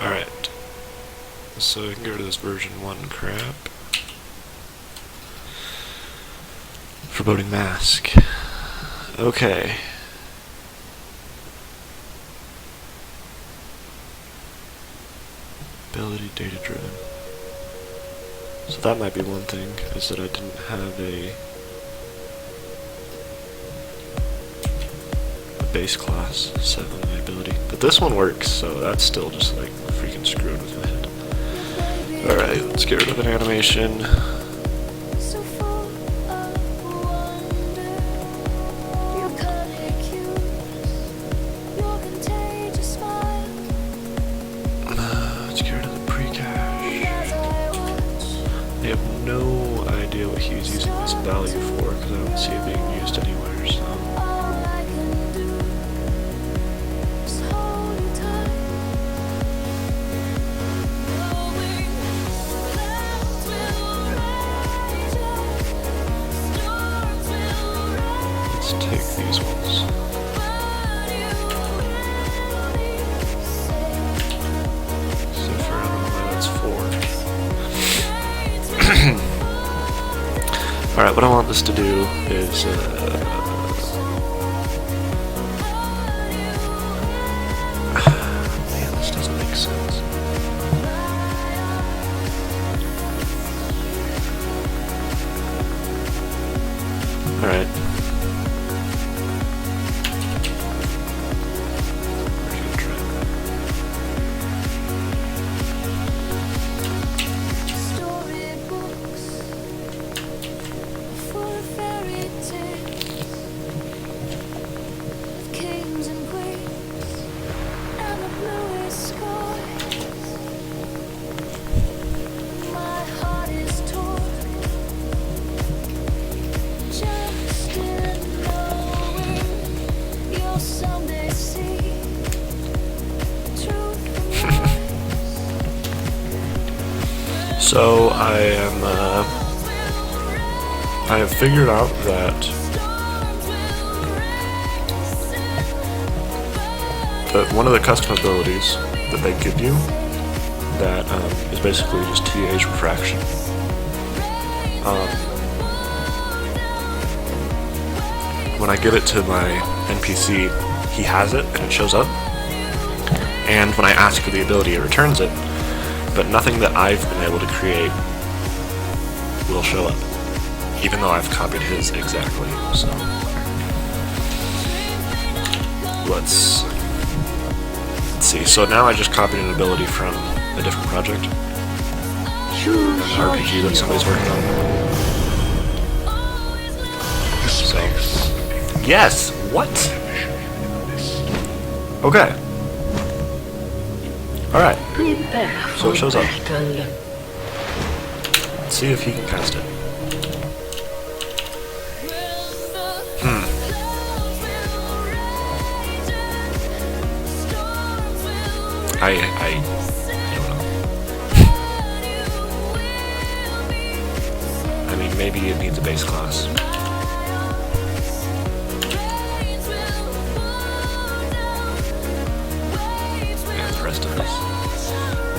Alright. So I can go to this version 1 crap. Foreboding mask. Okay. Ability data driven. So that might be one thing, is that I didn't have a base class set on my ability. But this one works, so that's still just like freaking screwed with my head. Alright, let's get rid of an animation. Let's get rid of the pre-cache. I have no idea what he was using this value for, because I don't see it being used anywhere, so. Take these ones. So for I don't know why that's 4. Alright, what I want this to do is man, this doesn't make sense. Alright. So I have figured out that one of the custom abilities that they give you that is basically just TA's refraction. When I give it to my NPC, he has it and it shows up. And when I ask for the ability, it returns it. But nothing that I've been able to create will show up, even though I've copied his exactly. So let's see. So now I just copied an ability from a different project, an RPG that somebody's working on. So yes. What? Okay. Alright, so it shows up. Let's see if he can cast it. I don't know. I mean, maybe it needs a base class.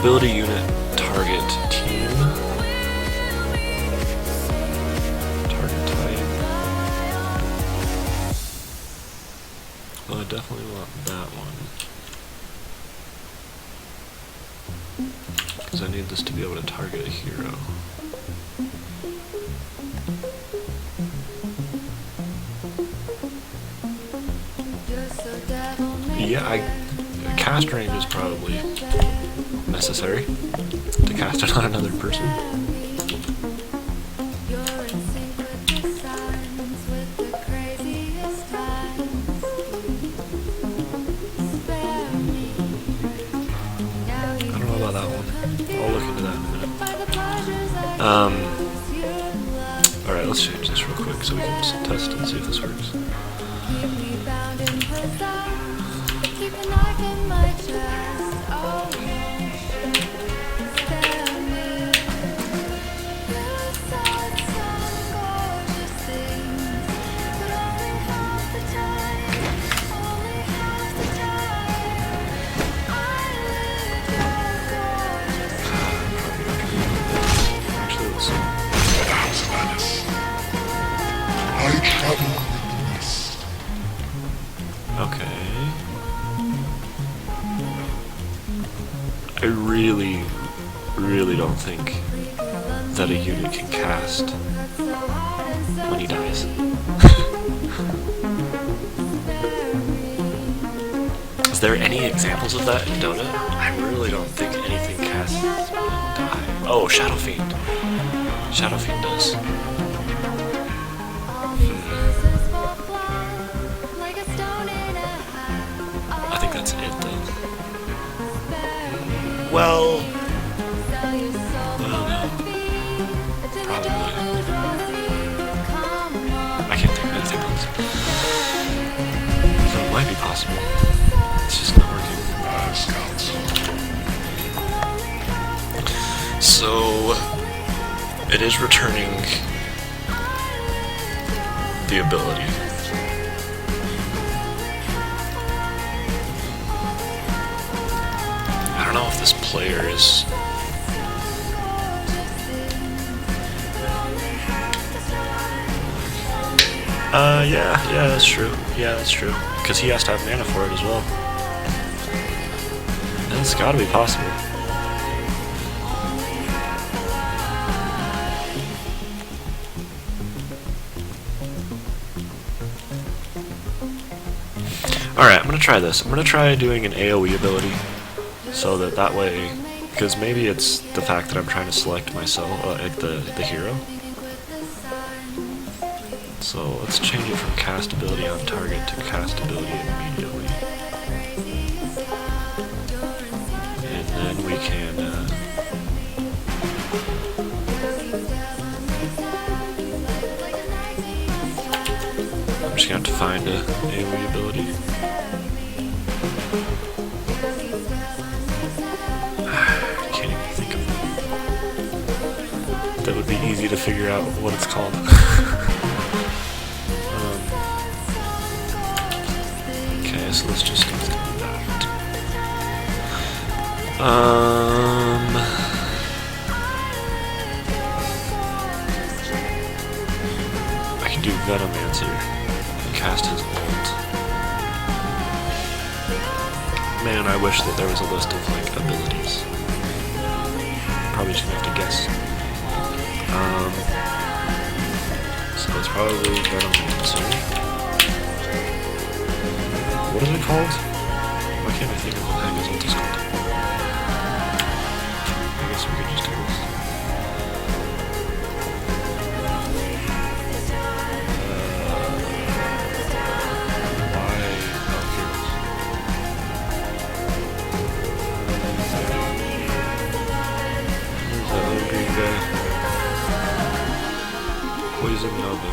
Ability unit, target, team. Target type. Well, I definitely want that one. Because I need this to be able to target a hero. Yeah, cast range is probably necessary to cast it on another person. I don't know about that one. I'll look into that in a minute. Alright, let's change this real quick so we can just test and see if this works. I really don't think that a unit can cast when he dies. Is there any examples of that in Dota? I really don't think anything casts when he dies. Oh, Shadow Fiend. Shadow Fiend does. I think that's it though. Well, no. Probably. I can't think of anything else. So it might be possible. It's just not working. So, it is returning the ability. I don't know if this player is... yeah, that's true. Yeah, that's true. Because he has to have mana for it as well. And it's gotta be possible. Alright, I'm gonna try this. I'm gonna try doing an AoE ability. So that way, because maybe it's the fact that I'm trying to select myself, the hero. So let's change it from cast ability on target to cast ability immediately. And then we can, I'm just gonna have to find a AoE ability. That would be easy to figure out what it's called. Okay, so let's just go through that. I can do Venomancer and cast his ult. Man, I wish that there was a list of like abilities. Probably just gonna have to guess. So it's probably Venomancer. What is it called? Why can't I think of what the heck his ult is called? I guess we could just do this. Why? Oh, here it is. Where's that little green guy? Poison Nova.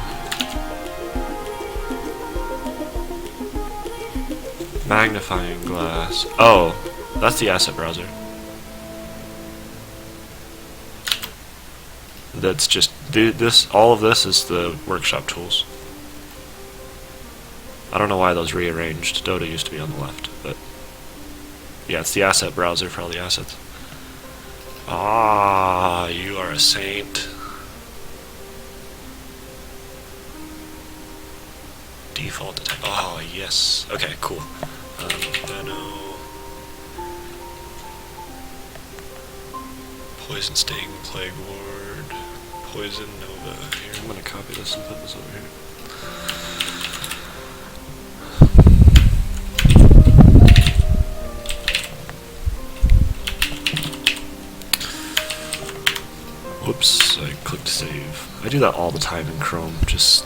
Magnifying glass. Oh, that's the asset browser. That's just this. All of this is the workshop tools. I don't know why those rearranged. Dota used to be on the left, but yeah, it's the asset browser for all the assets. Ah, you are a saint. Default attack. Oh, yes. Okay, cool. Venom. Poison Sting, Plague Ward, Poison Nova. Here, I'm gonna copy this and put this over here. Whoops, I clicked save. I do that all the time in Chrome, just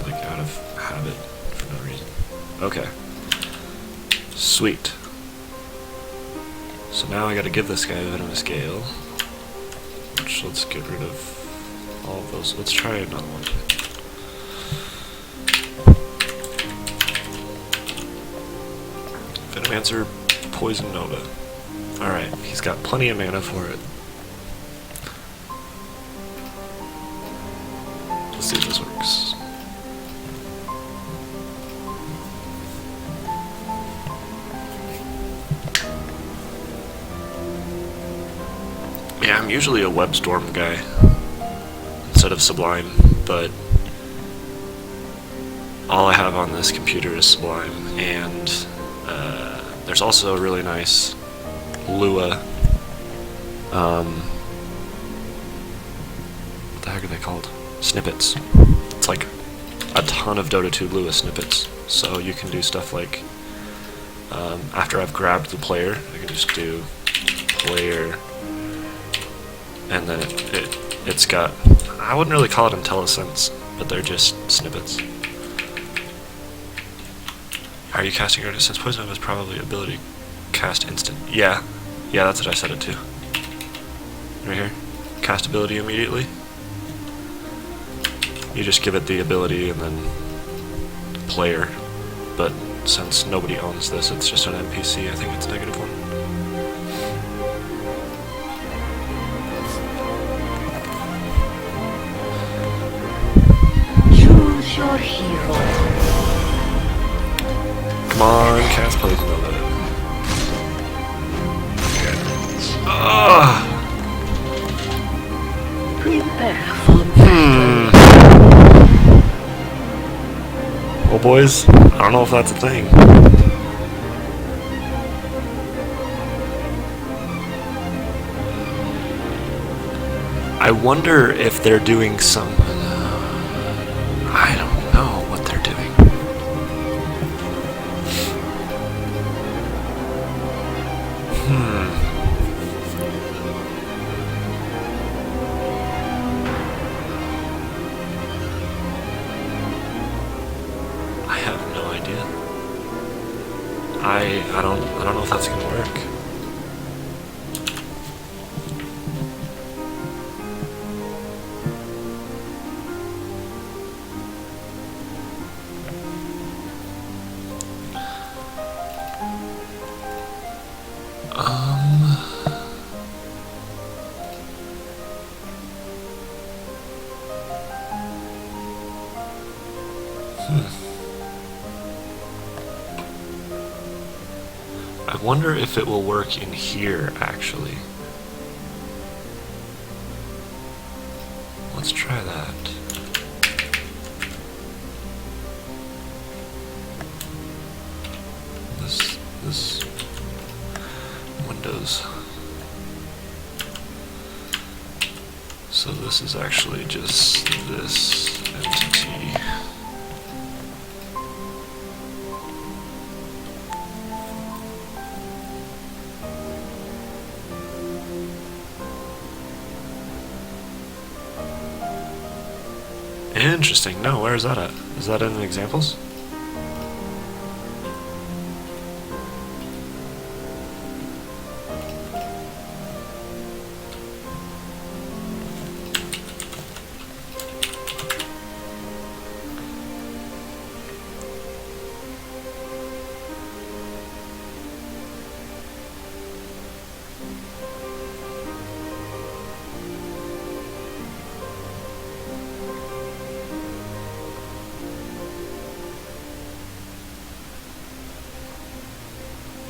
like out of habit for no reason. Okay. Sweet. So now I gotta give this guy a Venomous Gale. Which, let's get rid of all of those. Let's try another one. Venomancer, Poison Nova. Alright, he's got plenty of mana for it. Let's see if this works. Yeah, I'm usually a WebStorm guy instead of Sublime, but all I have on this computer is Sublime, and there's also a really nice Lua. What the heck are they called? Snippets. It's like a ton of Dota 2 Lua snippets, so you can do stuff like after I've grabbed the player, I can just do player, and then it's got, I wouldn't really call it IntelliSense, but they're just snippets. Are you casting your since Poison Nova is probably ability cast instant? Yeah, that's what I set it to. Right here, cast ability immediately. You just give it the ability and then player, but since nobody owns this, it's just an NPC. I think it's -1. Choose your hero. Come on, cast Poison Nova. Ugh. Prepare for battle. Well, boys, I don't know if that's a thing. I wonder if they're doing some... I don't know what they're doing. I have no idea. I don't know if that's gonna work. I wonder if it will work in here, actually. Let's try that. This Windows. So this is actually just this entity. Interesting. No, where is that at? Is that in the examples?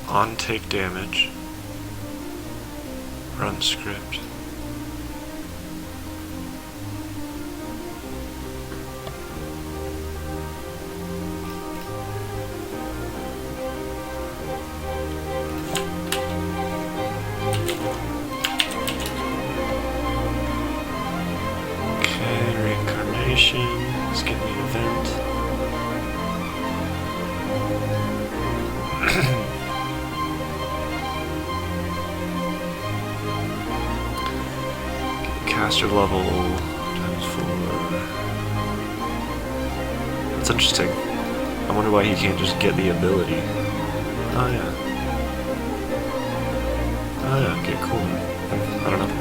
On take damage. Run script. Caster level times 4. That's interesting. I wonder why he can't just get the ability. Oh yeah. Oh yeah, okay, cool. I don't know.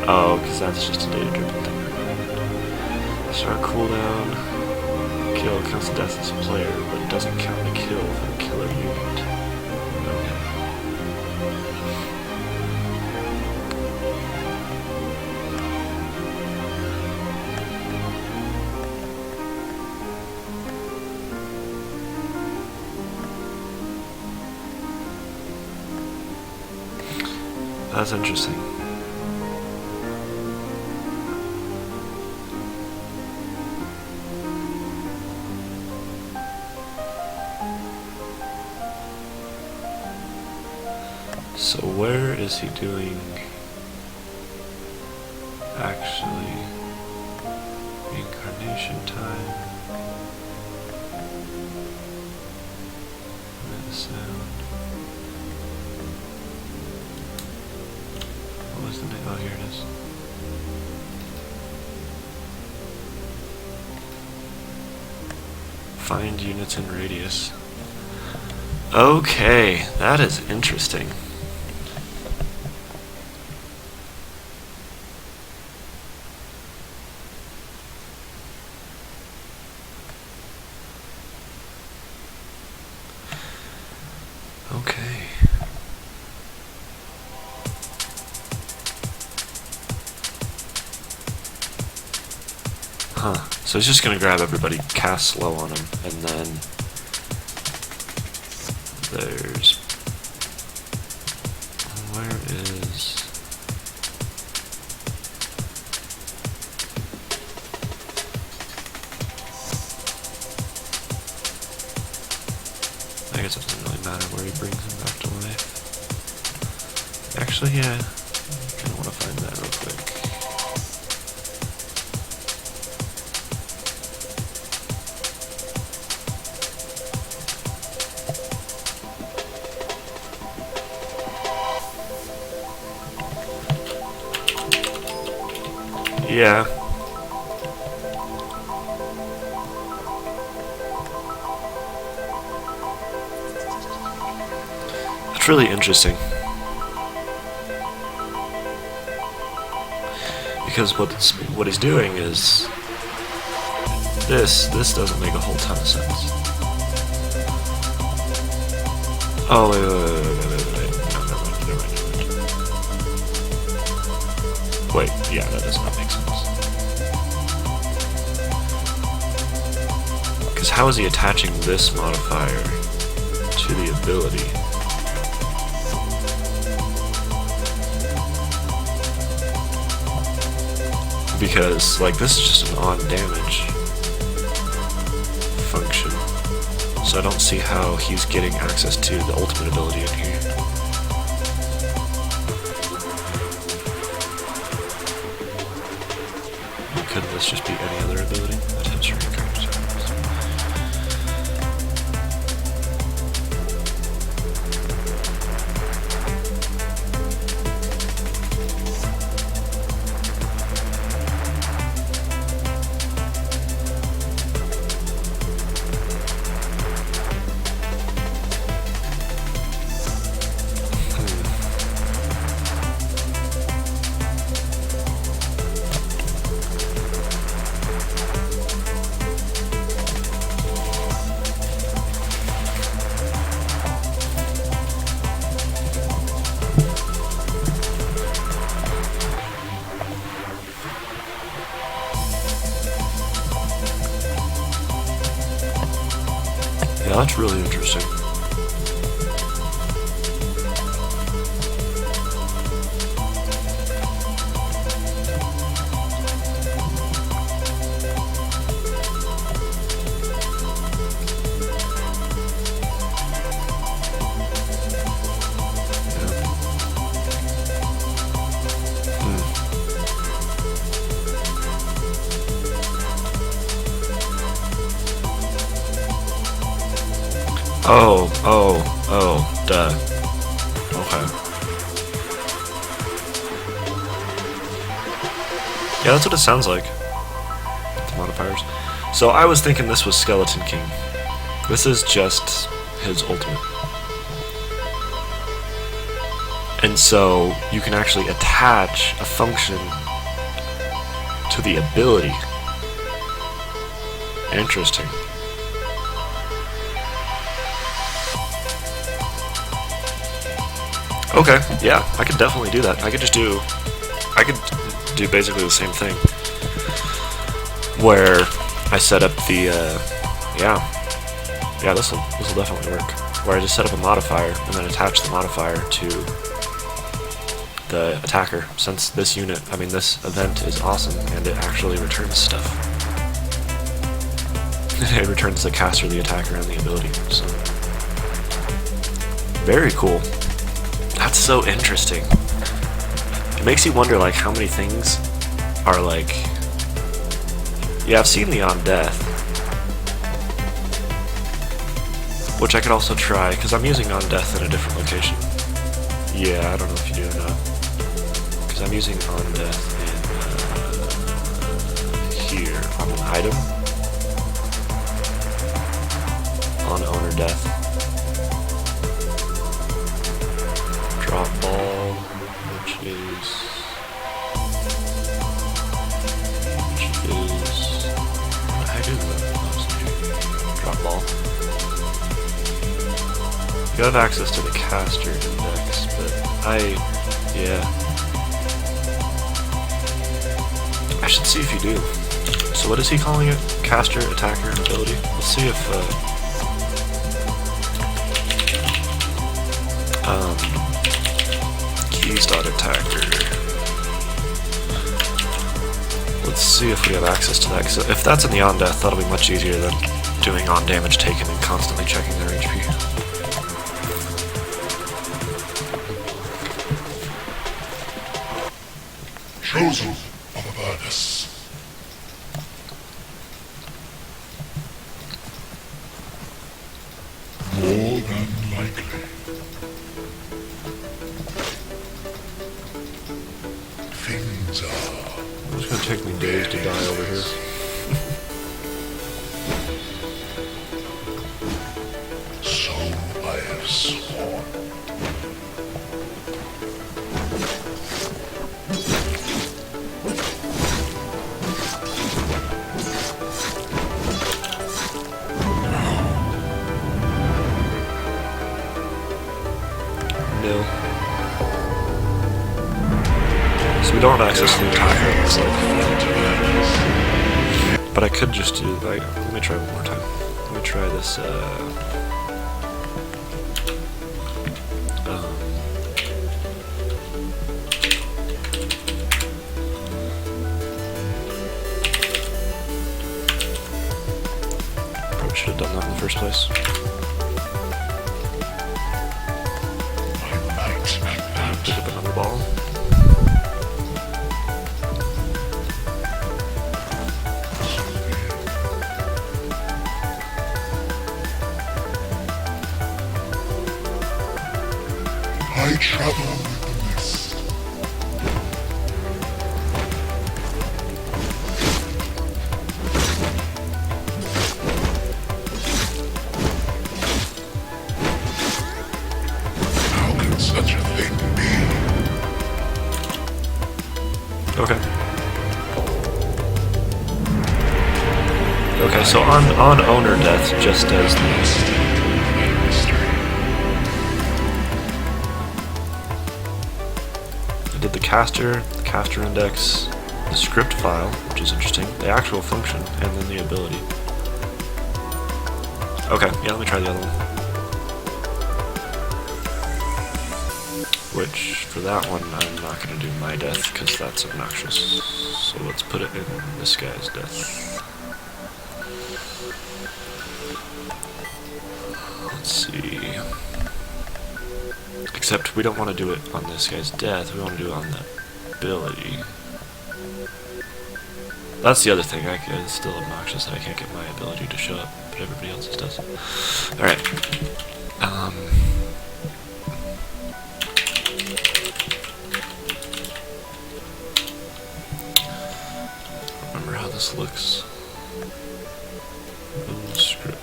Oh, because that's just a data driven thing. Start cooldown. Kill counts the death as a player, but doesn't count the kill for the killer unit. Okay. That's interesting. So where is he doing actually incarnation time? Sound. What was the name? Oh, here it is. Find units in radius. Okay, that is interesting. Okay. Huh. So he's just gonna grab everybody, cast slow on him, and then there's... Where is... I guess it doesn't really matter where he brings him back to life. Actually, yeah. I kinda wanna find that real quick. Yeah. That's really interesting. Because what he's doing is this doesn't make a whole ton of sense. Oh wait. No, never mind. Wait, yeah, that does not make sense. Because how is he attaching this modifier to the ability? Because, like, this is just an on damage function. So I don't see how he's getting access to the ultimate ability in here. Couldn't this just be any other ability? Attempts to reincarnate. Yeah, that's really interesting. Duh. Okay. Yeah, that's what it sounds like. The modifiers. So I was thinking this was Skeleton King. This is just his ultimate. And so you can actually attach a function to the ability. Interesting. Okay, yeah, I could definitely do that. I could do basically the same thing. Where I set up the, yeah, this will definitely work. Where I just set up a modifier and then attach the modifier to the attacker. Since this event is awesome and it actually returns stuff. It returns the caster, the attacker, and the ability. So very cool. That's so interesting. It makes you wonder, like, how many things are like. Yeah, I've seen the on death, which I could also try because I'm using on death in a different location. Yeah, I don't know if you do or not, because I'm using on death in here on an item on owner death. Drop ball, which is what the heck is that? Drop ball. You have access to the caster index, but yeah. I should see if you do. So what is he calling it? Caster, attacker, ability? Let's see if keys.attacker. Let's see if we have access to that, because if that's in the on death, that'll be much easier than doing on damage taken and constantly checking their HP. Chosen of Avernus. More than likely. Things are. It's gonna take me days to die over here. So I have sworn. No. So we don't have access to the attacker, it looks like. But I could just do, like, let me try one more time. Let me try this, probably should have done that in the first place. Pick up another ball. I travel with the mist. How can such a thing be? Okay. Okay, so on owner death just does this. I did the caster index, the script file, which is interesting, the actual function, and then the ability. Okay, yeah, let me try the other one. Which, for that one, I'm not going to do my death, because that's obnoxious. So let's put it in this guy's death. Let's see. Except we don't want to do it on this guy's death, we want to do it on the ability. That's the other thing. It's still obnoxious that I can't get my ability to show up, but everybody else's does. Alright. Remember how this looks in the script.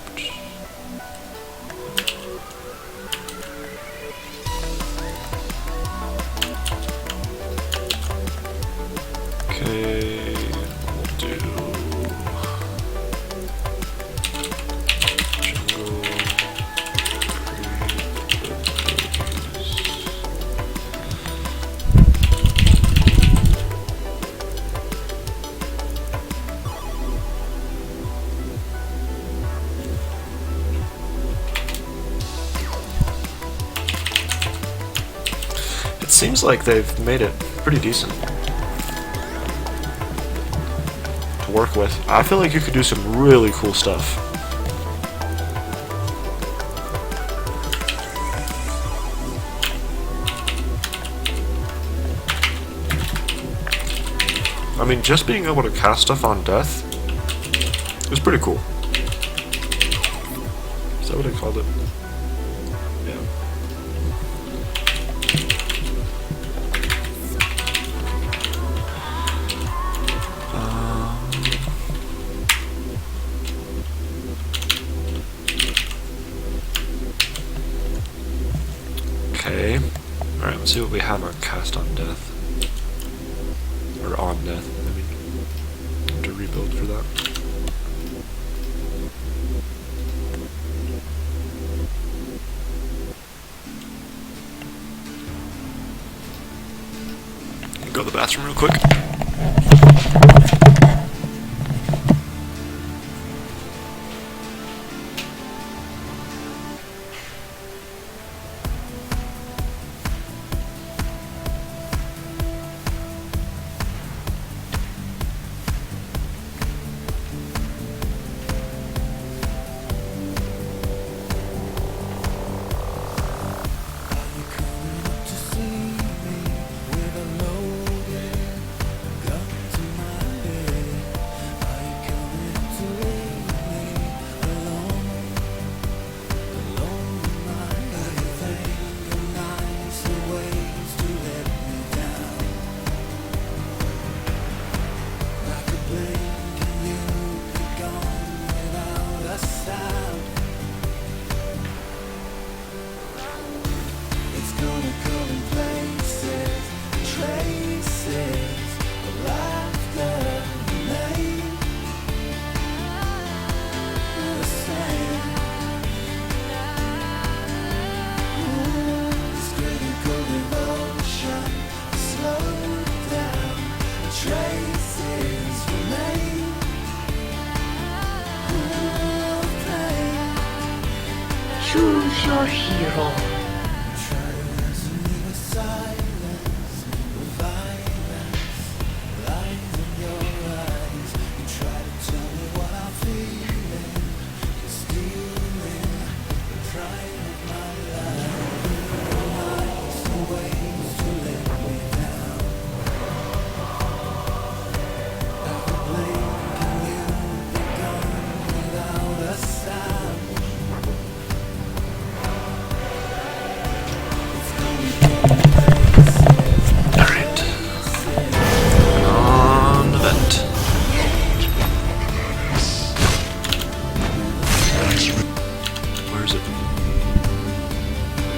Okay, we'll do jungle. It seems like they've made it pretty decent to work with. I feel like you could do some really cool stuff. I mean, just being able to cast stuff on death is pretty cool. Is that what I called it? Yeah. Okay. Alright, let's see what we have on cast on death. Or on death, I mean. To rebuild for that. Go to the bathroom real quick. Choose your hero.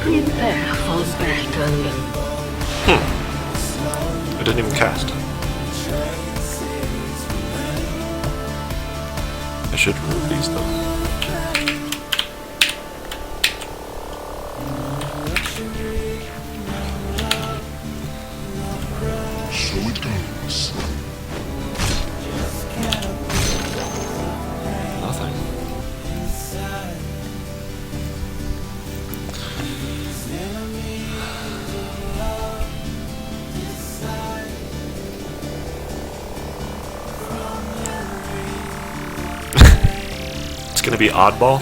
Prepare for battle. I didn't even cast. I should remove these though. So it goes. Nothing. It's gonna be Oddball.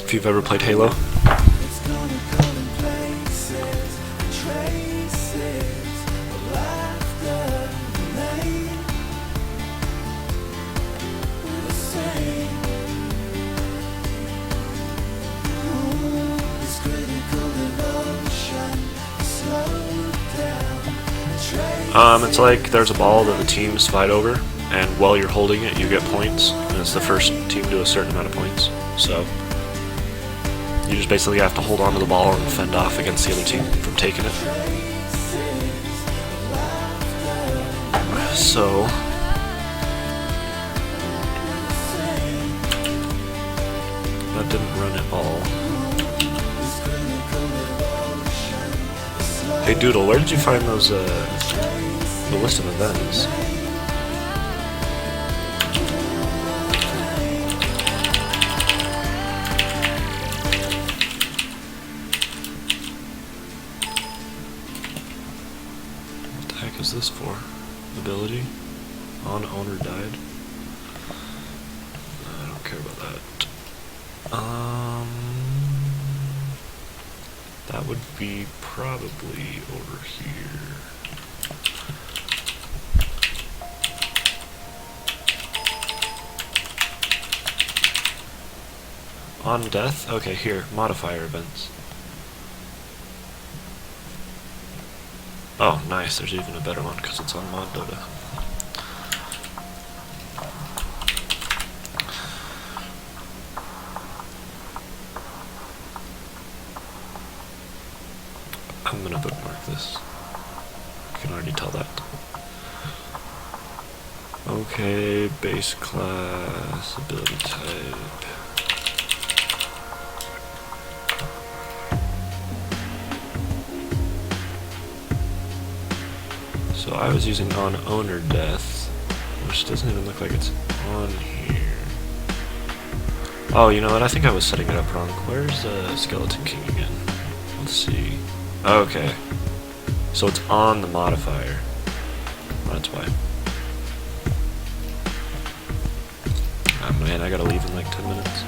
If you've ever played Halo. It's like there's a ball that the teams fight over, and while you're holding it, you get points, and it's the first team to a certain amount of points. So you just basically have to hold on to the ball and fend off against the other team from taking it. So that didn't run at all. Hey Doodle, where did you find those, the list of events? What the heck is this for? Ability? On owner died? I don't care about that. That would be probably over here. On death? Okay, here. Modifier events. Oh, nice. There's even a better one because it's on Mod Dota. I'm gonna bookmark this. I can already tell that. Okay, base class, ability type. So I was using on owner death, which doesn't even look like it's on here. Oh, you know what? I think I was setting it up wrong. Where's Skeleton King again? Let's see. Okay. So it's on the modifier. That's why. Oh man, I gotta leave in like 10 minutes.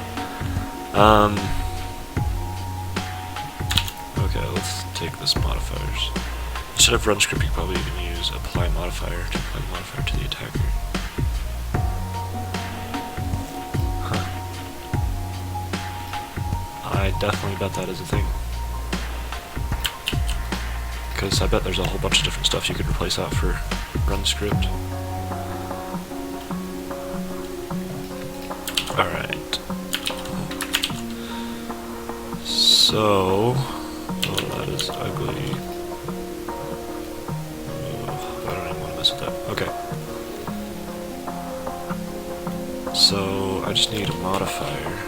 Okay, let's take this modifiers. Instead of run script, you could probably even use apply modifier to apply modifier to the attacker. Huh. I definitely bet that is a thing. Because I bet there's a whole bunch of different stuff you could replace that for run script. Alright. So... oh, that is ugly. I don't even want to mess with that. Okay. So, I just need a modifier.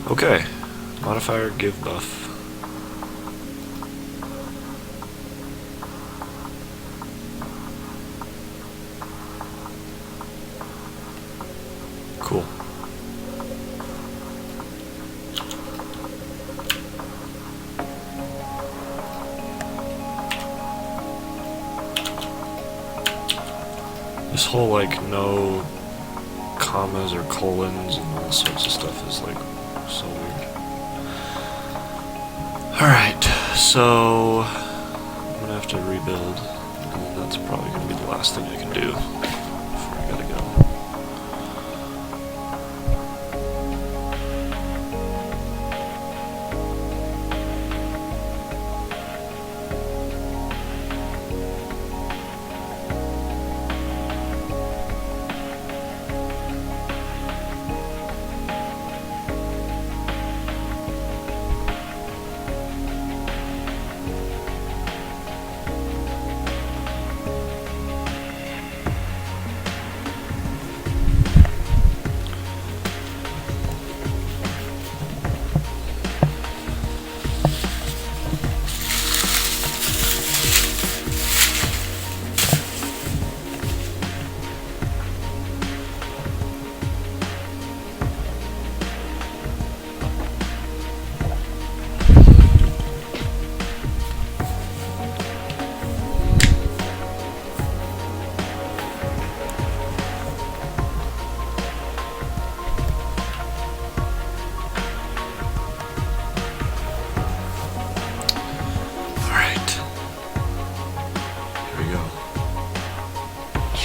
Okay, modifier give buff. Cool. This whole like no commas or colons and all sorts of stuff is like so weird. Alright, so I'm gonna have to rebuild, and that's probably gonna be the last thing I can do before I gotta go.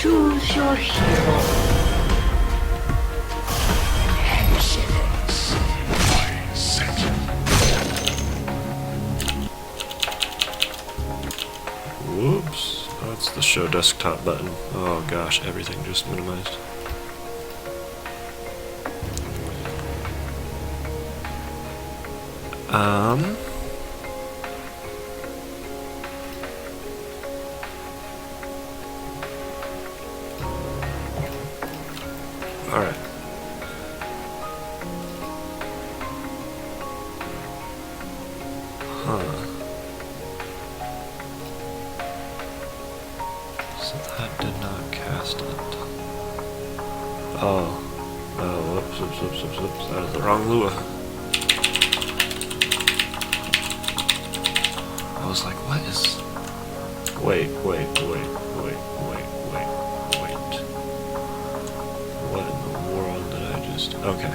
Choose your hero. Whoops. That's the show desktop button. Oh gosh, everything just minimized. Alright. Huh. So that did not cast it. Oh. Oh, whoops. That is the wrong Lua. I was like, what is... Wait. What in the world did I just... Okay.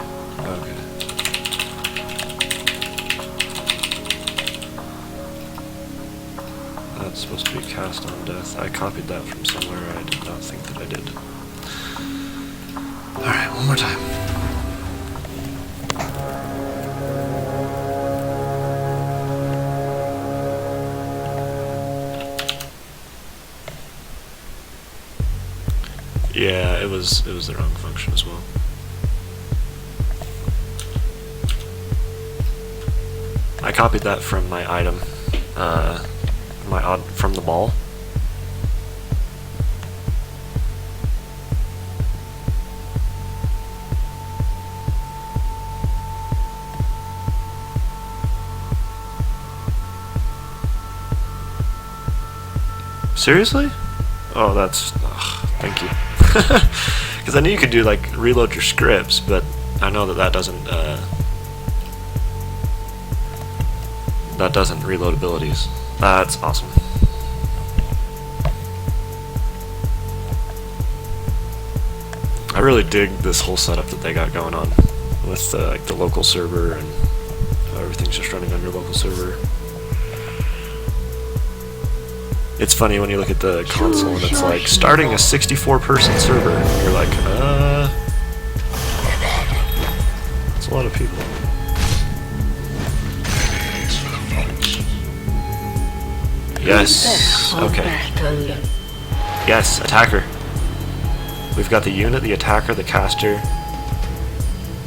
That's supposed to be cast on death. I copied that from somewhere. I did not think that I did. Alright, one more time. Yeah, it was the wrong function as well. I copied that from my item, from the ball. Seriously? Oh, that's... thank you. Because I knew you could do, like, reload your scripts, but I know that doesn't reload abilities. That's awesome. I really dig this whole setup that they got going on with like the local server and how everything's just running on your local server. It's funny when you look at the console and it's like starting a 64-person server. And you're like, that's a lot of people. Yes. Okay. Yes, attacker. We've got the unit, the attacker, the caster,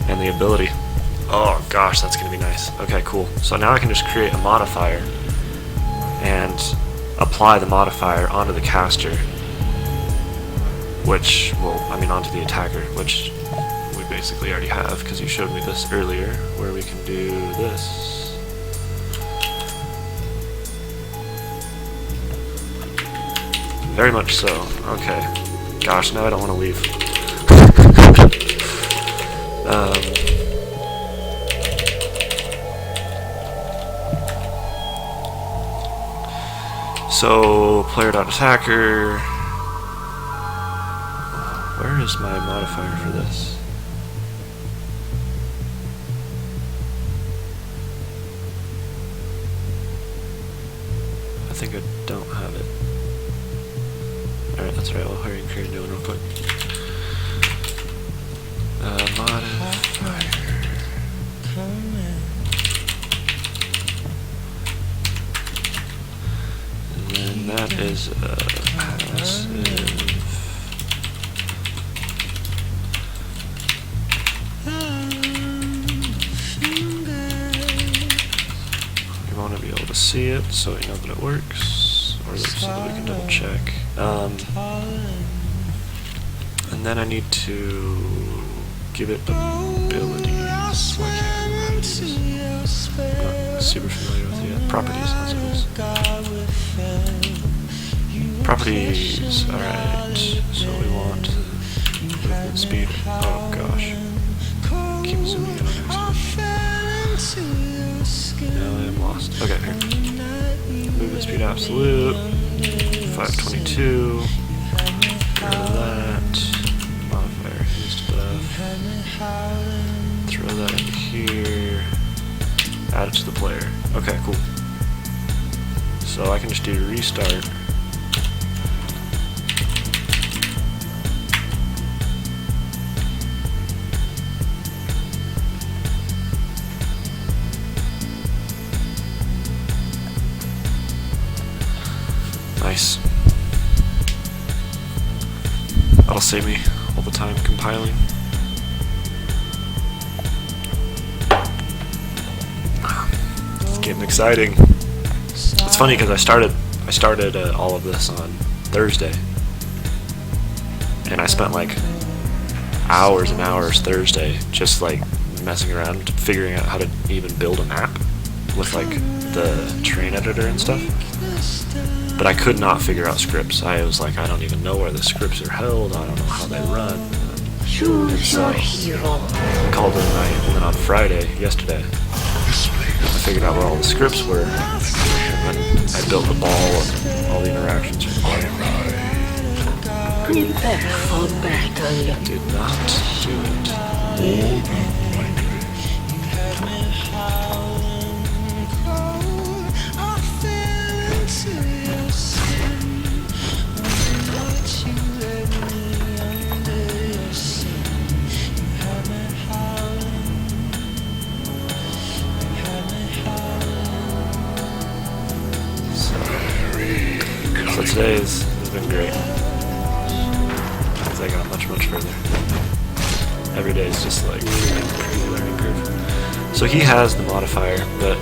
and the ability. Oh gosh, that's gonna be nice. Okay, cool. So now I can just create a modifier and apply the modifier onto the caster, which, well, I mean onto the attacker, which we basically already have because you showed me this earlier, where we can do this. Very much so. Okay. Gosh, now I don't want to leave. So, player.attacker. Where is my modifier for this? I think I don't have it. Alright, that's right, I'll hurry and create a new one real quick. Modifier. And then that is passive. You want to be able to see it so you know that it works, or so that we can double check. And then I need to give it abilities. Why can't I remember how to do this? I'm not super familiar with the properties. That's what it is. Properties. Alright. So we want movement speed. Oh gosh. Keep zooming in on accident. Now I am lost. Okay, here. Movement speed absolute. 522. Get rid of that. Modifier used buff. Throw that in here. Add it to the player. Okay, cool. So I can just do restart. That'll save me all the time compiling. It's getting exciting. It's funny because I started all of this on Thursday, and I spent like hours and hours Thursday just like messing around, figuring out how to even build a map with like the terrain editor and stuff. But I could not figure out scripts. I was like, I don't even know where the scripts are held. I don't know how they run. Choose your hero. I called it a night, and then on Friday, yesterday, I figured out where all the scripts were, and then I built the ball and all the interactions for the ball. Prepare for battle. Did not do it. So today has been great, because I got much further. Every day is just like crazy learning curve. So he has the modifier, but